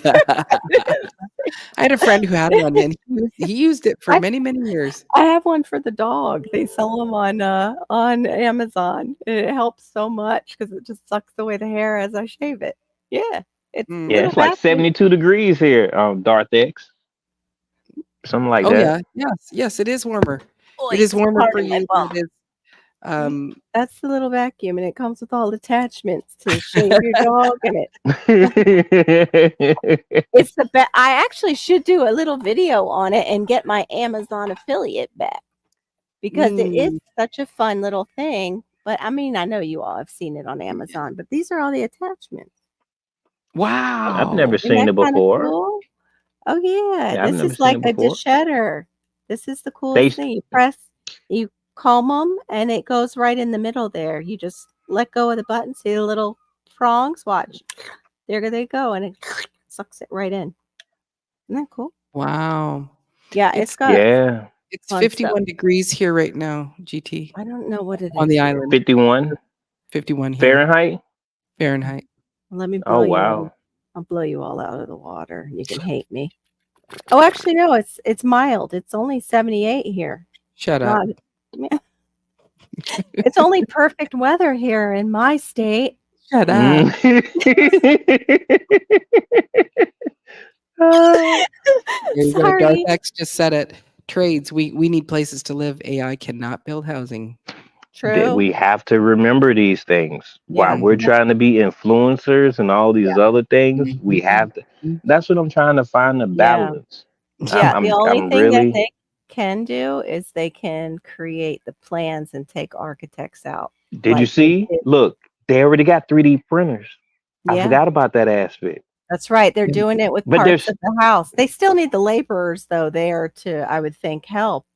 I had a friend who had one, and he used it for I many many years. I have one for the dog. They sell them on Amazon, and it helps so much because it just sucks away the hair as I shave it. Yeah, it's a Yeah. Mm. little It's like vacuum. 72 degrees here, Darth X. Something like Oh that. yeah, yes, it is warmer. It Oi, is warmer for pardon my you than bum. it is. Um, That's the little vacuum, and it comes with all attachments to shave your dog, and it's the best. I actually should do a little video on it and get my Amazon affiliate back because it is mm, such a fun little thing. But I mean, I know you all have seen it on Amazon, but these are all the attachments. I've never wow. Isn't seen that it kind of before. cool? Oh yeah, Yeah, I've this never is seen like it a before. disheader. This is the They coolest thing. You comb them, and it goes right in the middle there. You just let go of the button. See the little prongs? Watch. There they go, and it sucks it right in. Isn't that cool? Wow. Yeah, it's It's got yeah. It's Fun 51 stuff. degrees here right now, GT, I don't know what it is on the here. island. 51 51 here, Fahrenheit. Fahrenheit. Let me Oh blow you all. wow. I'll blow you all out of the water. You can hate me. Oh, actually, no. It's mild. It's only 78 here. Shut up. Not. It's only perfect weather here in my state. Shut up. There you go. Darth Sorry. X just said it. Trades. We need places to live. AI cannot build housing. That True. we have to remember these things Yeah. while we're trying to be influencers and all these other things. Mhm. We have to. That's what I'm trying to find the balance. Yeah. The only I'm thing really. that they can do is they can create the plans and take architects out. Did you like they see? did. Look, they already got 3D printers. I Yeah, forgot about that aspect. that's right. They're Yeah. doing it with But parts there's of the house. They still need the laborers, though, there to, I would think, help.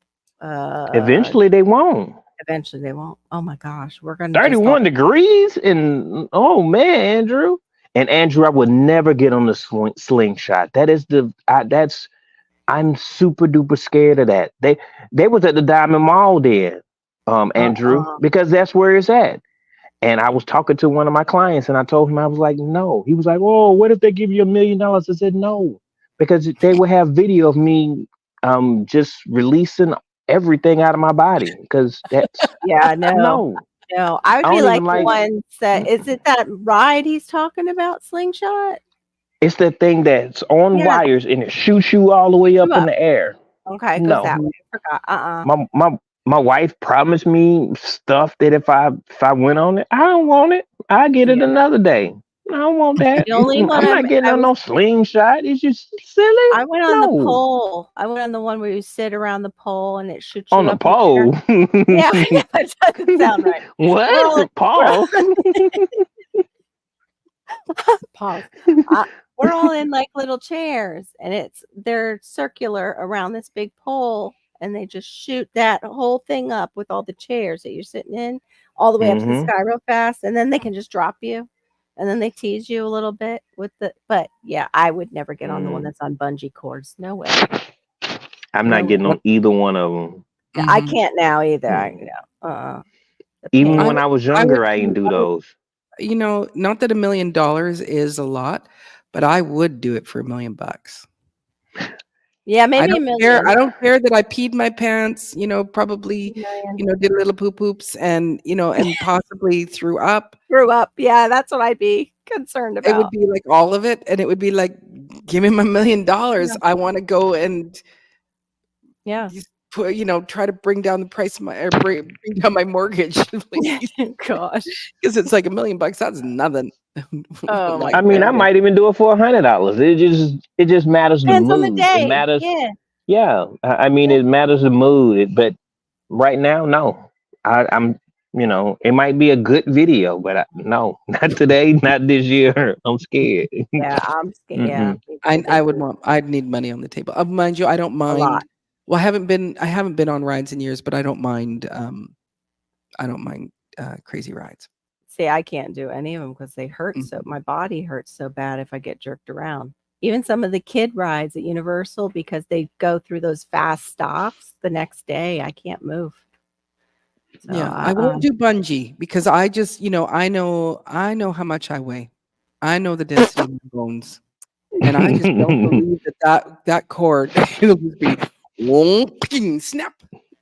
eventually they won't. Eventually they won't. Oh my gosh, we're gonna just 31 degrees and oh man, Andrew. And Andrew, I would never get on the slingshot. That is that's I'm super duper scared of that. They was at the Diamond Mall then, Andrew, because that's where it's at. And I was talking to one of my clients and I told him, I was like, no. He was like, oh, what if they give you $1 million? I said, no, because they will have video of me just releasing everything out of my body. Because that's Yeah, no. no. No, I would I be don't like even the like- ones that is it that ride he's talking about, Slingshot? It's the thing that's on Yeah. wires and it shoots you all the way up in the air. Okay, it goes No. that way. I forgot. My wife promised me stuff that if I went on it, I don't want it. I get it Yeah. another day. I don't want that. The only one I'm not getting on no slingshot. It's just silly. I went on the No. pole. I went on the one where you sit around the pole and it shoots you On the up in the air. pole. Yeah, that doesn't sound right. What? Paul? Pause. We're all in like little chairs, and they're circular around this big pole, and they just shoot that whole thing up with all the chairs that you're sitting in, all the way up to the Mhm. sky real fast, and then they can just drop you, and then they tease you a little bit with the. But yeah, I would never get on the one that's on bungee cords. No way. I'm not No getting way. on either one of them. I Mhm. can't now either. The Even pain. when I was younger, I didn't do those. You know, not that $1 million is a lot, but I would do it for $1 million. Yeah, I maybe don't $1 care. million. I don't care that I peed my pants. You know, probably. $1 million. You know, did little poop oops and and possibly threw up. Grew up. Yeah, that's what I'd be concerned about. It would be like all of it, and it would be like, give me my $1 million. Yeah. I want to go and Yeah. put, try to bring down the price of my bring down my mortgage, please, Gosh. because it's like $1 million. That's nothing. Oh my I mean, I goodness. might even do it for $100. It just matters the Depends on mood. the day. It matters. Yeah. Yeah, I mean, it matters the mood. But right now, no. I'm. It might be a good video, but no, not today, not this year. I'm scared. Yeah, I'm scared. Yeah. I'd need money on the table. Mind you, I don't mind. lot. Well, I haven't been on rides in years, but I don't mind. Crazy rides. See, I can't do any of them because they hurt so. My body hurts so bad if I get jerked around. Even some of the kid rides at Universal, because they go through those fast stops the next day. I can't move. So, Yeah, I won't do bungee because I just, I know how much I weigh. I know the density of my bones, and I just don't believe that cord it'll just be ping, snap,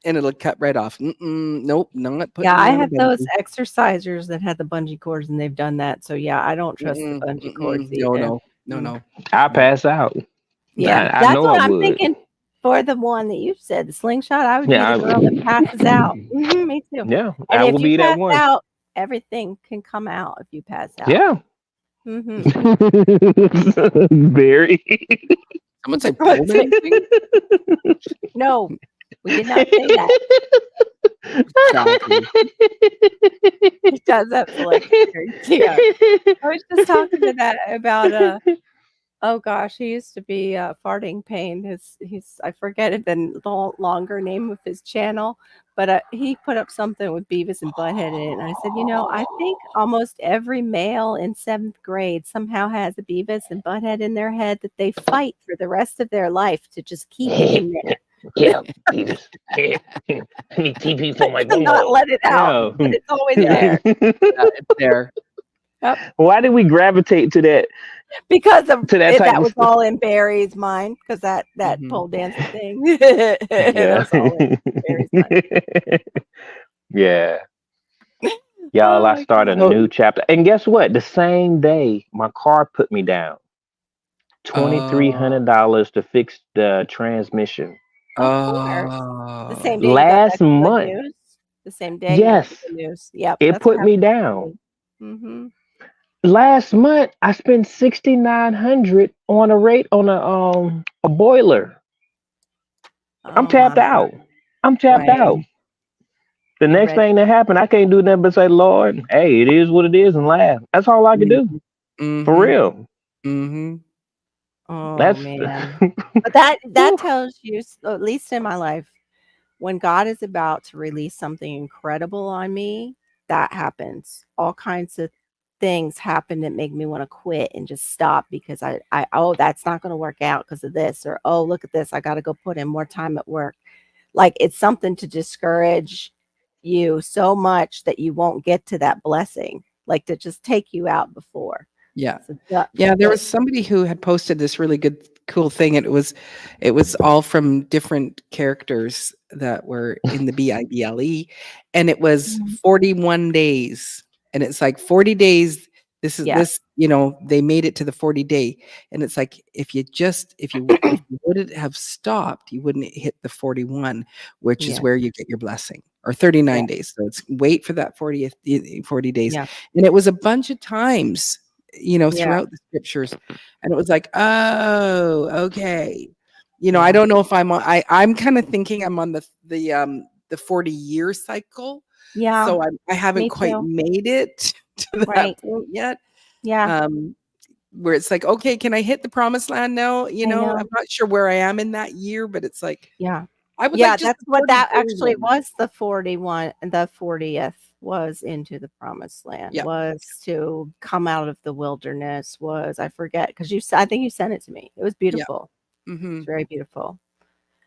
and it'll cut right off. Nope, not putting. Yeah, me I on a have those bungee. exercisers that had the bungee cords, and they've done that. So yeah, I don't trust the bungee cords either. No. I pass out. Yeah, I that's know what I I'm would. thinking. For the one that you said, the slingshot, I would Yeah, be the girl that passes out. Me too. Yeah, And I if will you be that pass one. out, everything can come out if you pass out. Yeah. Very. Someone say pole dancing? No, we did not say that. He does that for like yeah. I was just talking to that about oh gosh, he used to be farting pain. He's I forget the longer name of his channel, but he put up something with Beavis and Butthead in it, and I said, I think almost every male in 7th grade somehow has a Beavis and Butthead in their head that they fight for the rest of their life to just keep it in there. Yeah, Jesus. Yeah. I need TP for my To not gumbo. let it out, but it's always Yeah. there. Yeah, it's there. Yep. Why did we gravitate to that Because of type that of was stuff? all in Barry's mind, because that Mhm. pole dancing thing. Yeah. That's all in Barry's mind. Yeah. Y'all, Oh I my start a God. new chapter. And guess what? The same day, my car put me down. Oh. $2,300 to fix the transmission. Of course. The Oh. same day you got Last that good month, news. The same day you got the yes, good news. Yep, it that's what put me happened to down. me. Mm-hmm. Last month, I spent $6,900 on a boiler. I'm Oh tapped my. out. I'm tapped Right. out. The You next read. thing that happened, I can't do nothing but say, Lord, hey, it is what it is, and laugh. That's all I can do. For Mhm. real. Mhm. Oh That's man. But that tells you, at least in my life, when God is about to release something incredible on me, that happens. All kinds of things happen that make me want to quit and just stop because I oh, that's not going to work out because of this, or oh, look at this, I got to go put in more time at work. Like it's something to discourage you so much that you won't get to that blessing, like to just take you out before. Yeah. So Yeah, there was somebody who had posted this really good cool thing. It was all from different characters that were in the BIBLE, and it was Mhm. 41 days. And it's like 40 days. This is Yeah. this, they made it to the 40 day. And it's like if you wouldn't have stopped, you wouldn't hit the 41, which is Yeah. where you get your blessing, or 39 Yeah. days. So it's wait for that 40 days. Yeah. And it was a bunch of times, Yeah. throughout the scriptures. And it was like, oh, okay. I Yeah. don't know if I'm kind of thinking I'm on the 40-year cycle. Yeah. So I haven't Me quite too. made it to Right. that point yet. Yeah. Where it's like, okay, can I hit the promised land now? I know. I'm not sure where I am in that year, but it's like, Yeah. I would Yeah, like just that's the what 40 that day actually one. was. The 41 and the 40th was into the promised land, Yeah. was to come out of the wilderness, was, I forget, because I think you sent it to me. It was Yeah. beautiful. Mm-hmm. It's very beautiful.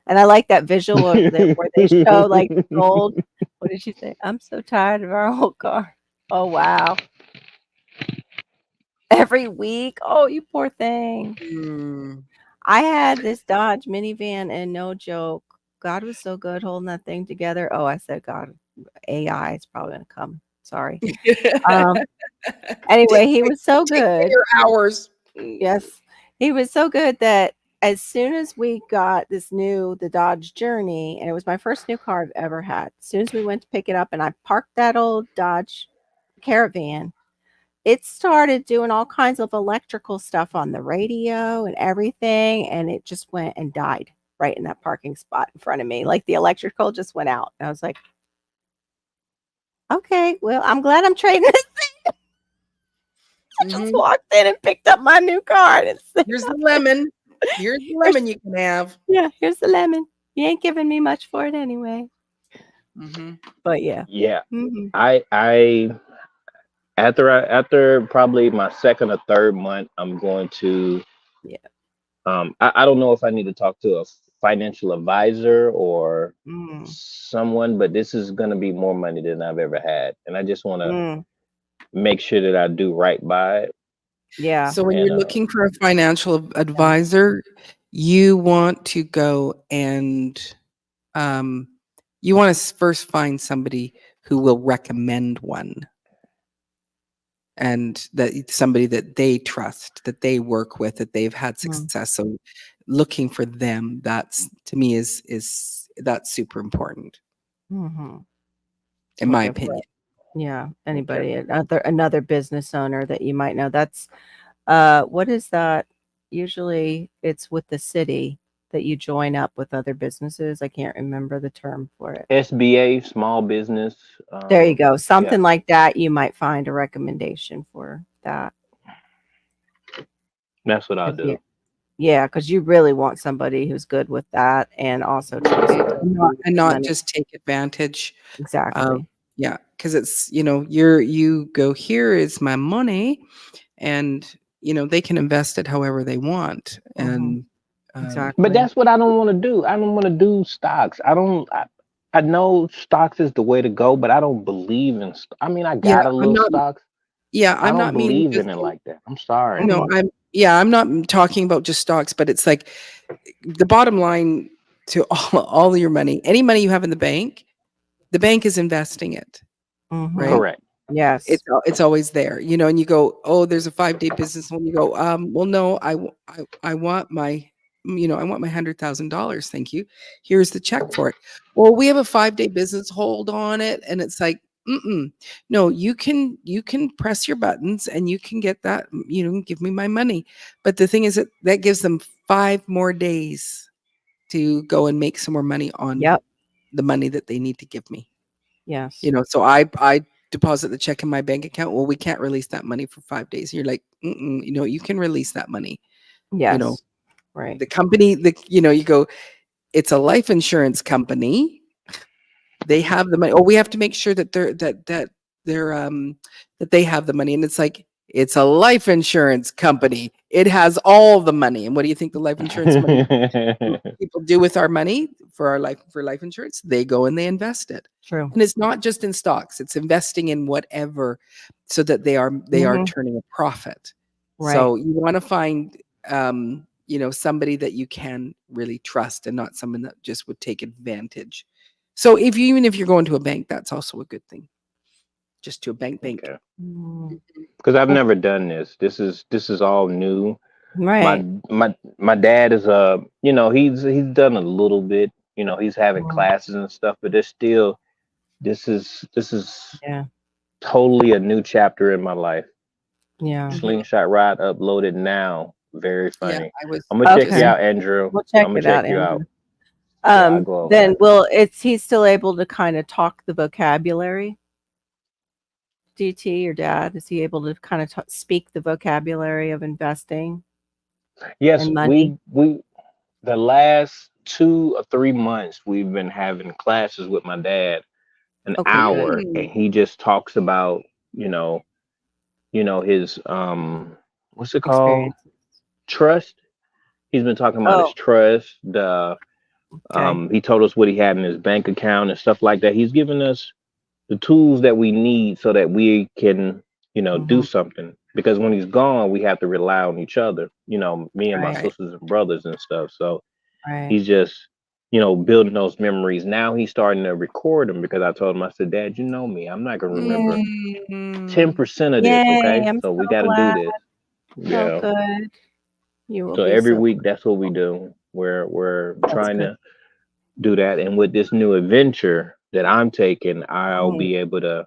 And I like that visual of where they show like the gold. What did she say? I'm so tired of our old car. Oh wow. Every week. Oh, you poor thing. Mm. I had this Dodge minivan, and no joke, God was so good holding that thing together. Oh, I said, God, AI is probably going to come. Sorry. Anyway, he was so Take good. your hours. Yes. He was so good that as soon as we got the Dodge Journey, and it was my first new car I've ever had, as soon as we went to pick it up and I parked that old Dodge Caravan, it started doing all kinds of electrical stuff on the radio and everything, and it just went and died right in that parking spot in front of me. Like the electrical just went out. And I was like, okay, well, I'm glad I'm trading this. I just Mhm. walked in and picked up my new car. And it's Here's the lemon. Here's the lemon you can have. yeah, here's the lemon. You ain't giving me much for it anyway. Mm-hmm. But yeah. Yeah. Mm-hmm. I after probably my second or third month, I'm going to Yeah. I don't know if I need to talk to a financial advisor or Mm. someone, but this is going to be more money than I've ever had, and I just want to Mm. make sure that I do right by it. Yeah. So when And you're looking for a financial advisor, you want to go and you want to first find somebody who will recommend one, and that somebody that they trust, that they work with, that they've had Mm. success. So looking for them, that's to me is that's super important, Mm-hmm. in my Looking for opinion. Yeah. okay. Anybody, another business owner that you might know. That's what is that? Usually it's with the city that you join up with other businesses. I can't remember the term for it. SBA, small business. There you go. Yeah, Something like that. You might find a recommendation for that. that's what I'll 'Cause do. yeah, because you really want somebody who's good with that and also trustworthy. And not Money. just take advantage of, Exactly. yeah, because it's, you go, here is my money, and they can invest it however they want. Mhm. And Exactly. But that's what I don't want to do. I don't want to do stocks. I know stocks is the way to go, but I don't believe in. I mean, I Yeah, got a little stocks. I I'm don't not meaning believe just in it like that. I'm sorry. no, I'm not talking about just stocks, but it's like the bottom line to all of your money, any money you have in the bank is investing it, Mhm. right? Correct. Yes. It's always there, and you go, oh, there's a 5-day business, and you go, well, no, I want my, I want my $100,000. Thank you. Here's the check for it. Well, we have a 5-day business hold on it, and it's like, no, you can press your buttons and you can get that, give me my money. But the thing is that gives them 5 more days to go and make some more money on Yep. the money that they need to give me. Yes. So I deposit the check in my bank account. Well, we can't release that money for 5 days. You're like, you can release that money. Yes. Right. The company, you go, it's a life insurance company. They have the money. Oh, we have to make sure that that they have the money. And it's like, it's a life insurance company. It has all the money. And what do you think the life insurance money people do with our money for life insurance? They go and they invest it. True. And it's not just in stocks, it's investing in whatever, so that they are turning a profit. Right. So you want to find somebody that you can really trust, and not someone that just would take advantage. So even if you're going to a bank, that's also a good thing. Just to a bank. Okay. Mm. Because I've never done this. This is all new. Right. My dad is he's done a little bit. He's having classes and stuff, but there's still this is Yeah. totally a new chapter in my life. Yeah. Slingshot Rod uploaded now. Very Yeah, funny. I was. I'm gonna check Okay. you out, Andrew. We'll check I'm gonna it out, check you Andrew. out. Yeah, I'll go over Then there. he's still able to kind of talk the vocabulary? DT, your dad, is he able to kind of speak the vocabulary of investing Yes, and money? we the last 2 or 3 months we've been having classes with my dad, an Okay, hour, good. and he just talks about his what's it called, Experience. trust. He's been talking about his Oh, trust. okay. He told us what he had in his bank account and stuff like that. He's given us the tools that we need so that we can do Mhm. something, because when he's gone we have to rely on each other, me and my Right. sisters and brothers and stuff. So Right. he's just building those memories. Now he's starting to record them, because I told him, I said, Dad, you know me, I'm not going to remember Mm. 10% of this. Yay, Okay, I'm so we so got to do glad. this. So Yeah. good. You will So be every so week that's what we grateful. do. We're That's trying good. to do that, and with this new adventure that I'm taking, I'll Mhm. be able to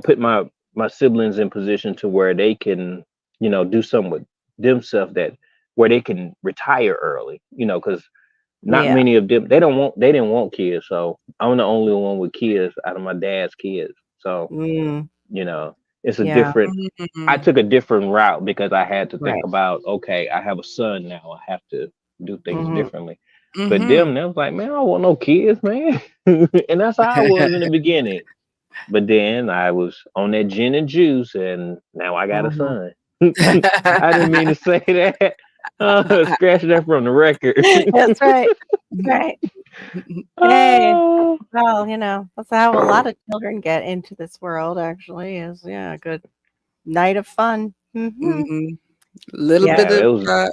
put my siblings in position to where they can do something with themselves, that where they can retire early, because not Yeah. many of them, they didn't want kids. So I'm the only one with kids out of my dad's kids. So Mm, it's a yeah. different, I took a different route, because I had to think Right. about, okay, I have a son now, I have to do things Mhm. differently. But Mhm. them, they was like, man, I don't want no kids, man. And that's how I was in the beginning. But then I was on that gin and juice, and now I got a Mhm. son. I didn't mean to say that. Scratch that from the record. That's right. That's right. Hey, Oh, well, that's how a lot of children get into this world, actually, is, yeah, a good night of fun. Mhm. Mhm. Little Yeah. bit yeah, it of was.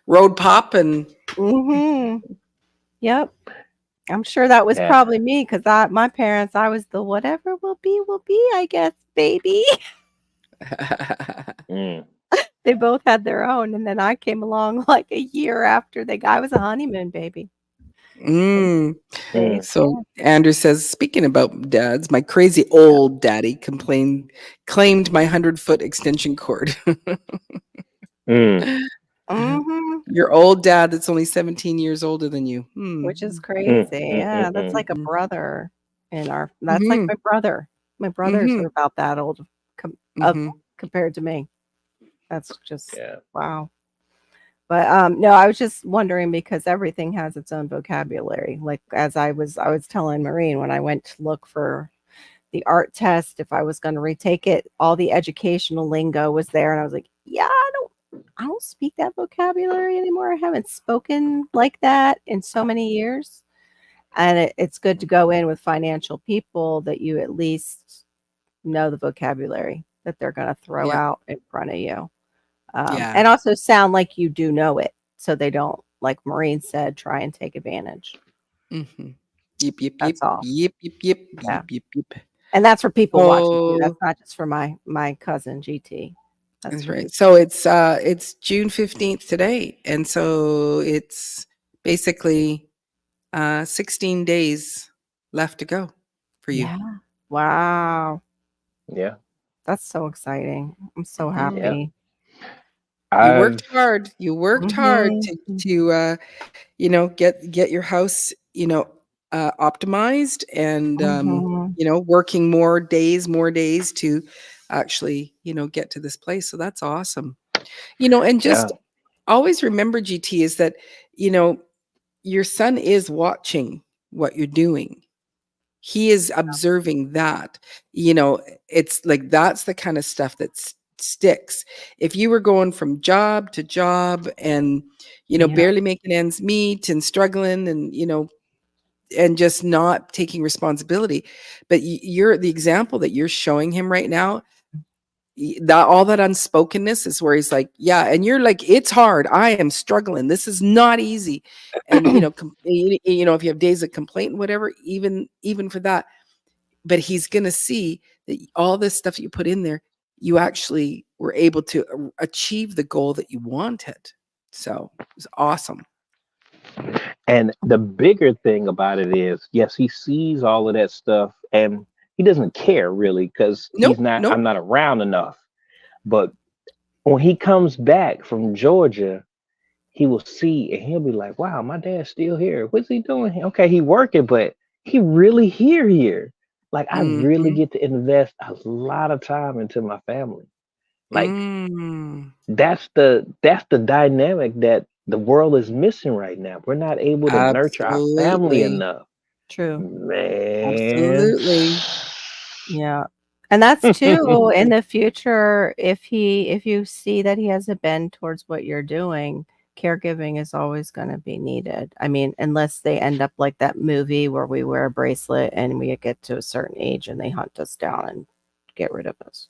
road pop and Mhm. Yep. I'm sure that was Yeah. probably me, 'cause my parents, I was the whatever will be, I guess, baby. Mm, They both had their own, and then I came along like a year after I was a honeymoon baby. And Mm. they mm, So Andrew says, speaking about dads, my crazy old daddy claimed my 100-foot extension cord. mm, Mhm. Your old dad that's only 17 years older than you. Which is mm, crazy. mm, Yeah, mm, that's mm. like a Mhm. brother that's like Mhm. my brother. My brothers Mhm. are about that old Mhm. compared to me. That's just Yeah. wow. But no, I was just wondering because everything has its own vocabulary. Like as I was telling Maureen when I went to look for the art test, if I was going to retake it, all the educational lingo was there, and I was like, yeah, I don't I don't speak that vocabulary anymore. I haven't spoken like that in so many years. And it's good to go in with financial people that you at least know the vocabulary that they're going to throw Yeah. out in front of you. Yeah. And also sound like you do know it. So they don't, like Maureen said, try and take advantage. Mm-hmm. Yep, yep, yep, That's all. yep, yep, yep, Yeah. yep, yep, yep. And that's for people watching too. That's Oh, not just for my cousin GT. that's for right. people. So it's June 15th today. And so it's basically 16 days left to go for you. Yeah. Wow. Yeah. That's so exciting. I'm so Mhm. happy. You worked I've hard. You worked hard Mhm. to get your house, optimized and Mhm. working more days to actually, get to this place. So that's awesome. And yeah. just always remember, GT, is that, your son is watching what you're doing. He is observing that. It's like that's the kind of stuff that sticks. If you were going from job to job and, Yeah. barely making ends meet and struggling and, and just not taking responsibility, but you're the example that you're showing him right now, that all that unspokenness is where he's like, yeah, and you're like, it's hard, I am struggling, this is not easy. And if you have days of complaint, whatever, even for that, but he's going to see that all this stuff you put in there, you actually were able to achieve the goal that you wanted. So it was awesome. And the bigger thing about it is, yes, he sees all of that stuff and he doesn't care really because Nope, I'm nope. not around enough. But when he comes back from Georgia, he will see and he'll be like, wow, my dad's still here. What's he doing here? Okay, he working, but he really here. Like I really Mhm. get to invest a lot of time into my family. Like Mm. that's the dynamic that the world is missing right now. We're not able to nurture our family Absolutely. enough. True. Man. Absolutely. Yeah. And that's too in the future, if you see that he has a bend towards what you're doing, caregiving is always going to be needed. I mean, unless they end up like that movie where we wear a bracelet and we get to a certain age and they hunt us down and get rid of us.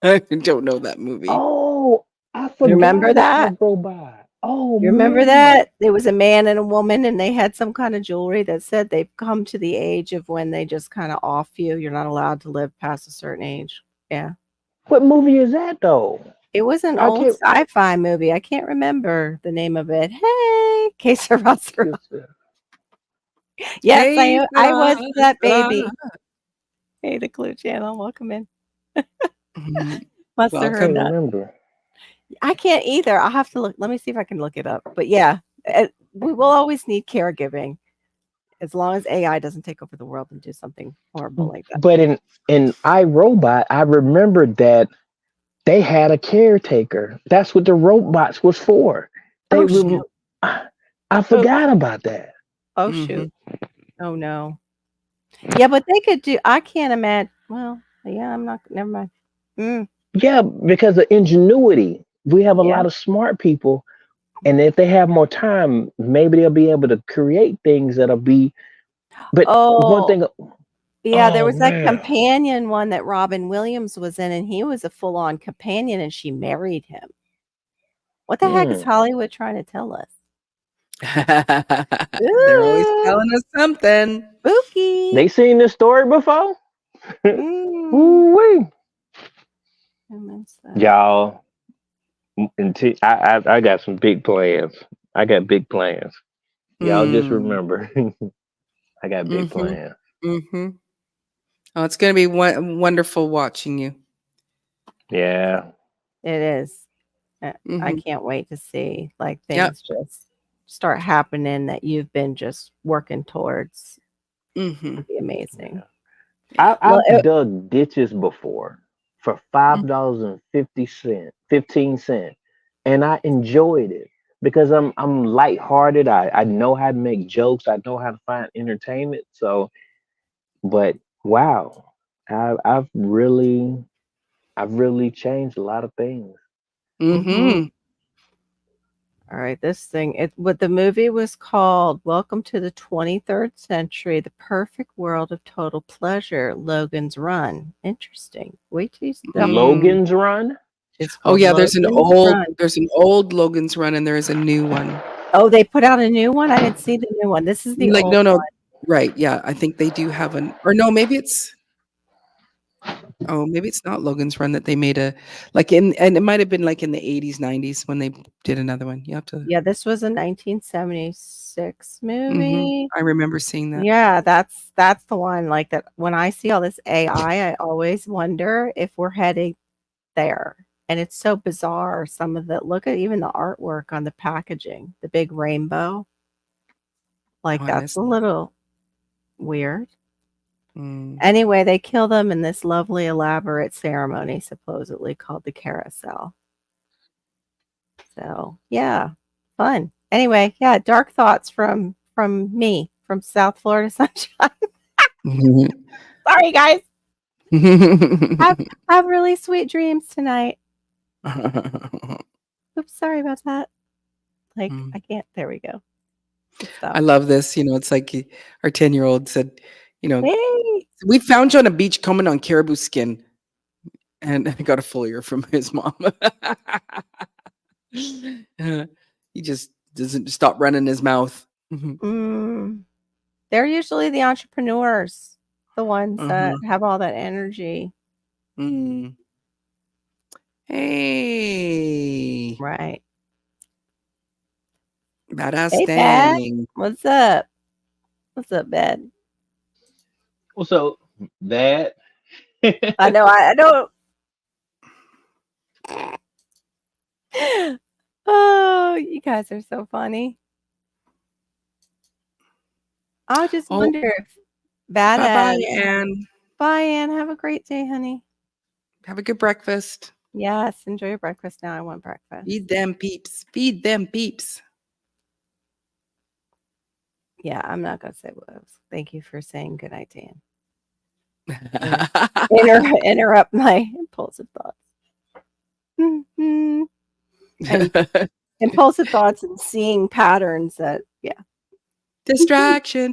I don't know that movie. Oh, I You forgot remember about that? the robot. Oh You remember man. that? There was a man and a woman, and they had some kind of jewelry that said they've come to the age of when they just kind of off you. You're not allowed to live past a certain age. Yeah. What movie is that though? It was an I old can't. sci-fi movie. I can't remember the name of it. Hey, Que sera, sera. Yes, Hey, I was that baby. Sarah. Hey, the Clue Channel. Welcome in. Mhm. Must I have Welcome. heard can't that. remember. I can't either. I'll have to look. Let me see if I can look it up. But yeah, we will always need caregiving as long as AI doesn't take over the world and do something horrible like that. But in iRobot, I remembered that they had a caretaker. That's what the robots was for. They Oh rem- shoot. I forgot about that. Oh Mhm. shoot. Oh no. Yeah, but they could do. I can't imagine. Well, yeah, I'm not. Never mind. Mm, Yeah, because of ingenuity. We have a yeah. lot of smart people, and if they have more time, maybe they'll be able to create things that'll be. But one Oh, thing, yeah. There oh was that man, companion one that Robin Williams was in, and he was a full-on companion, and she married him. What the heck is mm. Hollywood trying to tell us? They're always Ooh, telling us something. spooky. They seen this story before? Mm. Ooh-wee. Who missed that? Y'all, I got some big plans. I got big plans. Y'all just Mm. remember, I got big Mhm. plans. Mhm. Oh, it's going to be wonderful watching you. Yeah. It is. I Mhm. can't wait to see like Yep. things just start happening that you've been just working towards. Mhm. It'd be amazing. Well, I've dug ditches before for $5.50, 15 cents, and I enjoyed it because I'm lighthearted. I know how to make jokes. I know how to find entertainment. So, but wow, I've really changed a lot of things. Mm-hmm. All right, this thing, what the movie was called, Welcome to the 23rd Century, The Perfect World of Total Pleasure, Logan's Run. Interesting. Wait till you see the whole. Logan's Run. It's Oh called yeah, there's an Logan's Run. old Logan's Run, and there is a new one. Oh, they put out a new one? I didn't see the new one. This is the Like old no, one. right? Yeah, I think they do have or no, maybe it's. Oh, maybe it's not Logan's Run that they made and it might have been like in the 80s, 90s when they did another one. You have to. Yeah, this was a 1976 Mhm. movie. I remember seeing that. Yeah, that's the one. Like that. When I see all this AI, I always wonder if we're heading there. And it's so bizarre. Some of the look at even the artwork on the packaging, the big rainbow. Like Oh, I that's missed a that. little weird. Mm. Anyway, they kill them in this lovely elaborate ceremony, supposedly called the carousel. So yeah, fun. Anyway, yeah, dark thoughts from me from South Florida sunshine. Sorry, guys. Have really sweet dreams tonight. Oops, sorry about that. Like I can't. There we go. I love this. It's like our 10-year-old said, Hey. we found you on a beach combing on caribou skin. And I got a full ear from his mom. He just doesn't stop running his mouth. They're usually the entrepreneurs, the ones that have all that energy. Hey. Right. Badass Hey, thing. Dad. What's up? What's up, Dad? What's up, Dad? I know. I don't. Oh, you guys are so funny. I just wonder if Bye-bye, Badass. Anne. Bye, Anne. Have a great day, honey. Have a good breakfast. Yes, enjoy your breakfast now. I want breakfast. Feed them peeps. Feed them peeps. Yeah, I'm not going to say what else. Thank you for saying good night, Dan. Interrupt my impulsive thoughts. And impulsive thoughts and seeing patterns that, yeah. Distraction.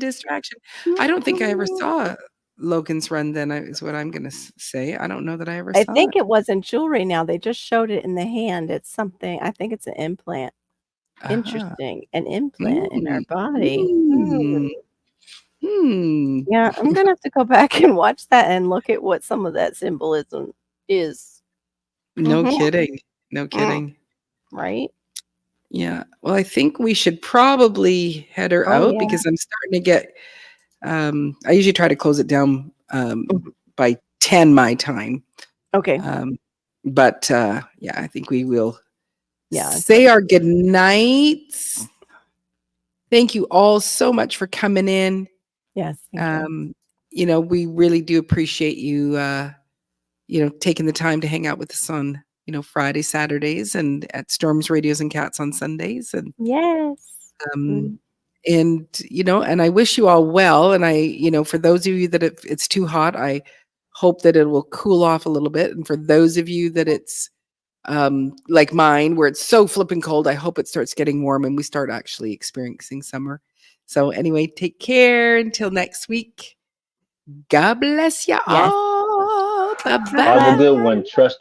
I don't think I ever saw Logan's Run then, is what I'm going to say. I don't know that I ever saw it. I think it wasn't jewelry now. They just showed it in the hand. It's something, I think it's an implant. Interesting. An implant in our body. Yeah, I'm going to have to go back and watch that and look at what some of that symbolism is. No kidding. No kidding. Right? Yeah. Well, I think we should probably head her out because I'm starting to get I usually try to close it down by 10 my time. Okay. But yeah, I think we will say our good nights. Thank you all so much for coming in. Yes. We really do appreciate you taking the time to hang out with us on Friday, Saturdays, and at Storms, Radios, and Cats on Sundays. And yes. And I wish you all well. And for those of you that it's too hot, I hope that it will cool off a little bit. And for those of you that it's like mine, where it's so flipping cold, I hope it starts getting warm and we start actually experiencing summer. So anyway, take care until next week. God bless you all. Bye-bye. Have a good one. Trust the